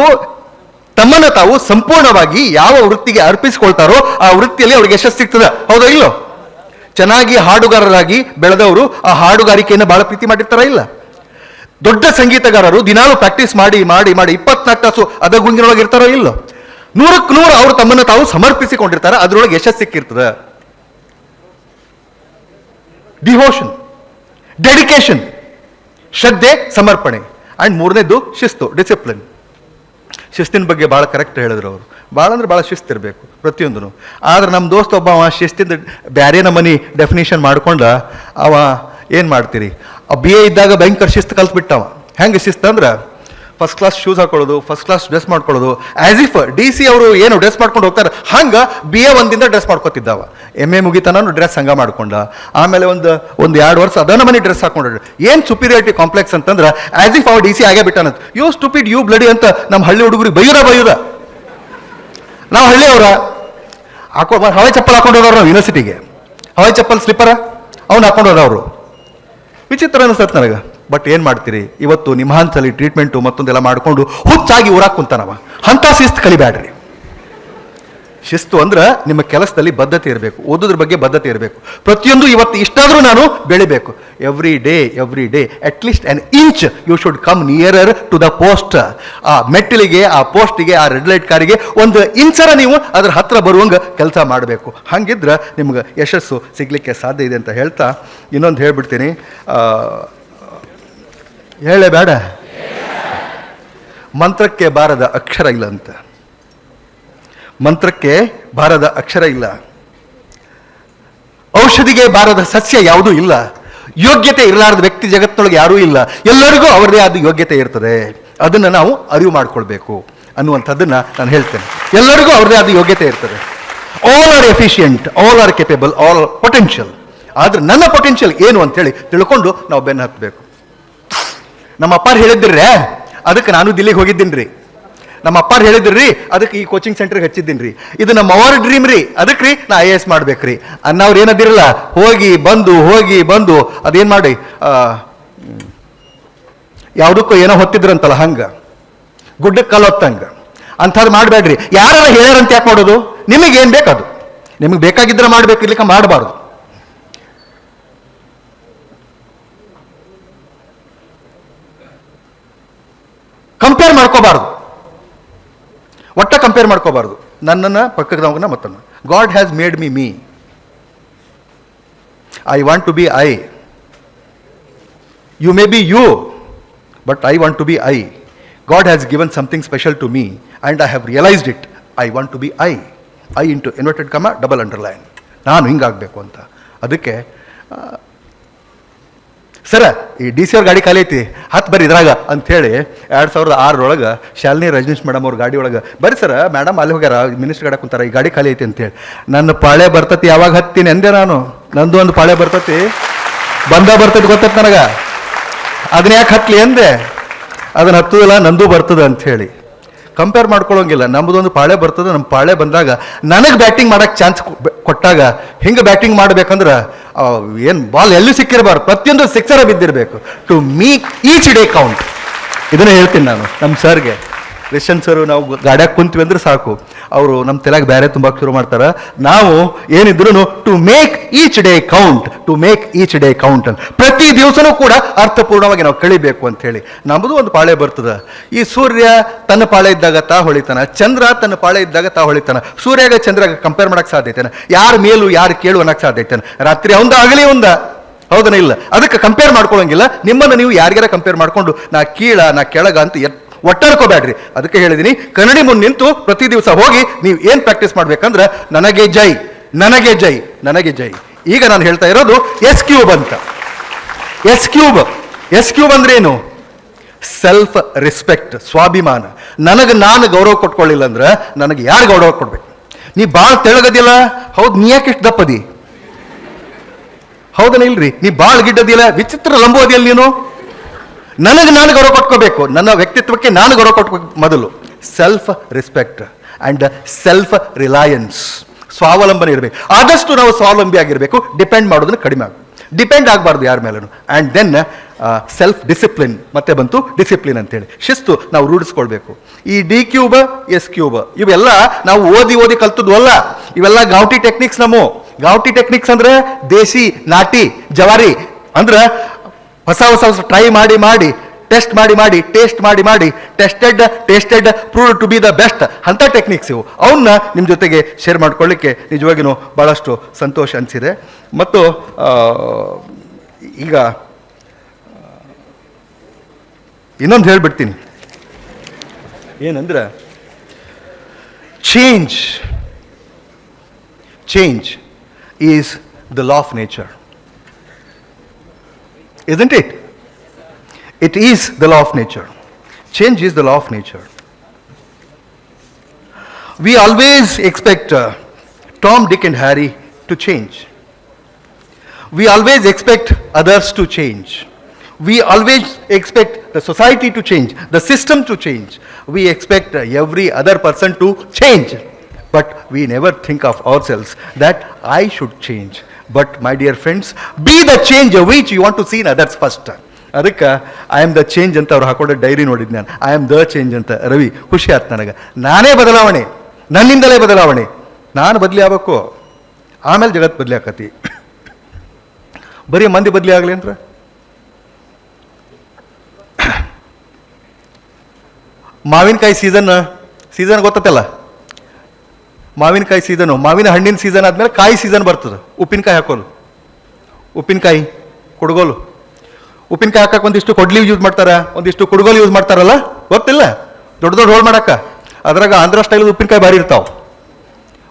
ತಮ್ಮನ್ನು ತಾವು ಸಂಪೂರ್ಣವಾಗಿ ಯಾವ ವೃತ್ತಿಗೆ ಅರ್ಪಿಸಿಕೊಳ್ತಾರೋ ಆ ವೃತ್ತಿಯಲ್ಲಿ ಅವ್ರಿಗೆ ಯಶಸ್ಸು ಸಿಗ್ತದೆ. ಹೌದಾ ಇಲ್ಲೋ? ಚೆನ್ನಾಗಿ ಹಾಡುಗಾರರಾಗಿ ಬೆಳೆದವರು ಆ ಹಾಡುಗಾರಿಕೆಯನ್ನು ಬಹಳ ಪ್ರೀತಿ ಮಾಡಿರ್ತಾರ ಇಲ್ಲ? ದೊಡ್ಡ ಸಂಗೀತಗಾರರು ದಿನಾಲು ಪ್ರಾಕ್ಟೀಸ್ ಮಾಡಿ 24 ತಾಸು ಅದ ಗುಂಗಿನೊಳಗೆ ಇರ್ತಾರೋ ಇಲ್ಲೋ? 100ಕ್ಕೆ 100 ಅವರು ತಮ್ಮನ್ನು ತಾವು ಸಮರ್ಪಿಸಿಕೊಂಡಿರ್ತಾರೆ, ಅದರೊಳಗೆ ಯಶಸ್ಸು ಸಿಕ್ಕಿರ್ತದೆ. ಡಿವೋಷನ್, ಡೆಡಿಕೇಶನ್, ಶ್ರದ್ಧೆ, ಸಮರ್ಪಣೆ. ಆ್ಯಂಡ್ 3ನೇದು ಶಿಸ್ತು, ಡಿಸಿಪ್ಲಿನ್. ಶಿಸ್ತಿನ ಬಗ್ಗೆ ಭಾಳ ಕರೆಕ್ಟ್ ಹೇಳಿದ್ರು ಅವರು. ಭಾಳ ಅಂದ್ರೆ ಭಾಳ ಶಿಸ್ತಿರಬೇಕು ಪ್ರತಿಯೊಂದೂ. ಆದ್ರೆ ನಮ್ಮ ದೋಸ್ತ ಒಬ್ಬ ಅವ ಶಿಸ್ತಿಂದ ಬ್ಯಾರೆ ನಮನಿ ಡೆಫಿನೇಷನ್ ಮಾಡ್ಕೊಂಡ ಅವ ಏನು ಮಾಡ್ತೀರಿ, BA ಇದ್ದಾಗ ಭಯಂಕರ ಶಿಸ್ತು ಕಲ್ತ್ಬಿಟ್ಟವ. ಹೆಂಗೆ ಶಿಸ್ತು ಅಂದ್ರೆ, ಫಸ್ಟ್ ಕ್ಲಾಸ್ ಶೂಸ್ ಹಾಕೊಳ್ಳೋದು, ಫಸ್ಟ್ ಕ್ಲಾಸ್ ಡ್ರೆಸ್ ಮಾಡ್ಕೊಳ್ಳೋದು, ಆ್ಯಸ್ ಇಫ್ DC ಅವರು ಏನು ಡ್ರೆಸ್ ಮಾಡ್ಕೊಂಡು ಹೋಗ್ತಾರೆ ಹಂಗೆ BA 1ದಿಂದ ಡ್ರೆಸ್ ಮಾಡ್ಕೊತಿದ್ದಾವ. MA ಮುಗಿತಾನು ಡ್ರೆಸ್ ಹಂಗೆ ಮಾಡ್ಕೊಂಡ. ಆಮೇಲೆ ಒಂದು 2 ವರ್ಷ ಅದನ್ನ ಮನೆ ಡ್ರೆಸ್ ಹಾಕೊಂಡ್ರು. ಏನು ಸುಪೀರಿಯಾರಿಟಿ ಕಾಂಪ್ಲೆಕ್ಸ್ ಅಂತಂದ್ರೆ, ಆ್ಯಸ್ ಇಫ್ ಅವ DC ಆಗೇ ಬಿಟ್ಟಾನಂತ. ಯು ಸ್ಟುಪಿಡ್, ಯು ಬ್ಲಡಿ ಅಂತ ನಮ್ಮ ಹಳ್ಳಿ ಹುಡುಗರಿಗೆ ಬೈಯುದ. ನಾವು ಹಳ್ಳಿಯವರ ಹವಾಯಿ ಚಪ್ಪಲ್ ಹಾಕೊಂಡು ಹೋದವ್ರು ನಾವು ಯೂನಿವರ್ಸಿಟಿಗೆ. ಹವಾಯಿ ಚಪ್ಪಲ್ ಸ್ಲಿಪ್ಪರ ಅವ್ನು ಹಾಕೊಂಡು ಹೋದವರು. ವಿಚಿತ್ರ ಅನಿಸ್ತದೆ ನನಗೆ. ಬಟ್ ಏನು ಮಾಡ್ತೀರಿ, ಇವತ್ತು ನಿಮ್ಹಾನ್ಸಲಿ ಟ್ರೀಟ್ಮೆಂಟು ಮತ್ತೊಂದೆಲ್ಲ ಮಾಡಿಕೊಂಡು ಹುಚ್ಚಾಗಿ ಊರಾಕ್ ಕುಂತಾನವ. ಅಂಥ ಶಿಸ್ತು ಕಲಿಬ್ಯಾಡ್ರಿ. ಶಿಸ್ತು ಅಂದ್ರೆ ನಿಮ್ಮ ಕೆಲಸದಲ್ಲಿ ಬದ್ಧತೆ ಇರಬೇಕು, ಓದೋದ್ರ ಬಗ್ಗೆ ಬದ್ಧತೆ ಇರಬೇಕು. ಪ್ರತಿಯೊಂದು ಇವತ್ತು ಇಷ್ಟಾದರೂ ನಾನು ಬೆಳಿಬೇಕು. Every day at least an inch you should come nearer to the post. ಆ ಮೆಟ್ಟಿಲಿಗೆ, ಆ ಪೋಸ್ಟಿಗೆ, ಆ ರೆಡ್ ಲೈಟ್ ಕಾರಿಗೆ 1 ಇಂಚರ ನೀವು ಅದ್ರ ಹತ್ರ ಬರುವಂಗೆ ಕೆಲಸ ಮಾಡಬೇಕು. ಹಂಗಿದ್ರೆ ನಿಮ್ಗೆ ಯಶಸ್ಸು ಸಿಗಲಿಕ್ಕೆ ಸಾಧ್ಯ ಇದೆ ಅಂತ ಹೇಳ್ತಾ ಇನ್ನೊಂದು ಹೇಳ್ಬಿಡ್ತೀನಿ. ಹೇಳೇ ಬೇಡ, ಮಂತ್ರಕ್ಕೆ ಬಾರದ ಅಕ್ಷರ ಇಲ್ಲ ಅಂತ. ಮಂತ್ರಕ್ಕೆ ಬಾರದ ಅಕ್ಷರ ಇಲ್ಲ, ಔಷಧಿಗೆ ಬಾರದ ಸಸ್ಯ ಯಾವುದೂ ಇಲ್ಲ, ಯೋಗ್ಯತೆ ಇರಲಾರದ ವ್ಯಕ್ತಿ ಜಗತ್ತಿನೊಳಗೆ ಯಾರೂ ಇಲ್ಲ. ಎಲ್ಲರಿಗೂ ಅವರದೇ ಆದ ಯೋಗ್ಯತೆ ಇರ್ತದೆ. ಅದನ್ನು ನಾವು ಅರಿವು ಮಾಡ್ಕೊಳ್ಬೇಕು ಅನ್ನುವಂಥದ್ದನ್ನು ನಾನು ಹೇಳ್ತೇನೆ. ಎಲ್ಲರಿಗೂ ಅವ್ರದೇ ಆದ ಯೋಗ್ಯತೆ ಇರ್ತದೆ. All are efficient, all are capable, all potential. ಆದ್ರೆ ನನ್ನ ಪೊಟೆನ್ಷಿಯಲ್ ಏನು ಅಂತೇಳಿ ತಿಳ್ಕೊಂಡು ನಾವು ಬೆನ್ನು ಹತ್ತಬೇಕು. ನಮ್ಮ ಅಪ್ಪಾರು ಹೇಳಿದ್ರಿ, ಅದಕ್ಕೆ ನಾನು ದಿಲ್ಲಿಗೆ ಹೋಗಿದ್ದೀನಿ ರೀ. ನಮ್ಮ ಅಪ್ಪಾರು ಹೇಳಿದ್ರಿ, ಅದಕ್ಕೆ ಈ ಕೋಚಿಂಗ್ ಸೆಂಟರ್ಗೆ ಹಚ್ಚಿದ್ದೀನಿ ರೀ. ಇದು ನಮ್ಮ ಅವರ್ ಡ್ರೀಮ್ ರೀ, ಅದಕ್ಕೆ ರೀ ನಾ IAS ಮಾಡ್ಬೇಕ್ರಿ ಅನ್ನೋರು ಏನದಿರಲ್ಲ, ಹೋಗಿ ಬಂದು ಅದೇನು ಮಾಡಿ ಯಾವುದಕ್ಕೂ ಏನೋ ಹೊತ್ತಿದ್ರಂತಲ್ಲ, ಹಂಗೆ ಗುಡ್ಡಕ್ಕೆ ಕಲ್ಲು ಹೊತ್ತಂಗೆ ಅಂಥದ್ದು ಮಾಡಬೇಡ್ರಿ. ಯಾರು ಹೇಳ್ಯಾರಂತ ಯಾಕೆ ಮಾಡೋದು? ನಿಮಗೇನು ಬೇಕದು, ನಿಮಗೆ ಬೇಕಾಗಿದ್ರೆ ಮಾಡಬೇಕು, ಇರ್ಲಿಕ್ಕೆ ಮಾಡಬಾರ್ದು. ಕಂಪೇರ್ ಮಾಡ್ಕೋಬಾರ್ದು, ಕಂಪೇರ್ ಮಾಡ್ಕೋಬಾರ್ದು ನನ್ನನ್ನು ಪಕ್ಕದವನ್ನ ಮತ್ತನ್ನು. God has made me. I want to be I. You may be you, but I want to be I. God has given something special to me and I have realized it. I want to be I into inverted comma double underline. ನಾನು ಹಿಂಗಾಗಬೇಕು ಅಂತ. ಅದಕ್ಕೆ ಸರ ಈ DC ಅವ್ರ ಗಾಡಿ ಖಾಲಿ ಐತಿ, ಹತ್ತು ಬರ್ರಿ ಇದ್ರಾಗ ಅಂಥೇಳಿ 2006 ಶಾಲಿನಿ ರಜನೀಶ್ ಮೇಡಮ್ ಅವ್ರ ಗಾಡಿ ಒಳಗೆ ಬರ್ರಿ ಸರ, ಮೇಡಮ್ ಅಲ್ಲಿ ಹೋಗ್ಯಾರ ಮಿನಿಸ್ಟರ್ ಗಾಡಿ ಕುಂತಾರ, ಈ ಗಾಡಿ ಖಾಲಿ ಐತಿ ಅಂತೇಳಿ. ನನ್ನ ಪಾಳೆ ಬರ್ತತಿ ಯಾವಾಗ ಹತ್ತೀನಿ ಅಂದೆ ನಾನು. ನಂದು ಒಂದು ಪಾಳೆ ಬರ್ತತಿ, ಬರ್ತೈತಿ ಗೊತ್ತೈತಿ ನನಗೆ, ಅದನ್ನ ಯಾಕೆ ಹತ್ಲಿ ಅಂದೆ. ಅದನ್ನು ಹತ್ತೋದಿಲ್ಲ, ನಂದು ಬರ್ತದೆ ಅಂಥೇಳಿ ಕಂಪೇರ್ ಮಾಡ್ಕೊಳ್ಳೋಂಗಿಲ್ಲ. ನಮ್ಮದೊಂದು ಪಾಳೆ ಬರ್ತದೆ, ನಮ್ಮ ಪಾಳೆ ಬಂದಾಗ ನನಗೆ ಬ್ಯಾಟಿಂಗ್ ಮಾಡೋಕ್ಕೆ ಚಾನ್ಸ್ ಕೊಟ್ಟಾಗ ಹಿಂಗೆ ಬ್ಯಾಟಿಂಗ್ ಮಾಡ್ಬೇಕಂದ್ರೆ ಏನು ಬಾಲ್ ಎಲ್ಲೂ ಸಿಕ್ಕಿರಬಾರ್ದು, ಪ್ರತಿಯೊಂದು ಸಿಕ್ಸರ ಬಿದ್ದಿರಬೇಕು. To make each day count. ಇದನ್ನೇ ಹೇಳ್ತೀನಿ ನಾನು ನಮ್ಮ ಸರ್ಗೆ. ರಿಷನ್ ಸರ್ ನಾವು ಗಾಡ್ಯಾಗ ಕುಂತೀವಿ ಅಂದ್ರೆ ಸಾಕು, ಅವರು ನಮ್ಮ ತಲೆಗೆ ಬೇರೆ ತುಂಬ ಶುರು ಮಾಡ್ತಾರೆ. ನಾವು ಏನಿದ್ರು to make each day count, ಅಂತ ಪ್ರತಿ ದಿವಸನೂ ಕೂಡ ಅರ್ಥಪೂರ್ಣವಾಗಿ ನಾವು ಕಳಿಬೇಕು ಅಂತ ಹೇಳಿ ನಮ್ಮದು ಒಂದು ಪಾಳೆ ಬರ್ತದೆ. ಈ ಸೂರ್ಯ ತನ್ನ ಪಾಳೆ ಇದ್ದಾಗ ತಾ ಹೊಳಿತಾನ, ಚಂದ್ರ ತನ್ನ ಪಾಳೆ ಇದ್ದಾಗ ತಾ ಹೊಳಿತಾನ. ಸೂರ್ಯಾಗ ಚಂದ್ರಾಗ ಕಂಪೇರ್ ಮಾಡಕ್ಕೆ ಸಾಧ್ಯತೆನ? ಯಾರು ಮೇಲು ಯಾರು ಕೇಳು ಅನ್ನಕ್ಕೆ ಸಾಧ್ಯತೆನ? ರಾತ್ರಿ ಅವಂದ ಆಗಲಿ ಒಂದ, ಹೌದನ ಇಲ್ಲ? ಅದಕ್ಕೆ ಕಂಪೇರ್ ಮಾಡ್ಕೊಳ್ಳೋಂಗಿಲ್ಲ. ನಿಮ್ಮನ್ನು ನೀವು ಯಾರಿಗಾರ ಕಂಪೇರ್ ಮಾಡ್ಕೊಂಡು ನಾ ಕೀಳ ನಾ ಕೆಳಗ ಅಂತ ಒಟ್ಟಾಡ್ಕೋಬೇಡ್ರಿ. ಅದಕ್ಕೆ ಹೇಳಿದೀನಿ, ಕನ್ನಡಿ ಮುಂದೆ ನಿಂತು ಪ್ರತಿ ದಿವಸ ಹೋಗಿ ನೀವು ಏನು ಪ್ರಾಕ್ಟೀಸ್ ಮಾಡ್ಬೇಕಂದ್ರೆ ನನಗೆ ಜೈ. ಈಗ ನಾನು ಹೇಳ್ತಾ ಇರೋದು ಎಸ್ ಕ್ಯೂಬ್ ಅಂತ. ಎಸ್ ಕ್ಯೂಬ್ ಅಂದ್ರೆ ಏನು? ಸೆಲ್ಫ್ ರೆಸ್ಪೆಕ್ಟ್, ಸ್ವಾಭಿಮಾನ. ನನಗೆ ನಾನು ಗೌರವ ಕೊಟ್ಕೊಳ್ಳಿಲ್ಲ ಅಂದ್ರೆ ನನಗೆ ಯಾರು ಗೌರವ ಕೊಡ್ಬೇಕು? ನೀ ಭಾಳ ತೆಳಗದಿಲ್ಲ, ಹೌದು, ನೀ ಯಾಕೆ ಇಷ್ಟು ದಪ್ಪದಿ? ಹೌದನ ಇಲ್ರಿ? ನೀ ಭಾಳ ಗಿಡ್ಡದಿಲ್ಲ, ವಿಚಿತ್ರ ಲಂಬೋದಿಯಲ್ಲ ನೀನು. ನನಗೆ ನಾನು ಗೌರವ ಕೊಟ್ಕೋಬೇಕು, ನನ್ನ ವ್ಯಕ್ತಿತ್ವಕ್ಕೆ ನಾನು ಗೌರವ ಕೊಟ್ಕೋಬೇಕು. ಮೊದಲು self respect and self Reliance, ಸ್ವಾವಲಂಬನೆ ಇರಬೇಕು. ಆದಷ್ಟು ನಾವು ಸ್ವಾವಲಂಬಿ ಆಗಿರಬೇಕು, ಡಿಪೆಂಡ್ ಮಾಡೋದನ್ನ ಕಡಿಮೆ ಆಗಬೇಕು, ಡಿಪೆಂಡ್ ಆಗಬಾರ್ದು ಯಾರ ಮೇಲೂ. ಆ್ಯಂಡ್ ದೆನ್ ಸೆಲ್ಫ್ ಡಿಸಿಪ್ಲಿನ್, ಮತ್ತೆ ಬಂತು ಡಿಸಿಪ್ಲಿನ್ ಅಂತೇಳಿ ಶಿಸ್ತು ನಾವು ರೂಢಿಸ್ಕೊಳ್ಬೇಕು. ಈ ಡಿ ಕ್ಯೂಬ್ ಎಸ್ ಕ್ಯೂಬ್ ಇವೆಲ್ಲ ನಾವು ಓದಿ ಕಲ್ತದ್ವಲ್ಲ, ಇವೆಲ್ಲ ಗಾಂಟಿ ಟೆಕ್ನಿಕ್ಸ್. ಗಾಂಟಿ ಟೆಕ್ನಿಕ್ಸ್ ಅಂದ್ರೆ ದೇಸಿ ನಾಟಿ ಜವಾರಿ, ಅಂದ್ರೆ ಹೊಸ ಟ್ರೈ ಮಾಡಿ ಟೆಸ್ಟ್ ಮಾಡಿ tested proved to be the best ಅಂತ ಟೆಕ್ನಿಕ್ಸ್ ಇವು. ಅವನ್ನ ನಿಮ್ಮ ಜೊತೆಗೆ ಶೇರ್ ಮಾಡ್ಕೊಳ್ಳಿಕ್ಕೆ ನಿಜವಾಗಿಯೂ ಭಾಳಷ್ಟು ಸಂತೋಷ ಅನಿಸಿದೆ. ಮತ್ತು ಈಗ ಇನ್ನೊಂದು ಹೇಳ್ಬಿಡ್ತೀನಿ, ಏನಂದ್ರೆ change is the law of nature. Isn't it? It is the law of nature. Change is the law of nature. We always expect Tom, Dick and Harry to change. We always expect others to change. We always expect the society to change, the system to change. We expect every other person to change. But we never think of ourselves that I should change. But my dear friends, be the change which you want to see in others first. ಅದಕ್ಕೆ I am the change ಅಂತ ಅವ್ರು ಹಾಕೊಂಡ dairy ನೋಡಿದ್ದು ನಾನು. I am the change ಅಂತ. ರವಿ, ಖುಷಿ ಆಯ್ತು ನನಗೆ. ನಾನೇ ಬದಲಾವಣೆ, ನನ್ನಿಂದಲೇ ಬದಲಾವಣೆ. ನಾನು ಬದಲಿ ಆಗ್ಬೇಕು, ಆಮೇಲೆ ಜಗತ್ತು ಬದಲಿ ಆಕತಿ. ಬರೀ ಮಂದಿ ಬದಲಿ ಆಗಲಿ ಅಂದ್ರೆ ಮಾವಿನಕಾಯಿ ಸೀಸನ್ ಗೊತ್ತಲ್ಲ, ಮಾವಿನಕಾಯಿ ಸೀಸನು, ಮಾವಿನ ಹಣ್ಣಿನ ಸೀಸನ್ ಆದಮೇಲೆ ಕಾಯಿ ಸೀಸನ್ ಬರ್ತದೆ. ಉಪ್ಪಿನಕಾಯಿ ಹಾಕೋದು, ಉಪ್ಪಿನಕಾಯಿ ಕುಡ್ಗೋಲು. ಉಪ್ಪಿನಕಾಯಿ ಹಾಕಕ್ಕೆ ಒಂದಿಷ್ಟು ಕೊಡ್ಲಿ ಯೂಸ್ ಮಾಡ್ತಾರೆ, ಒಂದಿಷ್ಟು ಕುಡ್ಗೋಲು ಯೂಸ್ ಮಾಡ್ತಾರಲ್ಲ, ಗೊತ್ತಿಲ್ಲ? ದೊಡ್ಡ ಹೋಲ್ ಮಾಡಕ್ಕೆ. ಅದ್ರಾಗ ಆಂಧ್ರ ಸ್ಟೈಲ್ ಉಪ್ಪಿನಕಾಯಿ ಭಾರಿ ಇರ್ತಾವೆ,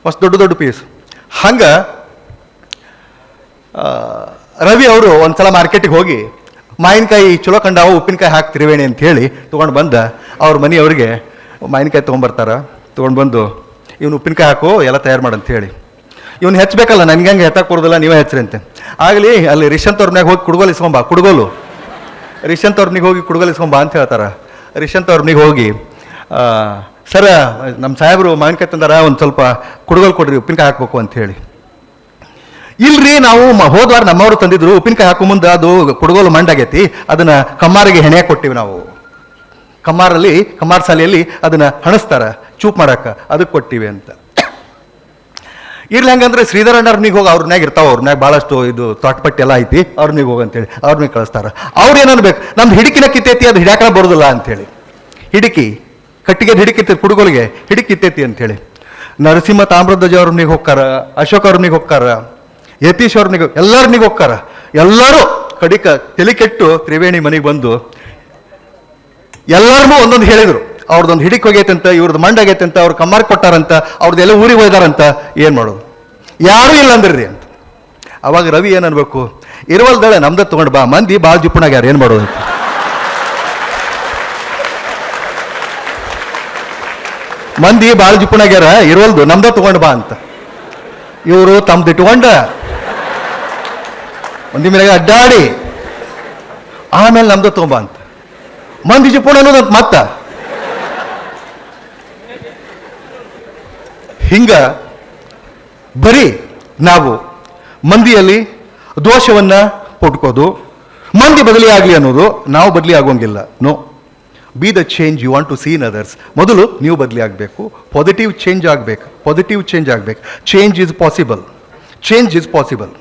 ಮಸ್ತ್ ದೊಡ್ಡ ಪೀಸ್. ಹಂಗೆ ರವಿ ಅವರು ಒಂದ್ಸಲ ಮಾರ್ಕೆಟಿಗೆ ಹೋಗಿ ಮಾವಿನಕಾಯಿ ಚಲೋ ಕಂಡಾವ, ಉಪ್ಪಿನಕಾಯಿ ಹಾಕಿ ತಿರುವೇಣಿ ಅಂತ ಹೇಳಿ ತೊಗೊಂಡು ಬಂದ. ಅವ್ರ ಮನೆಯವ್ರಿಗೆ ಮಾವಿನಕಾಯಿ ತೊಗೊಂಬರ್ತಾರೆ. ತೊಗೊಂಡು ಬಂದು ಇವನು ಉಪ್ಪಿನಕಾಯಿ ಹಾಕು ಎಲ್ಲ ತಯಾರು ಮಾಡಂತ ಹೇಳಿ ಇವ್ನು ಹೆಚ್ಚಬೇಕಲ್ಲ, ನನಗೆ ಹಂಗೆ ಹೆತ್ತಕ್ಕೆ ಬರೋದಿಲ್ಲ, ನೀವೇ ಹೆಚ್ಚ್ರಿ ಅಂತೆ. ಆಗಲಿ ಅಲ್ಲಿ ರಿಷಂತ್ ಅವ್ರ ಮ್ಯಾಗ ಹೋಗಿ ಕುಡ್ಗೋಲು ಇಸ್ಕೊಂಬ, ಕುಡ್ಗೋಲು ರಿಷಂತ್ ಅವ್ರನಿಗೆ ಹೋಗಿ ಕುಡ್ಗೋಲು ಇಸ್ಕೊಂಬ ಅಂತ ಹೇಳ್ತಾರೆ. ರಿಷಂತ್ ಅವ್ರನಿಗೆ ಹೋಗಿ, ಸರ ನಮ್ಮ ಸಾಹೇಬರು ಮಾವಿನಕಾಯಿ ತಂದಾರ, ಒಂದು ಸ್ವಲ್ಪ ಕುಡ್ಗೋಲು ಕೊಡ್ರಿ, ಉಪ್ಪಿನಕಾಯಿ ಹಾಕ್ಬೇಕು ಅಂತ ಹೇಳಿ. ಇಲ್ರಿ, ನಾವು ಹೋದ್ವಾರ ನಮ್ಮವರು ತಂದಿದ್ರು, ಉಪ್ಪಿನಕಾಯಿ ಹಾಕೋ ಮುಂದೆ ಅದು ಕುಡ್ಗೋಲು ಮಂಡಾಗೈತಿ, ಅದನ್ನ ಕಮ್ಮಾರಿಗೆ ಹೆಣೆ ಕೊಟ್ಟಿವಿ ನಾವು. ಕಮ್ಮಾರ ಶಾಲೆಯಲ್ಲಿ ಅದನ್ನ ಹಣಸ್ತಾರ ಚೂಪ್ ಮಾಡಾಕ, ಅದಕ್ಕೆ ಕೊಟ್ಟಿವಿ ಅಂತ. ಇರ್ಲಿ ಹಂಗಂದ್ರೆ ಶ್ರೀಧರ ಅಣ್ಣವ್ರನಿಗೆ ಹೋಗಿ ಅವ್ರನ್ಯಾಗ ಇರ್ತಾವ, ಅವ್ರನ್ಯಾಗ ಭಾಳಷ್ಟು ಇದು ತೋಟಪಟ್ಟಿ ಎಲ್ಲ ಐತಿ, ಅವ್ರನಿಗೆ ಹೋಗಂತೇಳಿ ಅವ್ರನ್ನೇ ಕಳಿಸ್ತಾರ. ಅವ್ರು ಏನನ್ಬೇಕು, ನಮ್ದು ಹಿಡಿಕಿನ ಕಿತ್ತೈತಿ, ಅದು ಹಿಡ್ಯಾಕ ಬರೋದಿಲ್ಲ ಅಂತೇಳಿ. ಹಿಡಿಕಿ ಕಟ್ಟಿಗೆ ಹಿಡಿಕಿತ್ತೈತಿ, ಕುಡುಗೋಲಿಗೆ ಹಿಡಿಕಿತ್ತೈತಿ ಅಂತೇಳಿ ನರಸಿಂಹ ತಾಮ್ರಧ್ವಜ ಅವ್ರನಿಗೆ ಹೋಗ್ತಾರ, ಅಶೋಕ್ ಅವ್ರನಿಗೆ ಹೋಗ್ತಾರ, ಯತೀಶ್ ಅವ್ರನಿಗೆ, ಎಲ್ಲರನಿಗೆ ಹೋಗ್ತಾರ. ಎಲ್ಲರೂ ಕಡಿಕ ತಲೆ ಕೆಟ್ಟು ತ್ರಿವೇಣಿ ಮನೆಗೆ ಬಂದು ಎಲ್ಲರಿಗೂ ಒಂದೊಂದು ಹೇಳಿದ್ರು. ಅವ್ರದ್ದೊಂದು ಹಿಡಿಕ್ ಹೋಗೈತೆ ಅಂತ, ಇವ್ರದ್ದು ಮಂಡ್ ಆಗೈತೆ ಅಂತ, ಅವ್ರು ಕಮ್ಮಾರ್ ಕೊಟ್ಟಾರಂತ, ಅವ್ರದ್ದೆಲ್ಲ ಊರಿಗೆ ಹೋಯ್ದಾರಂತ, ಏನು ಮಾಡೋದು, ಯಾರೂ ಇಲ್ಲ ಅಂದ್ರಿ ಅಂತ. ಅವಾಗ ರವಿ ಏನು ಅನ್ಬೇಕು, ಇರುವಲ್ದಳೆ ನಮ್ದ ತಗೊಂಡು ಬಾ, ಮಂದಿ ಭಾಳ ಜುಪ್ಪಣಾಗ್ಯಾರ, ಏನು ಮಾಡೋದು ಅಂತ. ಮಂದಿ ಭಾಳ ಜುಪ್ಪಣಾಗ್ಯಾರ, ಇರುವಲ್ದು ನಮ್ದ ತಗೊಂಡು ಬಾ ಅಂತ. ಇವರು ತಮ್ದು ಇಟ್ಕೊಂಡ ಮಂದಿ ಮೇಲೆ ಅಡ್ಡಾಡಿ ಆಮೇಲೆ ನಮ್ದು ತಗೊಂಬ ಅಂತ. ಮಂದಿ ಜುಪ್ಪಣ ಅನ್ನೋದಂತ ಮತ್ತ ಹಿಂಗ ಬರೀ ನಾವು ಮಂದಿಯಲ್ಲಿ ದೋಷವನ್ನ ಹುಡ್ಕೋದು, ಮಂದಿ ಬದಲಿ ಆಗಲಿ ಅನ್ನೋದು, ನಾವು ಬದಲಿ ಆಗೋಂಗಿಲ್ಲ. No, be the change you want to see in others. ಮೊದಲು ನೀವು ಬದಲಿ ಆಗಬೇಕು, ಪಾಸಿಟಿವ್ ಚೇಂಜ್ ಆಗಬೇಕು, change is possible,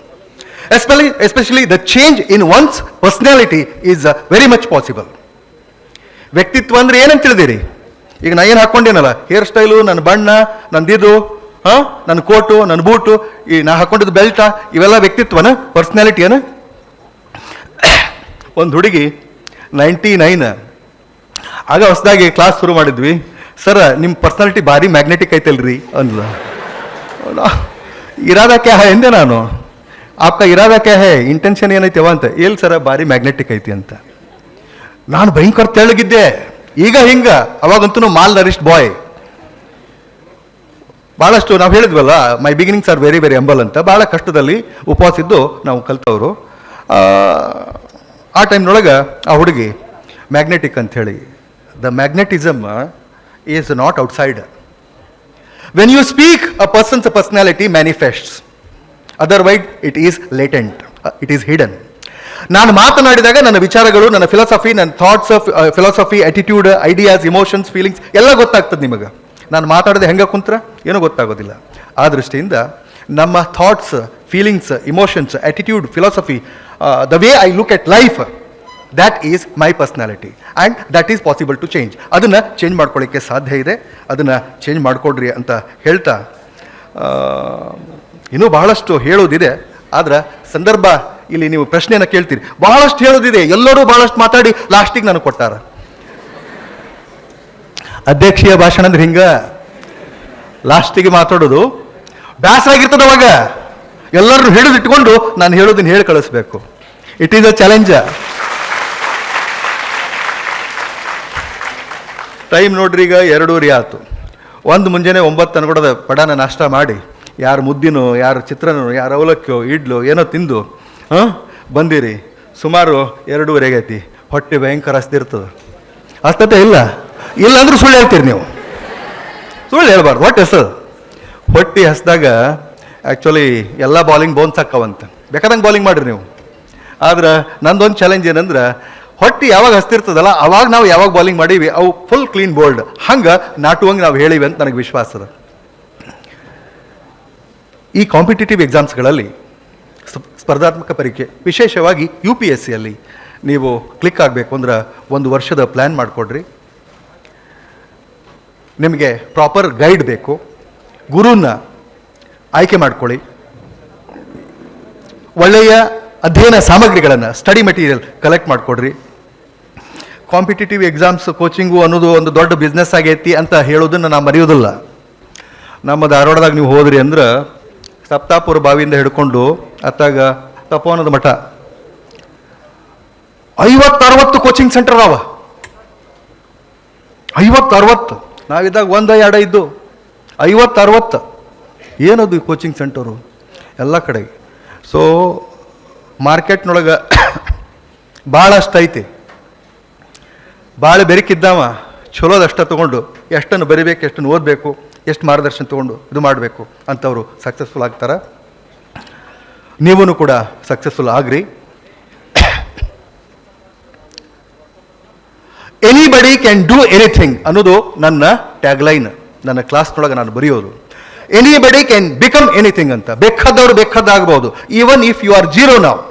especially the change in one's personality is very much possible. ವ್ಯಕ್ತಿತ್ವ ಅಂದ್ರೆ ಏನಂತ ತಿಳಿದಿರಿ? ಈಗ ನಾ ಏನು ಹಾಕ್ಕೊಂಡೇನಲ್ಲ, ಹೇರ್ ಸ್ಟೈಲು, ನನ್ನ ಬಣ್ಣ, ನಂದಿದು, ನನ್ನ ಕೋಟು, ನನ್ನ ಬೂಟು, ಈ ನಾ ಹಾಕೊಂಡಿದ್ದು ಬೆಲ್ಟ, ಇವೆಲ್ಲ ವ್ಯಕ್ತಿತ್ವನ, ಪರ್ಸನಾಲಿಟಿಯನ? ಒಂದು ಹುಡುಗಿ 99 ಆಗ ಹೊಸದಾಗಿ ಕ್ಲಾಸ್ ಶುರು ಮಾಡಿದ್ವಿ. ಸರ ನಿಮ್ಮ ಪರ್ಸನಾಲಿಟಿ ಭಾರಿ ಮ್ಯಾಗ್ನೆಟಿಕ್ ಐತಲ್ರಿ ಅಂದ್ಲ. ಇರಾದ ಕ್ಯಾ ಹೈ ಎಂದೆ ನಾನು. ಆಪ್ಕ ಇರಾದ ಕ್ಯಾ ಹೈ, ಇಂಟೆನ್ಷನ್ ಏನೈತೆ ಅಂತ. ಎಲ್ಲಿ ಸರ ಭಾರಿ ಮ್ಯಾಗ್ನೆಟಿಕ್ ಐತಿ ಅಂತ. ನಾನು ಭಯಂಕರ ತೆಳ್ಳಗಿದ್ದೆ, ಈಗ ಹಿಂಗ. ಅವಾಗಂತೂ ಮಾಲ್ ನರಿಷ್ಡ್ ಬಾಯ್. ಭಾಳಷ್ಟು ನಾವು ಹೇಳಿದ್ವಲ್ಲ, ಮೈ ಬಿಗಿನಿಂಗ್ಸ್ ಆರ್ ವೆರಿ ವೆರಿ ಎಂಬಲ್ ಅಂತ. ಭಾಳ ಕಷ್ಟದಲ್ಲಿ ಉಪವಾಸ ಇದ್ದು ನಾವು ಕಲ್ತವರು. ಆ ಟೈಮ್ನೊಳಗೆ ಆ ಹುಡುಗಿ ಮ್ಯಾಗ್ನೆಟಿಕ್ ಅಂಥೇಳಿ. The magnetism is not outside. When you speak, a person's personality manifests, otherwise it is latent, it is hidden. ನಾನು ಮಾತನಾಡಿದಾಗ ನನ್ನ ವಿಚಾರಗಳು, ನನ್ನ ಫಿಲಾಸಫಿ, ನನ್ನ thoughts, philosophy, attitude, ideas, emotions, feelings ಎಲ್ಲ ಗೊತ್ತಾಗ್ತದೆ ನಿಮಗೆ. ನಾನು ಮಾತಾಡದೆ ಹೆಂಗೆ ಕುಂತ್ರ ಏನೂ ಗೊತ್ತಾಗೋದಿಲ್ಲ. ಆ ದೃಷ್ಟಿಯಿಂದ ನಮ್ಮ thoughts, feelings, emotions, attitude, philosophy, the way I look at life, that is my personality and that is possible to change. ಅದನ್ನು ಚೇಂಜ್ ಮಾಡ್ಕೊಳ್ಳಿಕ್ಕೆ ಸಾಧ್ಯ ಇದೆ. ಅದನ್ನು ಚೇಂಜ್ ಮಾಡಿಕೊಡ್ರಿ ಅಂತ ಹೇಳ್ತಾ, ಇನ್ನೂ ಬಹಳಷ್ಟು ಹೇಳೋದಿದೆ. ಆದ್ರೆ ಸಂದರ್ಭ, ಇಲ್ಲಿ ನೀವು ಪ್ರಶ್ನೆಯನ್ನು ಕೇಳ್ತೀರಿ, ಬಹಳಷ್ಟು ಹೇಳೋದಿದೆ, ಎಲ್ಲರೂ ಬಹಳಷ್ಟು ಮಾತಾಡಿ ಲಾಸ್ಟಿಗೆ ನನಗೆ ಕೊಟ್ಟಾರ. ಅಧ್ಯಕ್ಷೀಯ ಭಾಷಣ ಅಂದ್ರೆ ಹಿಂಗ, ಲಾಸ್ಟಿಗೆ ಮಾತಾಡೋದು ಬೇಸರ ಆಗಿರ್ತದೆ. ಅವಾಗ ಎಲ್ಲರೂ ಹಿಡಿದು ಇಟ್ಕೊಂಡು ನಾನು ಹೇಳೋದನ್ನ ಹೇಳಿ ಕಳಿಸ್ಬೇಕು. It is a challenge. Time ನೋಡ್ರಿ, ಈಗ 2:30 ಆಯ್ತು. ಒಂದು ಮುಂಜಾನೆ 9 ಅನ್ಕೊಡೋದ ಪಡಾನ ನಾಷ್ಟ ಮಾಡಿ, ಯಾರು ಮುದ್ದಿನೋ, ಯಾರು ಚಿತ್ರಾನ್ನೋ, ಯಾರು ಅವಲಕ್ಕಿಯೋ, ಇಡ್ಲು ಏನೋ ತಿಂದು ಬಂದಿರಿ. ಸುಮಾರು 2:30 ಆಗೈತಿ. ಹೊಟ್ಟೆ ಭಯಂಕರ ಹಸ್ತಿರ್ತದೆ. ಹಸ್ತತೆ ಇಲ್ಲ ಅಂದ್ರೆ ಸುಳ್ಳು ಹೇಳ್ತೀರಿ ನೀವು. ಸುಳ್ಳು ಹೇಳ್ಬಾರ್ದು. ಹೊಟ್ಟೆ ಹೆಸರು ಹೊಟ್ಟೆ ಹಸ್ದಾಗ ಆ್ಯಕ್ಚುಲಿ ಎಲ್ಲ ಬಾಲಿಂಗ್ ಬೋನ್ಸ್ ಹಾಕವಂತ, ಬೇಕಾದಂಗೆ ಬಾಲಿಂಗ್ ಮಾಡಿರಿ ನೀವು. ಆದ್ರೆ ನಂದೊಂದು ಚಾಲೆಂಜ್ ಏನಂದ್ರೆ, ಹೊಟ್ಟೆ ಯಾವಾಗ ಹಸ್ತಿರ್ತದಲ್ಲ ಅವಾಗ ನಾವು ಯಾವಾಗ ಬಾಲಿಂಗ್ ಮಾಡೀವಿ ಅವು ಫುಲ್ ಕ್ಲೀನ್ ಬೋಲ್ಡ್, ಹಂಗೆ ನಾಟುವಂಗೆ ನಾವು ಹೇಳಿವಿ ಅಂತ ನನಗೆ ವಿಶ್ವಾಸ ಅದ. ಈ ಕಾಂಪಿಟೇಟಿವ್ ಎಕ್ಸಾಮ್ಸ್ಗಳಲ್ಲಿ, ಸ್ಪರ್ಧಾತ್ಮಕ ಪರೀಕ್ಷೆ, ವಿಶೇಷವಾಗಿ UPSCಯಲ್ಲಿ ನೀವು ಕ್ಲಿಕ್ ಆಗಬೇಕು ಅಂದ್ರೆ 1 ವರ್ಷದ ಪ್ಲ್ಯಾನ್ ಮಾಡಿಕೊಡ್ರಿ. ನಿಮಗೆ ಪ್ರಾಪರ್ ಗೈಡ್ ಬೇಕು. ಗುರುನ ಆಯ್ಕೆ ಮಾಡ್ಕೊಳ್ಳಿ. ಒಳ್ಳೆಯ ಅಧ್ಯಯನ ಸಾಮಗ್ರಿಗಳನ್ನು, ಸ್ಟಡಿ ಮೆಟೀರಿಯಲ್ ಕಲೆಕ್ಟ್ ಮಾಡಿಕೊಡ್ರಿ. ಕಾಂಪಿಟೇಟಿವ್ ಎಕ್ಸಾಮ್ಸ್ ಕೋಚಿಂಗು ಅನ್ನೋದು ಒಂದು ದೊಡ್ಡ ಬಿಸ್ನೆಸ್ ಆಗೈತಿ ಅಂತ ಹೇಳೋದನ್ನು ನಾನು ಮರೆಯೋದಿಲ್ಲ. ನಮ್ಮ ಧಾರವಾಡದಾಗ ನೀವು ಹೋದ್ರಿ ಅಂದ್ರೆ, ಸಪ್ತಾಪುರ ಬಾವಿಯಿಂದ ಹಿಡ್ಕೊಂಡು ಅತ್ತಾಗ ತಪೋವನದ ಮಠ 50-60 ಕೋಚಿಂಗ್ ಸೆಂಟರ್ ಅವ. 50-60. ನಾವಿದ್ದಾಗ 1-2 ಇದ್ದು 50-60. ಏನದು ಈ ಕೋಚಿಂಗ್ ಸೆಂಟರು ಎಲ್ಲ ಕಡೆಗೆ. ಸೊ ಮಾರ್ಕೆಟ್ನೊಳಗೆ ಭಾಳಷ್ಟು ಐತಿ, ಭಾಳ ಬೆರಕಿದ್ದಾವ ಚಲೋದಷ್ಟ ತೊಗೊಂಡು ಎಷ್ಟನ್ನು ಬರಿಬೇಕು, ಎಷ್ಟನ್ನು ಓದಬೇಕು, ಎಷ್ಟು ಮಾರ್ಗದರ್ಶನ ತೊಗೊಂಡು ಇದು ಮಾಡಬೇಕು ಅಂಥವ್ರು ಸಕ್ಸಸ್ಫುಲ್ ಆಗ್ತಾರೆ. ನೀವೂ ಕೂಡ successful agri. Anybody can do anything ಅನ್ನೋದು ನನ್ನ ಟ್ಯಾಗ್ಲೈನ್, ನನ್ನ ಕ್ಲಾಸ್ನೊಳಗೆ ನಾನು ಬರೆಯೋದು. ಎನಿಬಡಿ ಕ್ಯಾನ್ ಬಿಕಮ್ ಎನಿಥಿಂಗ್ ಅಂತ. ಬೇಕಾದವರು ಬೇಕಾದಾಗಬಹುದು. Even if you are zero now,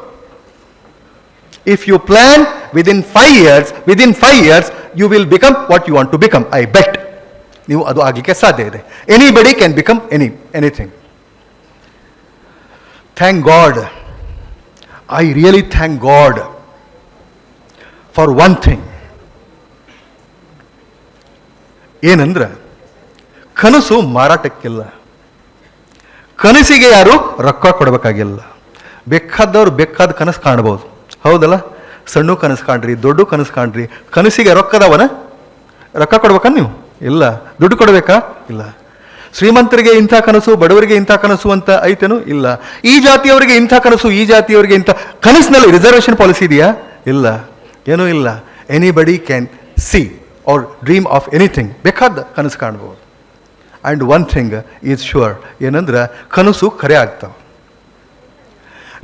if you plan within 5 years you will become what you want to become. I bet ನೀವು ಅದು ಆಗಲಿಕ್ಕೆ ಸಾಧ್ಯ ಇದೆ. Anybody can become anything. Thank God, I really thank God for one thing. ಏನಂದ್ರೆ ಕನಸು ಮಾರಾಟಕ್ಕಿಲ್ಲ, ಕನಸಿಗೆ ಯಾರು ರೊಕ್ಕ ಕೊಡಬೇಕಾಗಿಲ್ಲ. ಬೇಕಾದವ್ರು ಬೇಕಾದ ಕನಸು ಕಾಣ್ಬೋದು, ಹೌದಲ್ಲ? ಸಣ್ಣ ಕನಸು ಕಾಣ್ರಿ, ದೊಡ್ಡ ಕನಸು ಕಾಣ್ರಿ. ಕನಸಿಗೆ ರೊಕ್ಕದವನ ರೊಕ್ಕ ಕೊಡ್ಬೇಕಾ ನೀವು? ಇಲ್ಲ. ದುಡ್ಡು ಕೊಡಬೇಕಾ? ಇಲ್ಲ. ಶ್ರೀಮಂತರಿಗೆ ಇಂಥ ಕನಸು, ಬಡವರಿಗೆ ಇಂಥ ಕನಸು ಅಂತ ಐತೇನು? ಇಲ್ಲ. ಈ ಜಾತಿಯವರಿಗೆ ಇಂಥ ಕನಸು, ಈ ಜಾತಿಯವರಿಗೆ ಇಂಥ ಕನಸಿನಲ್ಲಿ ರಿಸರ್ವೇಷನ್ ಪಾಲಿಸಿ ಇದೆಯಾ? ಇಲ್ಲ, ಏನೂ ಇಲ್ಲ. Anybody can see or dream of anything. ಬೇಕಾದ ಕನಸು ಕಾಣ್ಬೋದು. And one thing is sure, ಏನಂದ್ರೆ ಕನಸು ಖರೆ ಆಗ್ತಾವೆ.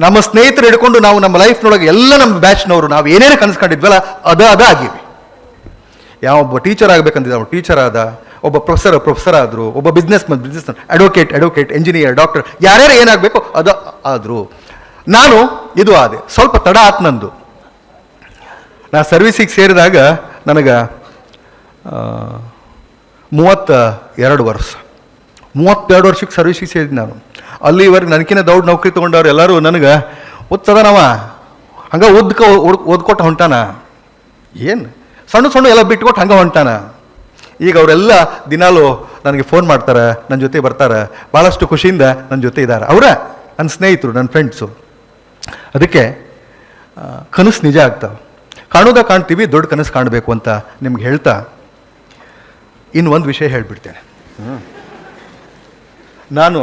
ನಮ್ಮ ಸ್ನೇಹಿತರು ಹಿಡ್ಕೊಂಡು ನಾವು ನಮ್ಮ ಲೈಫ್ನೊಳಗೆ ಎಲ್ಲ ನಮ್ಮ ಬ್ಯಾಚ್ನವರು ನಾವು ಏನೇನು ಕನಸು ಕಂಡಿದ್ವಲ್ಲ ಅದ ಆಗಿವಿ. ಯಾವೊಬ್ಬ ಟೀಚರ್ ಆಗಬೇಕಂತಿದ್ದ ಅವ್ನು ಟೀಚರ್ ಆದ, ಒಬ್ಬ ಪ್ರೊಫೆಸರ್ ಆದರು, ಒಬ್ಬ ಬಿಸ್ನೆಸ್ ಅಡ್ವೊಕೇಟ್, ಎಂಜಿನಿಯರ್, ಡಾಕ್ಟರ್, ಯಾರ್ಯಾರು ಏನಾಗಬೇಕು ಅದು ಆದರು. ನಾನು ಇದು ಆದೆ. ಸ್ವಲ್ಪ ತಡ ಆತ್ ನಂದು. ನಾ ಸರ್ವಿಸಿಗೆ ಸೇರಿದಾಗ ನನಗೆ 32 ವರ್ಷ. 32 ವರ್ಷಕ್ಕೆ ಸರ್ವಿಸಿಗೆ ಸೇರಿದ್ದು ನಾನು. ಅಲ್ಲಿವರೆಗೆ ನನಗಿನ್ನ ದೊಡ್ಡ ನೌಕರಿ ತೊಗೊಂಡವ್ರು ಎಲ್ಲರೂ ನನಗೆ ಓದ್ತದನವ ಹಂಗೆ ಓದ್ಕೊಟ್ಟು ಹೊಂಟಾನ. ಏನು ಸಣ್ಣ ಎಲ್ಲ ಬಿಟ್ಕೊಟ್ಟು ಹಂಗೆ ಹೊಂಟಾನ. ಈಗ ಅವರೆಲ್ಲ ದಿನಾಲು ನನಗೆ ಫೋನ್ ಮಾಡ್ತಾರೆ, ನನ್ನ ಜೊತೆ ಬರ್ತಾರೆ, ಭಾಳಷ್ಟು ಖುಷಿಯಿಂದ ನನ್ನ ಜೊತೆ ಇದ್ದಾರೆ. ಅವರ ನನ್ನ ಸ್ನೇಹಿತರು, ನನ್ನ ಫ್ರೆಂಡ್ಸು. ಅದಕ್ಕೆ ಕನಸು ನಿಜ ಆಗ್ತಾವೆ. ಕಾಣ್ತೀವಿ, ದೊಡ್ಡ ಕನಸು ಕಾಣಬೇಕು ಅಂತ ನಿಮ್ಗೆ ಹೇಳ್ತಾ ಇನ್ನು ಒಂದು ವಿಷಯ ಹೇಳಿಬಿಡ್ತೇನೆ. ನಾನು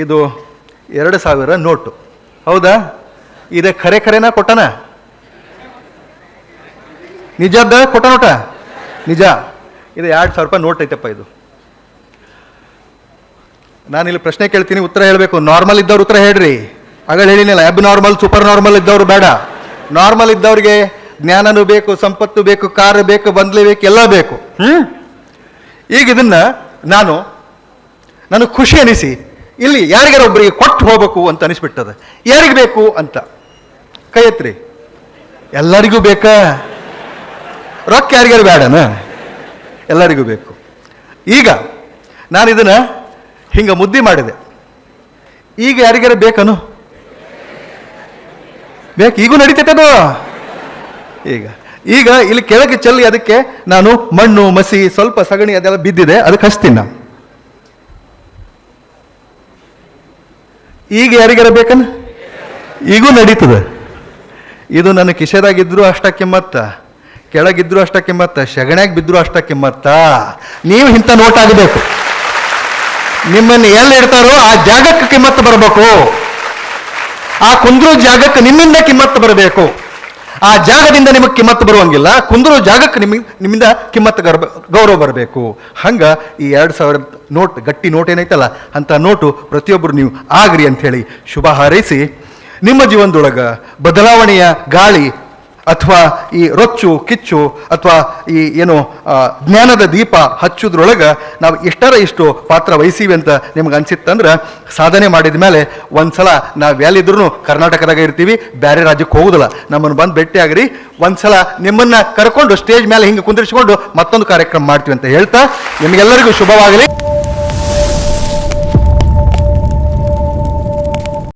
ಇದು 2000 ನೋಟು, ಹೌದಾ? ಇದೆ ಖರೆನಾ ಕೊಟ್ಟನ? ನಿಜದ ಕೊಟ್ಟ ನೋಟ? ನಿಜ. ಇದು 2000 ರೂಪಾಯಿ ನೋಟ್ ಐತಪ್ಪ. ಇದು ನಾನಿಲ್ಲಿ ಪ್ರಶ್ನೆ ಕೇಳ್ತೀನಿ, ಉತ್ತರ ಹೇಳಬೇಕು. ನಾರ್ಮಲ್ ಇದ್ದವ್ರು ಉತ್ತರ ಹೇಳ್ರಿ. ಆಗ ಹೇಳಿನಿಲ್ಲ, ಅಬ್ ನಾರ್ಮಲ್ ಸೂಪರ್ ನಾರ್ಮಲ್ ಇದ್ದವ್ರು ಬೇಡ. ನಾರ್ಮಲ್ ಇದ್ದವ್ರಿಗೆ ಜ್ಞಾನನೂ ಬೇಕು, ಸಂಪತ್ತು ಬೇಕು, ಕಾರು ಬೇಕು, ಬಂದ್ಲೆ ಬೇಕು, ಎಲ್ಲ ಬೇಕು. ಈಗ ಇದನ್ನ ನನಗೆ ಖುಷಿ ಅನಿಸಿ ಇಲ್ಲಿ ಯಾರಿಗಾರ ಒಬ್ಬರಿಗೆ ಕೊಟ್ಟು ಹೋಗ್ಬೇಕು ಅಂತ ಅನಿಸ್ಬಿಟ್ಟದ. ಯಾರಿಗೆ ಬೇಕು ಅಂತ ಕೈ ಎತ್ರಿ. ಎಲ್ಲರಿಗೂ ಬೇಕಾ? ರೊಕ್ಕ ಯಾರಿಗಾರು ಬೇಡನ? ಎಲ್ಲರಿಗೂ ಬೇಕು. ಈಗ ನಾನು ಇದನ್ನ ಹಿಂಗೆ ಮುದ್ದೆ ಮಾಡಿದೆ. ಈಗ ಯಾರಿಗಾರ ಬೇಕನು? ಬೇಕು. ಈಗೂ ನಡೀತೈತದು. ಈಗ ಇಲ್ಲಿ ಕೆಳಗೆ ಚೆಲ್ಲಿ ಅದಕ್ಕೆ ನಾನು ಮಣ್ಣು, ಮಸಿ, ಸ್ವಲ್ಪ ಸಗಣಿ ಅದೆಲ್ಲ ಬಿದ್ದಿದೆ, ಅದಕ್ಕೆ ಹಚ್ತೀನಿ ನಾನು. ಈಗ ಯಾರಿಗಾರ ಬೇಕನ? ಈಗೂ ನಡೀತದೆ. ಇದು ನನ್ನ ಕಿಶೆದಾಗಿದ್ರು ಅಷ್ಟ ಕಿಮ್ಮತ್ತ, ಕೆಳಗಿದ್ರು ಅಷ್ಟ ಕಿಮ್ಮತ್ತ, ಸಗಣ್ಯಾಗ ಬಿದ್ರು ಅಷ್ಟ ಕಿಮ್ಮತ್ತ. ನೀವು ಇಂಥ ನೋಟ್ ಆಗಬೇಕು. ನಿಮ್ಮನ್ನು ಎಲ್ಲಿ ಇಡ್ತಾರೋ ಆ ಜಾಗಕ್ಕೆ ಕಿಮ್ಮತ್ತು ಬರಬೇಕು. ಆ ಕುಂದ್ರು ಜಾಗಕ್ಕೆ ನಿಮ್ಮಿಂದ ಕಿಮ್ಮತ್ತು ಬರಬೇಕು. ಆ ಜಾಗದಿಂದ ನಿಮಗೆ ಕಿಮ್ಮತ್ತು ಬರುವಂಗಿಲ್ಲ, ಕುಂದ್ರು ಜಾಗಕ್ಕೆ ನಿಮ್ಮಿಂದ ಕಿಮ್ಮತ್ತು ಗೌರವ ಬರಬೇಕು. ಹಂಗೆ ಈ 2000 ನೋಟ್, ಗಟ್ಟಿ ನೋಟ್ ಏನೈತಲ್ಲ ಅಂಥ ನೋಟು ಪ್ರತಿಯೊಬ್ಬರು ನೀವು ಆಗ್ರಿ ಅಂಥೇಳಿ ಶುಭ ಹಾರೈಸಿ, ನಿಮ್ಮ ಜೀವನದೊಳಗೆ ಬದಲಾವಣೆಯ ಗಾಳಿ ಅಥವಾ ಈ ರೊಚ್ಚು ಕಿಚ್ಚು ಅಥವಾ ಈ ಏನು ಜ್ಞಾನದ ದೀಪ ಹಚ್ಚೋದ್ರೊಳಗೆ ನಾವು ಇಷ್ಟು ಪಾತ್ರ ವಹಿಸೀವಿ ಅಂತ ನಿಮ್ಗೆ ಅನ್ಸಿತ್ತಂದ್ರೆ ಸಾಧನೆ ಮಾಡಿದ ಮೇಲೆ ಒಂದ್ಸಲ ನಾವು ಎಲ್ಲಿದ್ರೂ ಕರ್ನಾಟಕದಾಗ ಇರ್ತೀವಿ, ಬೇರೆ ರಾಜ್ಯಕ್ಕೆ ಹೋಗೋದಿಲ್ಲ. ನಮ್ಮನ್ನು ಬಂದು ಭೇಟಿಯಾಗ್ರಿ. ಒಂದ್ಸಲ ನಿಮ್ಮನ್ನು ಕರ್ಕೊಂಡು ಸ್ಟೇಜ್ ಮೇಲೆ ಹಿಂಗೆ ಕುಂದಿರಿಸ್ಕೊಂಡು ಮತ್ತೊಂದು ಕಾರ್ಯಕ್ರಮ ಮಾಡ್ತೀವಿ ಅಂತ ಹೇಳ್ತಾ ನಿಮಗೆಲ್ಲರಿಗೂ ಶುಭವಾಗಲಿ.